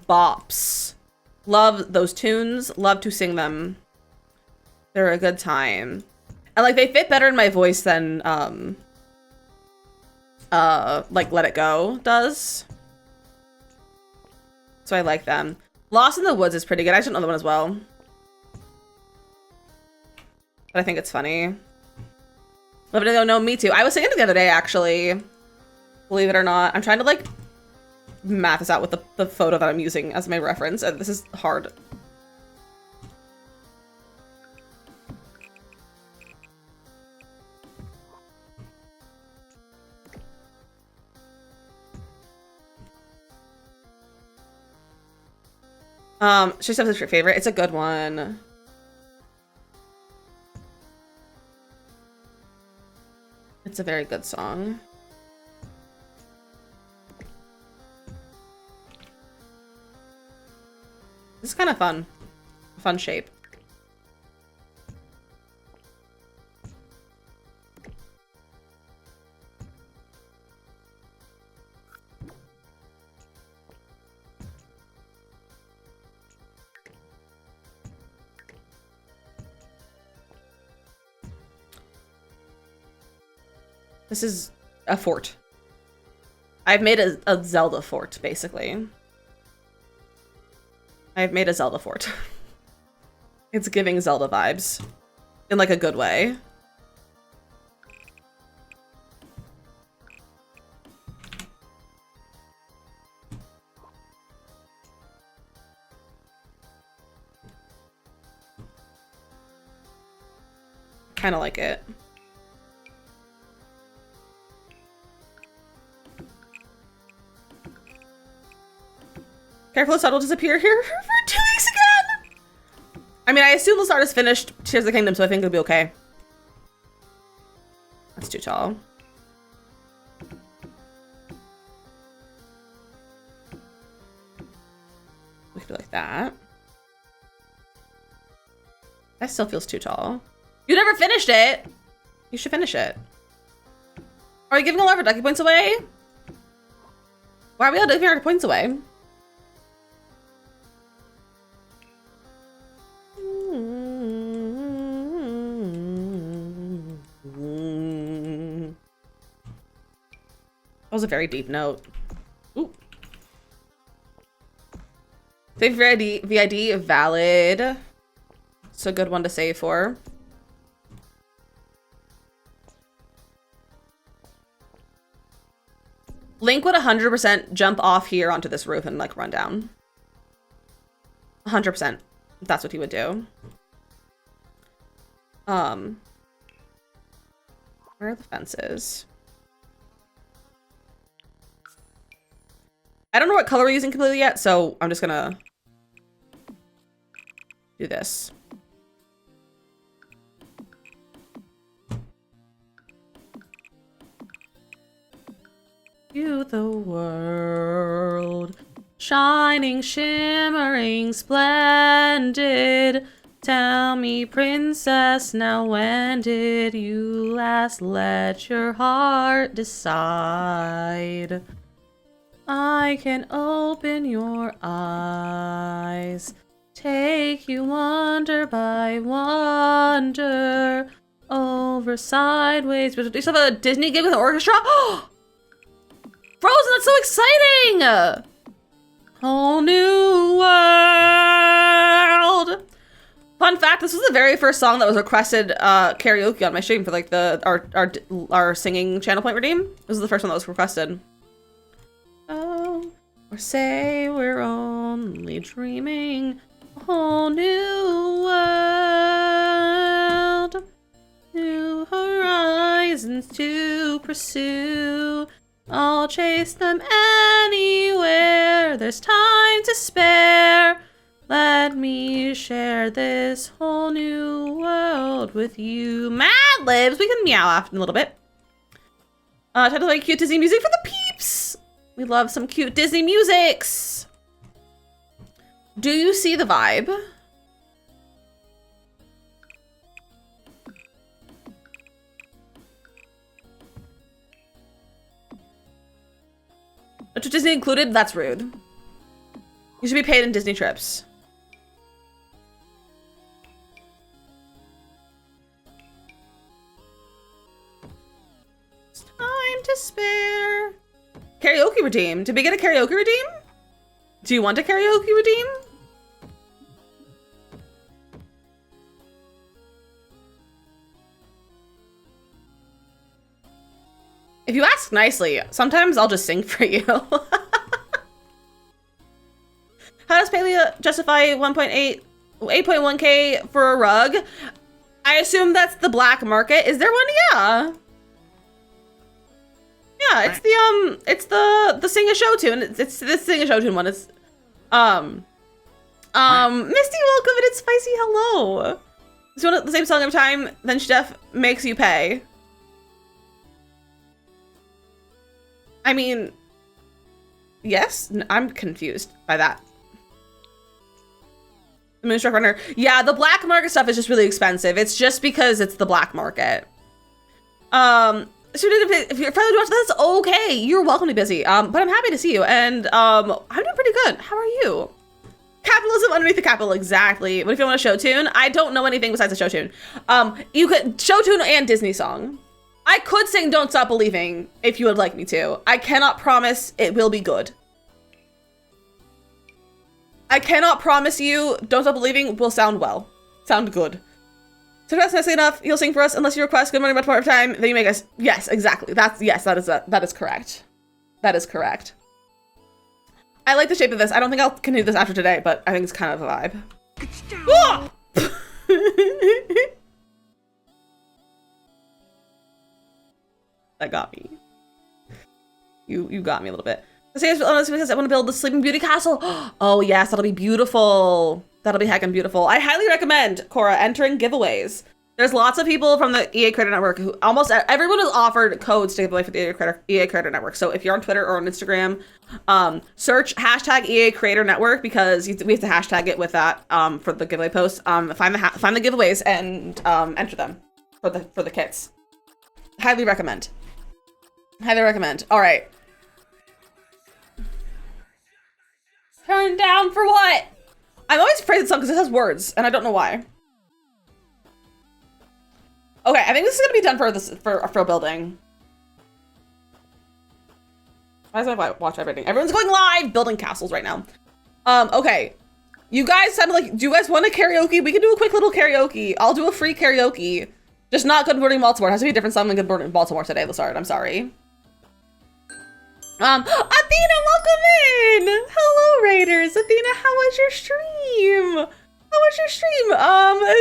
bops. Love those tunes. Love to sing them. They're a good time. And like they fit better in my voice than like Let It Go does. So I like them. Lost in the Woods is pretty good. I should know the one as well. But I think it's funny. Love it. No, me too. I was singing it the other day, actually. Believe it or not. I'm trying to like math this out with the photo that I'm using as my reference. And this is hard. She says it's your favorite. It's a good one. It's a very good song. This is kind of fun. Fun shape. This is a fort. I've made a Zelda fort, basically. I've made a Zelda fort. It's giving Zelda vibes. In like a good way. Kind of like it. Careful, Lestat will disappear here for 2 weeks again! I mean, I assume Lestat is finished Tears of the Kingdom, so I think it'll be okay. That's too tall. We could do like that. That still feels too tall. You never finished it! You should finish it. Are we giving all of our Ducky points away? Why are we all giving our points away? That was a very deep note. Ooh. Save VID valid. It's a good one to save for. Link would 100% jump off here onto this roof and like run down. 100%. That's what he would do. Where are the fences? I don't know what color we're using completely yet, so I'm just gonna do this. to the world. Shining, shimmering, splendid. Tell me, princess, now when did you last let your heart decide? I can open your eyes, take you wonder by wonder, over, sideways. Do you still have a Disney gig with an orchestra? Frozen, that's so exciting! Whole new world. Fun fact, this was the very first song that was requested karaoke on my stream for like our singing channel point redeem. This was the first one that was requested. Oh, or say we're only dreaming. A whole new world. New horizons to pursue. I'll chase them anywhere. There's time to spare. Let me share this whole new world with you. Mad Libs, we can meow after a little bit. Time to play cute Disney music for the peeps. We love some cute Disney musics. Do you see the vibe? Disney included? That's rude. You should be paid in Disney trips. It's time to spare. Karaoke redeem. Did we get a karaoke redeem? Do you want a karaoke redeem? If you ask nicely, sometimes I'll just sing for you. How does Palia justify 8.1K for a rug? I assume that's the black market. Is there one? Yeah. Yeah, it's the Sing a Show tune. It's this Sing a Show tune one. It's Misty, welcome, and it's Spicy Hello. It's one of the same song every time, then Chef makes you pay. I mean, yes, I'm confused by that. The Moonstruck Runner. Yeah, the black market stuff is just really expensive. It's just because it's the black market. So if you're friendly to watch, that's okay. You're welcome to be busy. But I'm happy to see you. And I'm doing pretty good. How are you? Capitalism underneath the capital, exactly. But if you want a show tune, I don't know anything besides a show tune. You could show tune and Disney song. I could sing Don't Stop Believing if you would like me to. I cannot promise it will be good. I cannot promise you Don't Stop Believing will sound well. Sound good. So if that's nicely enough, you'll sing for us unless you request good morning, much more time, then you make us. Yes, exactly. That is correct. That is correct. I like the shape of this. I don't think I'll continue this after today, but I think it's kind of a vibe. Ah! That got me. You got me a little bit. Because I want to build the Sleeping Beauty castle. Oh yes, that'll be beautiful. That'll be heckin' beautiful. I highly recommend, Cora, entering giveaways. There's lots of people from the EA Creator Network who almost everyone has offered codes to give away for the EA Creator Network. So if you're on Twitter or on Instagram, search hashtag EA Creator Network because we have to hashtag it with that for the giveaway posts. Find the giveaways and enter them for the kits. Highly recommend. Highly recommend. All right. Turn down for what? I'm always afraid of this song because it has words, and I don't know why. Okay, I think this is gonna be done for building. Why does I watch everything? Everyone's going live building castles right now. Okay. You guys sounded like, do you guys want a karaoke? We can do a quick little karaoke. I'll do a free karaoke. Just not Good Morning Baltimore. It has to be a different song than Good Morning Baltimore today, Lazard. I'm sorry. Athena, welcome in! Hello, Raiders. Athena, how was your stream? How was your stream?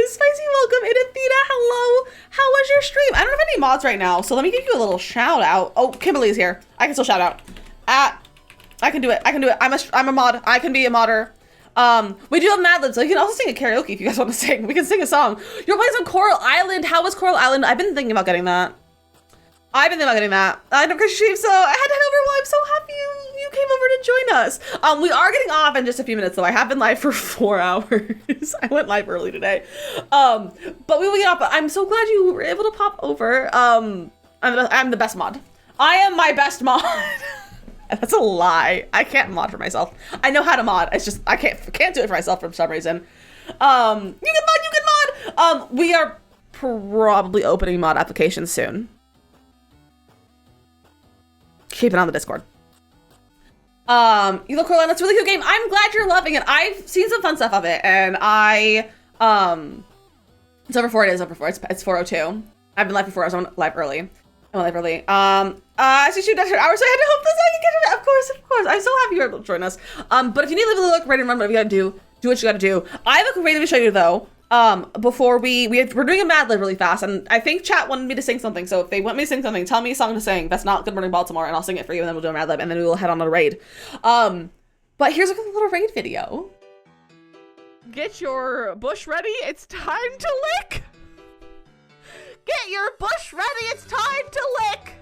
Spicy, welcome in. Athena, hello. How was your stream? I don't have any mods right now, so let me give you a little shout out. Oh, Kimberly's here. I can still shout out. I can do it. I can do it. I'm a mod. I can be a modder. We do have Mad Libs, so you can also sing a karaoke if you guys want to sing. We can sing a song. You're playing some Coral Island. How was Coral Island? I've been thinking about getting that. I've been thinking about getting that. I know, Chris Sheep, so I had to head over. Well, I'm so happy you came over to join us. We are getting off in just a few minutes, though. I have been live for 4 hours. I went live early today. But we will get off. But I'm so glad you were able to pop over. I'm the best mod. I am my best mod. That's a lie. I can't mod for myself. I know how to mod. It's just I can't do it for myself for some reason. You can mod. We are probably opening mod applications soon. Keep it on the Discord. You look cool, and it's a really good game. I'm glad you're loving it. I've seen some fun stuff of it, and it's over 4 days. It's 4:02. I've been live before. I was on live early. I went live early. I see you after hours, so I had to hope this I can get it. Of course. I'm so happy you're able to join us. But if you need to leave a look, ready and run, whatever you gotta do what you gotta do. I have a great thing to show you though. Before we're doing a Mad Lib really fast, and I think chat wanted me to sing something, so if they want me to sing something, tell me a song to sing that's not Good Morning Baltimore, and I'll sing it for you, and then we'll do a Mad Lib, and then we will head on a raid. But here's a little raid video. Get your bush ready, it's time to lick! Get your bush ready, it's time to lick!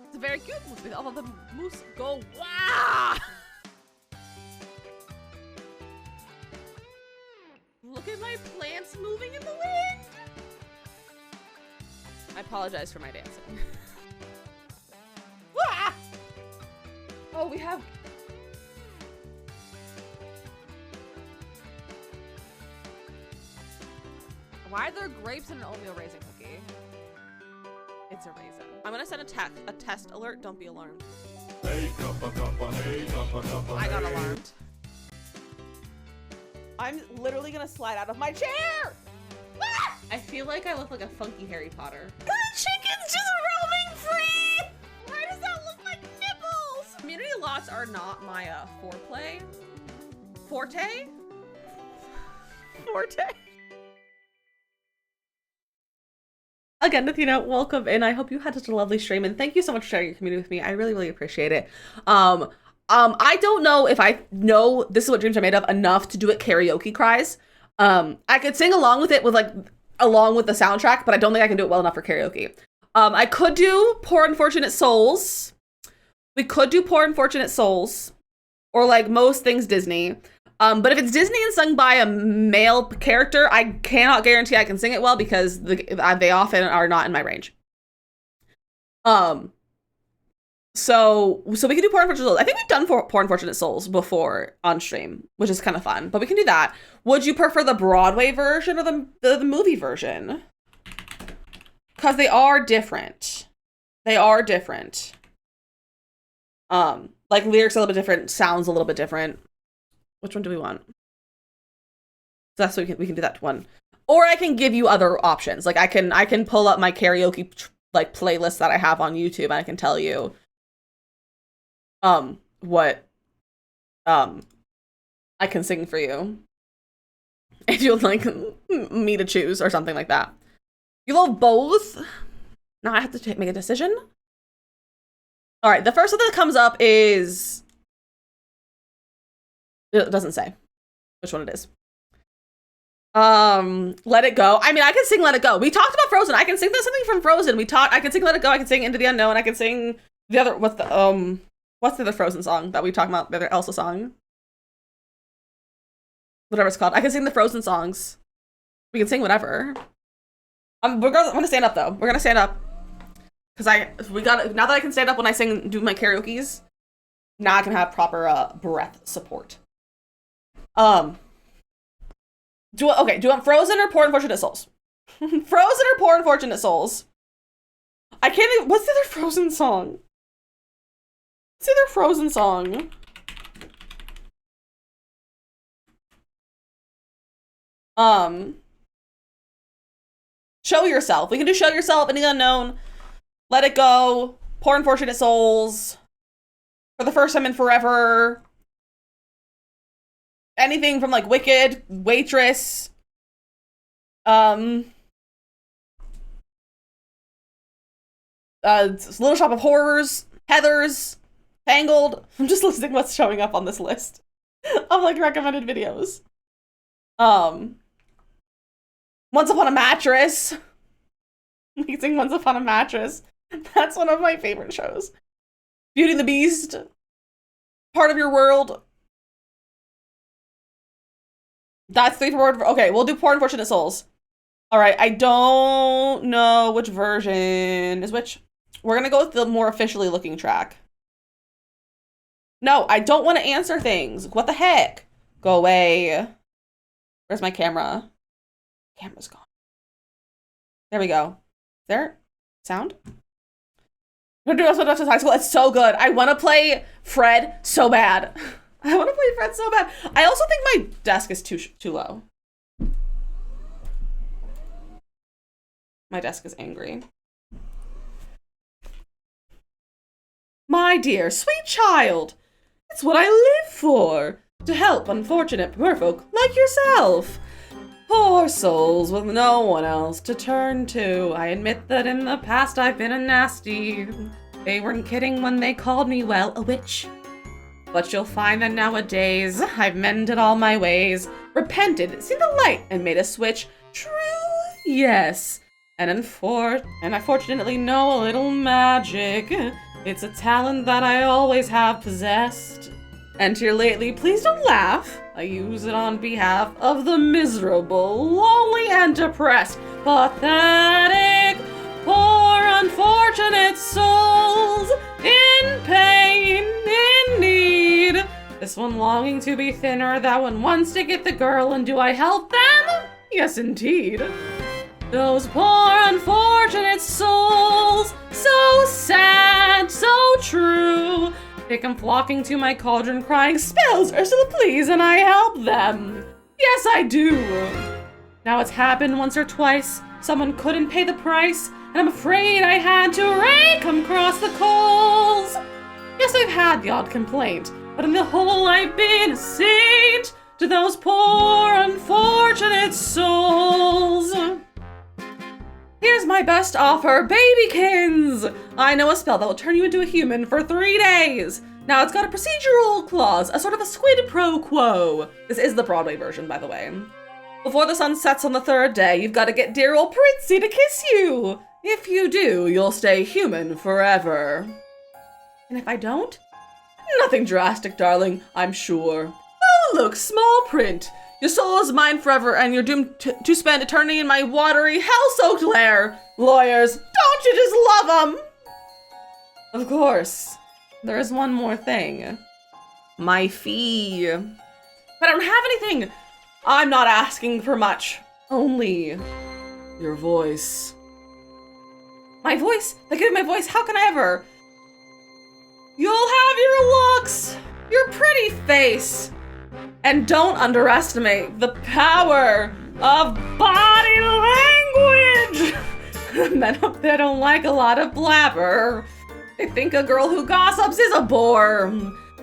It's a very cute moose, all of the moose go wah! Look at my plants moving in the wind! I apologize for my dancing. Ah! Oh, we have... Why are there grapes in an oatmeal raisin cookie? It's a raisin. I'm gonna send a test alert, don't be alarmed. I got alarmed. I'm literally gonna slide out of my chair! Ah! I feel like I look like a funky Harry Potter. The chicken's just roaming free! Why does that look like nipples? Community lots are not my foreplay. Forte? Again, Athena, welcome in. I hope you had such a lovely stream, and thank you so much for sharing your community with me. I really, really appreciate it. I don't know if I know This Is What Dreams Are Made Of enough to do it karaoke cries. I could sing along with it along with the soundtrack, but I don't think I can do it well enough for karaoke. I could do Poor Unfortunate Souls. We could do Poor Unfortunate Souls, or like most things Disney. But if it's Disney and sung by a male character, I cannot guarantee I can sing it well because they often are not in my range. So we can do Poor Unfortunate Souls. I think we've done Poor Unfortunate Souls before on stream, which is kind of fun, but we can do that. Would you prefer the Broadway version or the movie version? Because they are different. Like lyrics are a little bit different, sounds a little bit different. Which one do we want? So that's what we can do that one. Or I can give you other options. Like I can pull up my karaoke like playlist that I have on YouTube, and I can tell you what I can sing for you if you'd like me to choose or something like that. You love both? Now I have to make a decision. All right, the first one that comes up is, it doesn't say which one it is. Let It Go. I mean, I can sing Let It Go. We talked about Frozen. I can sing something from Frozen. I can sing Let It Go. I can sing Into the Unknown. I can sing the other, what's the other Frozen song that we talked about? The other Elsa song. Whatever it's called. I can sing the Frozen songs. We can sing whatever. I'm gonna stand up though. We're gonna stand up. Cause now that I can stand up when I do my karaoke's, now I can have proper breath support. Do you want Frozen or Poor Unfortunate Souls? Frozen or Poor Unfortunate Souls? I can't even, what's the other Frozen song? Show Yourself. We can do Show Yourself, Into the Unknown, Let It Go, Poor Unfortunate Souls, For the First Time in Forever, anything from like Wicked, Waitress, Little Shop of Horrors, Heathers, Tangled. I'm just listing what's showing up on this list of like recommended videos. Once Upon a Mattress, Amazing Once Upon a Mattress. That's one of my favorite shows. Beauty and the Beast. Part of Your World. That's 3 for okay, we'll do Poor Unfortunate Souls. Alright, I don't know which version is which. We're gonna go with the more officially looking track. No, I don't want to answer things. What the heck? Go away. Where's my camera? Camera's gone. There we go. There? Sound? We're doing also high school. It's so good. I want to play Fred so bad. I want to play Fred so bad. I also think my desk is too low. My desk is angry. My dear sweet child, it's what I live for. To help unfortunate merfolk like yourself. Poor souls with no one else to turn to. I admit that in the past I've been a nasty. They weren't kidding when they called me, well, a witch. But you'll find that nowadays I've mended all my ways, repented, seen the light, and made a switch. True, yes. And I fortunately know a little magic. It's a talent that I always have possessed. And here lately, please don't laugh. I use it on behalf of the miserable, lonely, and depressed, pathetic, poor, unfortunate souls in pain, in need. This one longing to be thinner, that one wants to get the girl, and do I help them? Yes, indeed. Those poor, unfortunate souls, so sad, so true. They come flocking to my cauldron crying, spells, Ursula, please, and I help them. Yes, I do. Now it's happened once or twice. Someone couldn't pay the price, and I'm afraid I had to rake 'em across the coals. Yes, I've had the odd complaint, but in the whole I've been a saint to those poor, unfortunate souls. Here's my best offer, Babykins! I know a spell that will turn you into a human for 3 days. Now it's got a procedural clause, a sort of a squid pro quo. This is the Broadway version, by the way. Before the sun sets on the 3rd day, you've got to get dear old Princy to kiss you. If you do, you'll stay human forever. And if I don't? Nothing drastic, darling, I'm sure. Oh, look, small print. Your soul is mine forever, and you're doomed to spend eternity in my watery, hell-soaked lair. Lawyers, don't you just love them? Of course. There is one more thing. My fee. But I don't have anything. I'm not asking for much. Only your voice. My voice? They give me my voice. How can I ever? You'll have your looks, your pretty face. And don't underestimate the power of body language. Men up there don't like a lot of blabber. They think a girl who gossips is a bore.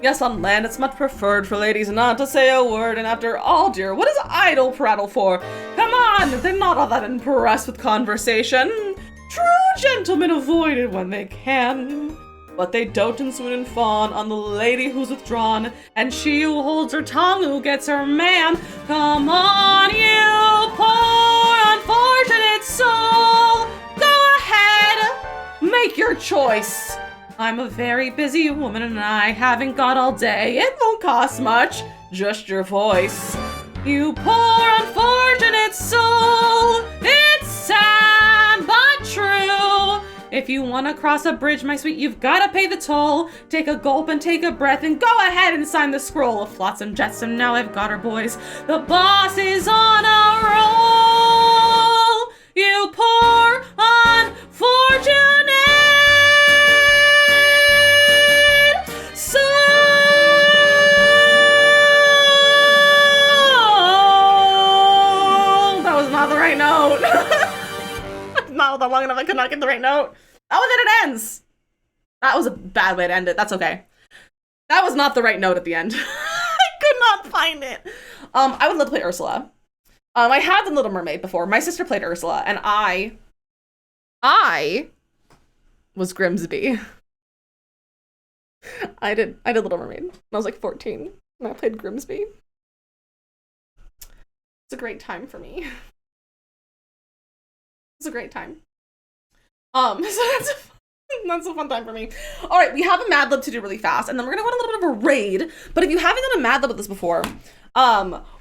Yes, on land it's much preferred for ladies not to say a word, and after all, dear, what is idle prattle for? Come on, they're not all that impressed with conversation. True gentlemen avoid it when they can. But they dote and swoon and fawn on the lady who's withdrawn, and she who holds her tongue who gets her man. Come on, you poor unfortunate soul, go ahead, make your choice. I'm a very busy woman and I haven't got all day. It won't cost much, just your voice. You poor unfortunate soul, it's sad but true. If you want to cross a bridge, my sweet, you've got to pay the toll. Take a gulp and take a breath and go ahead and sign the scroll of Flotsam Jetsam. Now I've got her, boys. The boss is on a roll. You poor unfortunate soul. That was not the right note. Not long enough, I could not get the right note. Oh, and then it ends. That was a bad way to end it. That's okay. That was not the right note at the end. I could not find it. I would love to play Ursula. I had the Little Mermaid before. My sister played Ursula, and I was Grimsby. I did Little Mermaid when I was like 14, and I played Grimsby. It's a great time for me. It's a great time. So that's a fun time for me. All right, we have a Mad Lib to do really fast, and then we're gonna go on a little bit of a raid. But if you haven't done a Mad Lib with this before,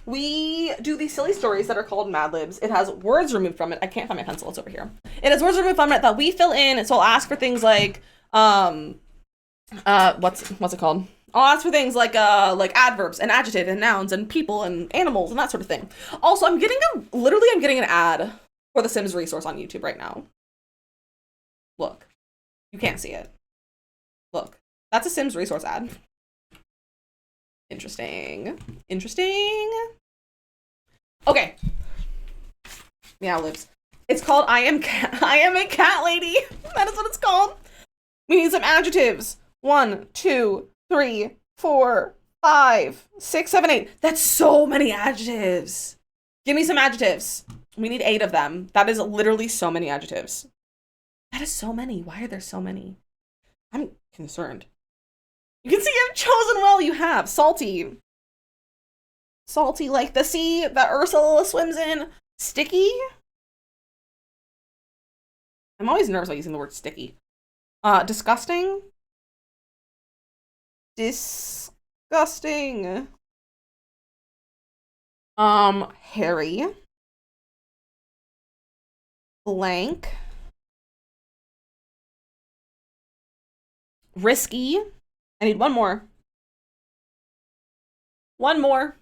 we do these silly stories that are called Mad Libs. It has words removed from it. I can't find my pencil. It's over here. It has words removed from it that we fill in. And so I'll ask for things like, what's it called? I'll ask for things like adverbs and adjective and nouns and people and animals and that sort of thing. Also, I'm getting an ad for the Sims resource on YouTube right now. Look, you can't see it. Look, that's a Sims resource ad. Interesting. Okay. Meow Libs. It's called I am a cat lady. That is what it's called. We need some adjectives. 1, 2, 3, 4, 5, 6, 7, 8. That's so many adjectives. Give me some adjectives. We need 8 of them. That is literally so many adjectives. That is so many. Why are there so many? I'm concerned. You can see I've chosen well. You have salty. Salty like the sea that Ursula swims in. Sticky. I'm always nervous about using the word sticky. Disgusting. Disgusting. Hairy. Blank. Risky. I need one more. One more.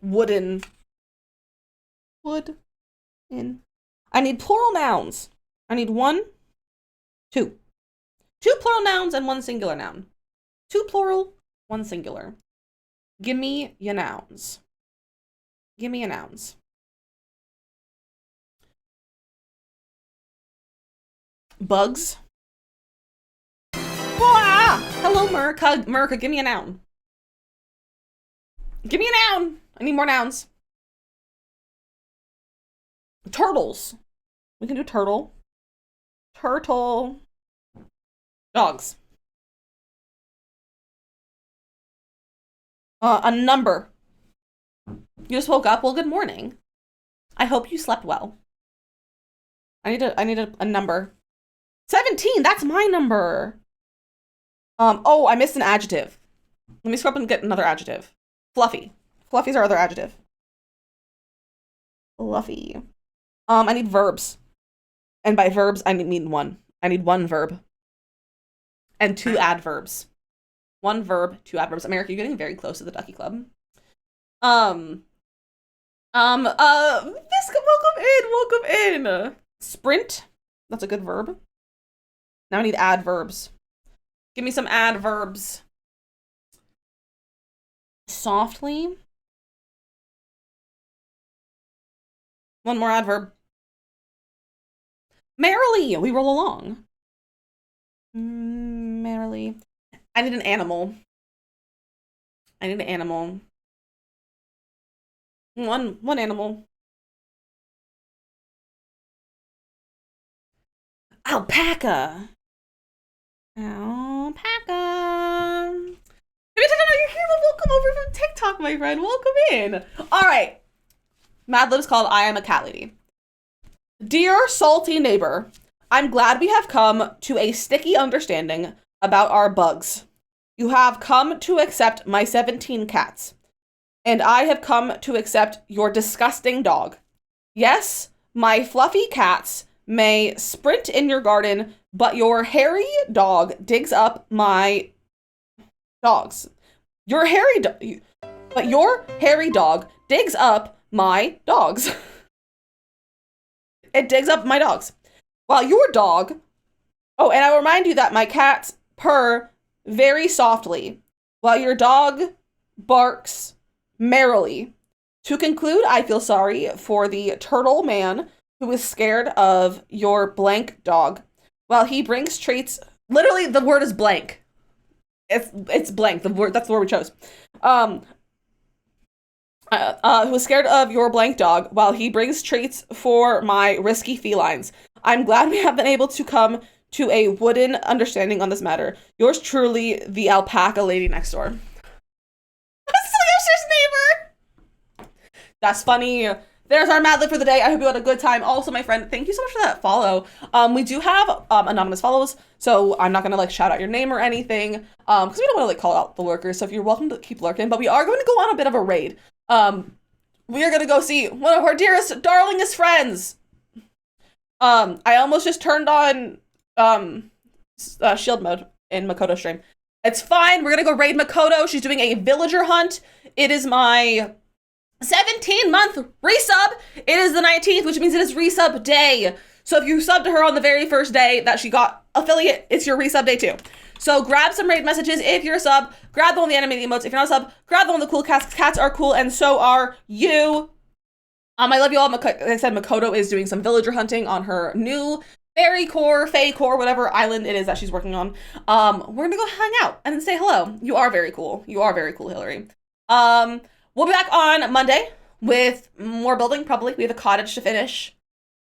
Wooden. Wood. In. I need plural nouns. I need 1, 2. 2 plural nouns and 1 singular noun. 2 plural, 1 singular. Give me your nouns. Give me your nouns. Bugs. Ah! Hello, Merca, give me a noun. Give me a noun. I need more nouns. Turtles. We can do turtle. Turtle. Dogs. A number. You just woke up? Well, good morning. I hope you slept well. I need a number. 17, that's my number. Oh, I missed an adjective. Let me scrub up and get another adjective. Fluffy. Fluffy's our other adjective. Fluffy. I need verbs. And by verbs, I mean 1. I need 1 verb. And 2 adverbs. 1 verb, 2 adverbs. America, you're getting very close to the Ducky Club. Visca, welcome in. Sprint. That's a good verb. Now I need adverbs. Give me some adverbs. Softly. 1 more adverb. Merrily. We roll along. Merrily. I need an animal. I need an animal. One animal. Alpaca. Alpaca. You're here. Welcome over from TikTok, my friend. Welcome in. All right. Mad Lib's called I Am a Cat Lady. Dear salty neighbor, I'm glad we have come to a sticky understanding about our bugs. You have come to accept my 17 cats, and I have come to accept your disgusting dog. Yes, my fluffy cats may sprint in your garden, but your hairy dog digs up my dogs. Your hairy dog digs up my dogs. It digs up my dogs. While your dog... Oh, and I remind you that my cats purr very softly, while your dog barks merrily. To conclude, I feel sorry for the turtle man who is scared of your blank dog. While he brings treats... Literally, the word is blank. It's blank. That's the word we chose. Who is scared of your blank dog while he brings treats for my risky felines. I'm glad we have been able to come to a wooden understanding on this matter. Yours truly, the alpaca lady next door. Slasher's neighbor! That's funny. there's our Mad Lib for the day. I hope you had a good time. Also, my friend, thank you so much for that follow. We do have anonymous follows, so I'm not gonna like shout out your name or anything, because we don't want to like call out the lurkers. So if you're welcome to keep lurking, but we are going to go on a bit of a raid. We are gonna go see one of our dearest, darlingest friends. I almost just turned on shield mode in Makoto stream. It's fine. We're gonna go raid Makoto. She's doing a villager hunt. It is my 17-month resub. It is the 19th, which means it is resub day. So if you sub to her on the very first day that she got affiliate, it's your resub day too. So grab some raid messages if you're a sub. Grab the one with the animated emotes. If you're not a sub, grab the one with the cool cats. Cats are cool, and so are you. I love you all. Like I said, Makoto is doing some villager hunting on her new Fairy Core, Fae Core, whatever island it is that she's working on. We're gonna go hang out and say hello. You are very cool. You are very cool, Hillary. We'll be back on Monday with more building, probably. We have a cottage to finish.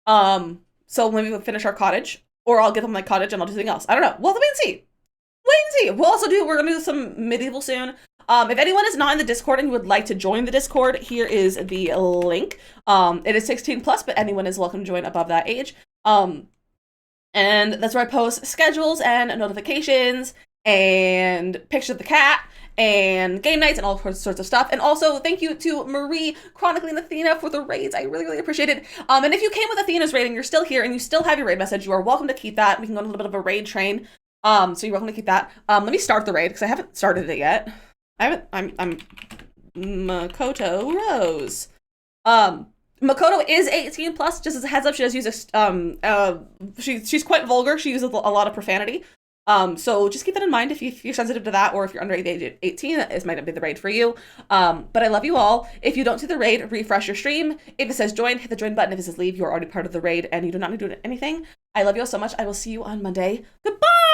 So maybe we'll finish our cottage, or I'll give them my cottage and I'll do something else. I don't know. We'll have to wait and see. Wait and see. We're gonna do some medieval soon. If anyone is not in the Discord and you would like to join the Discord, here is the link. It is 16 plus, but anyone is welcome to join above that age. And that's where I post schedules and notifications and pictures of the cat and game nights and all sorts of stuff. And also thank you to Marie, Chronicling Athena for the raids. I really, really appreciate it. And if you came with Athena's raid and you're still here and you still have your raid message, you are welcome to keep that. We can go on a little bit of a raid train. So you're welcome to keep that. Let me start the raid because I haven't started it yet. I'm Makoto Rose. Makoto is 18 plus, just as a heads up. She does use she's quite vulgar. She uses a lot of profanity. So just keep that in mind if you're sensitive to that, or if you're under the age of 18, this might not be the raid for you. But I love you all. If you don't see the raid, refresh your stream. If it says join, hit the join button. If it says leave, you're already part of the raid and you do not need to do anything. I love you all so much. I will see you on Monday. Goodbye!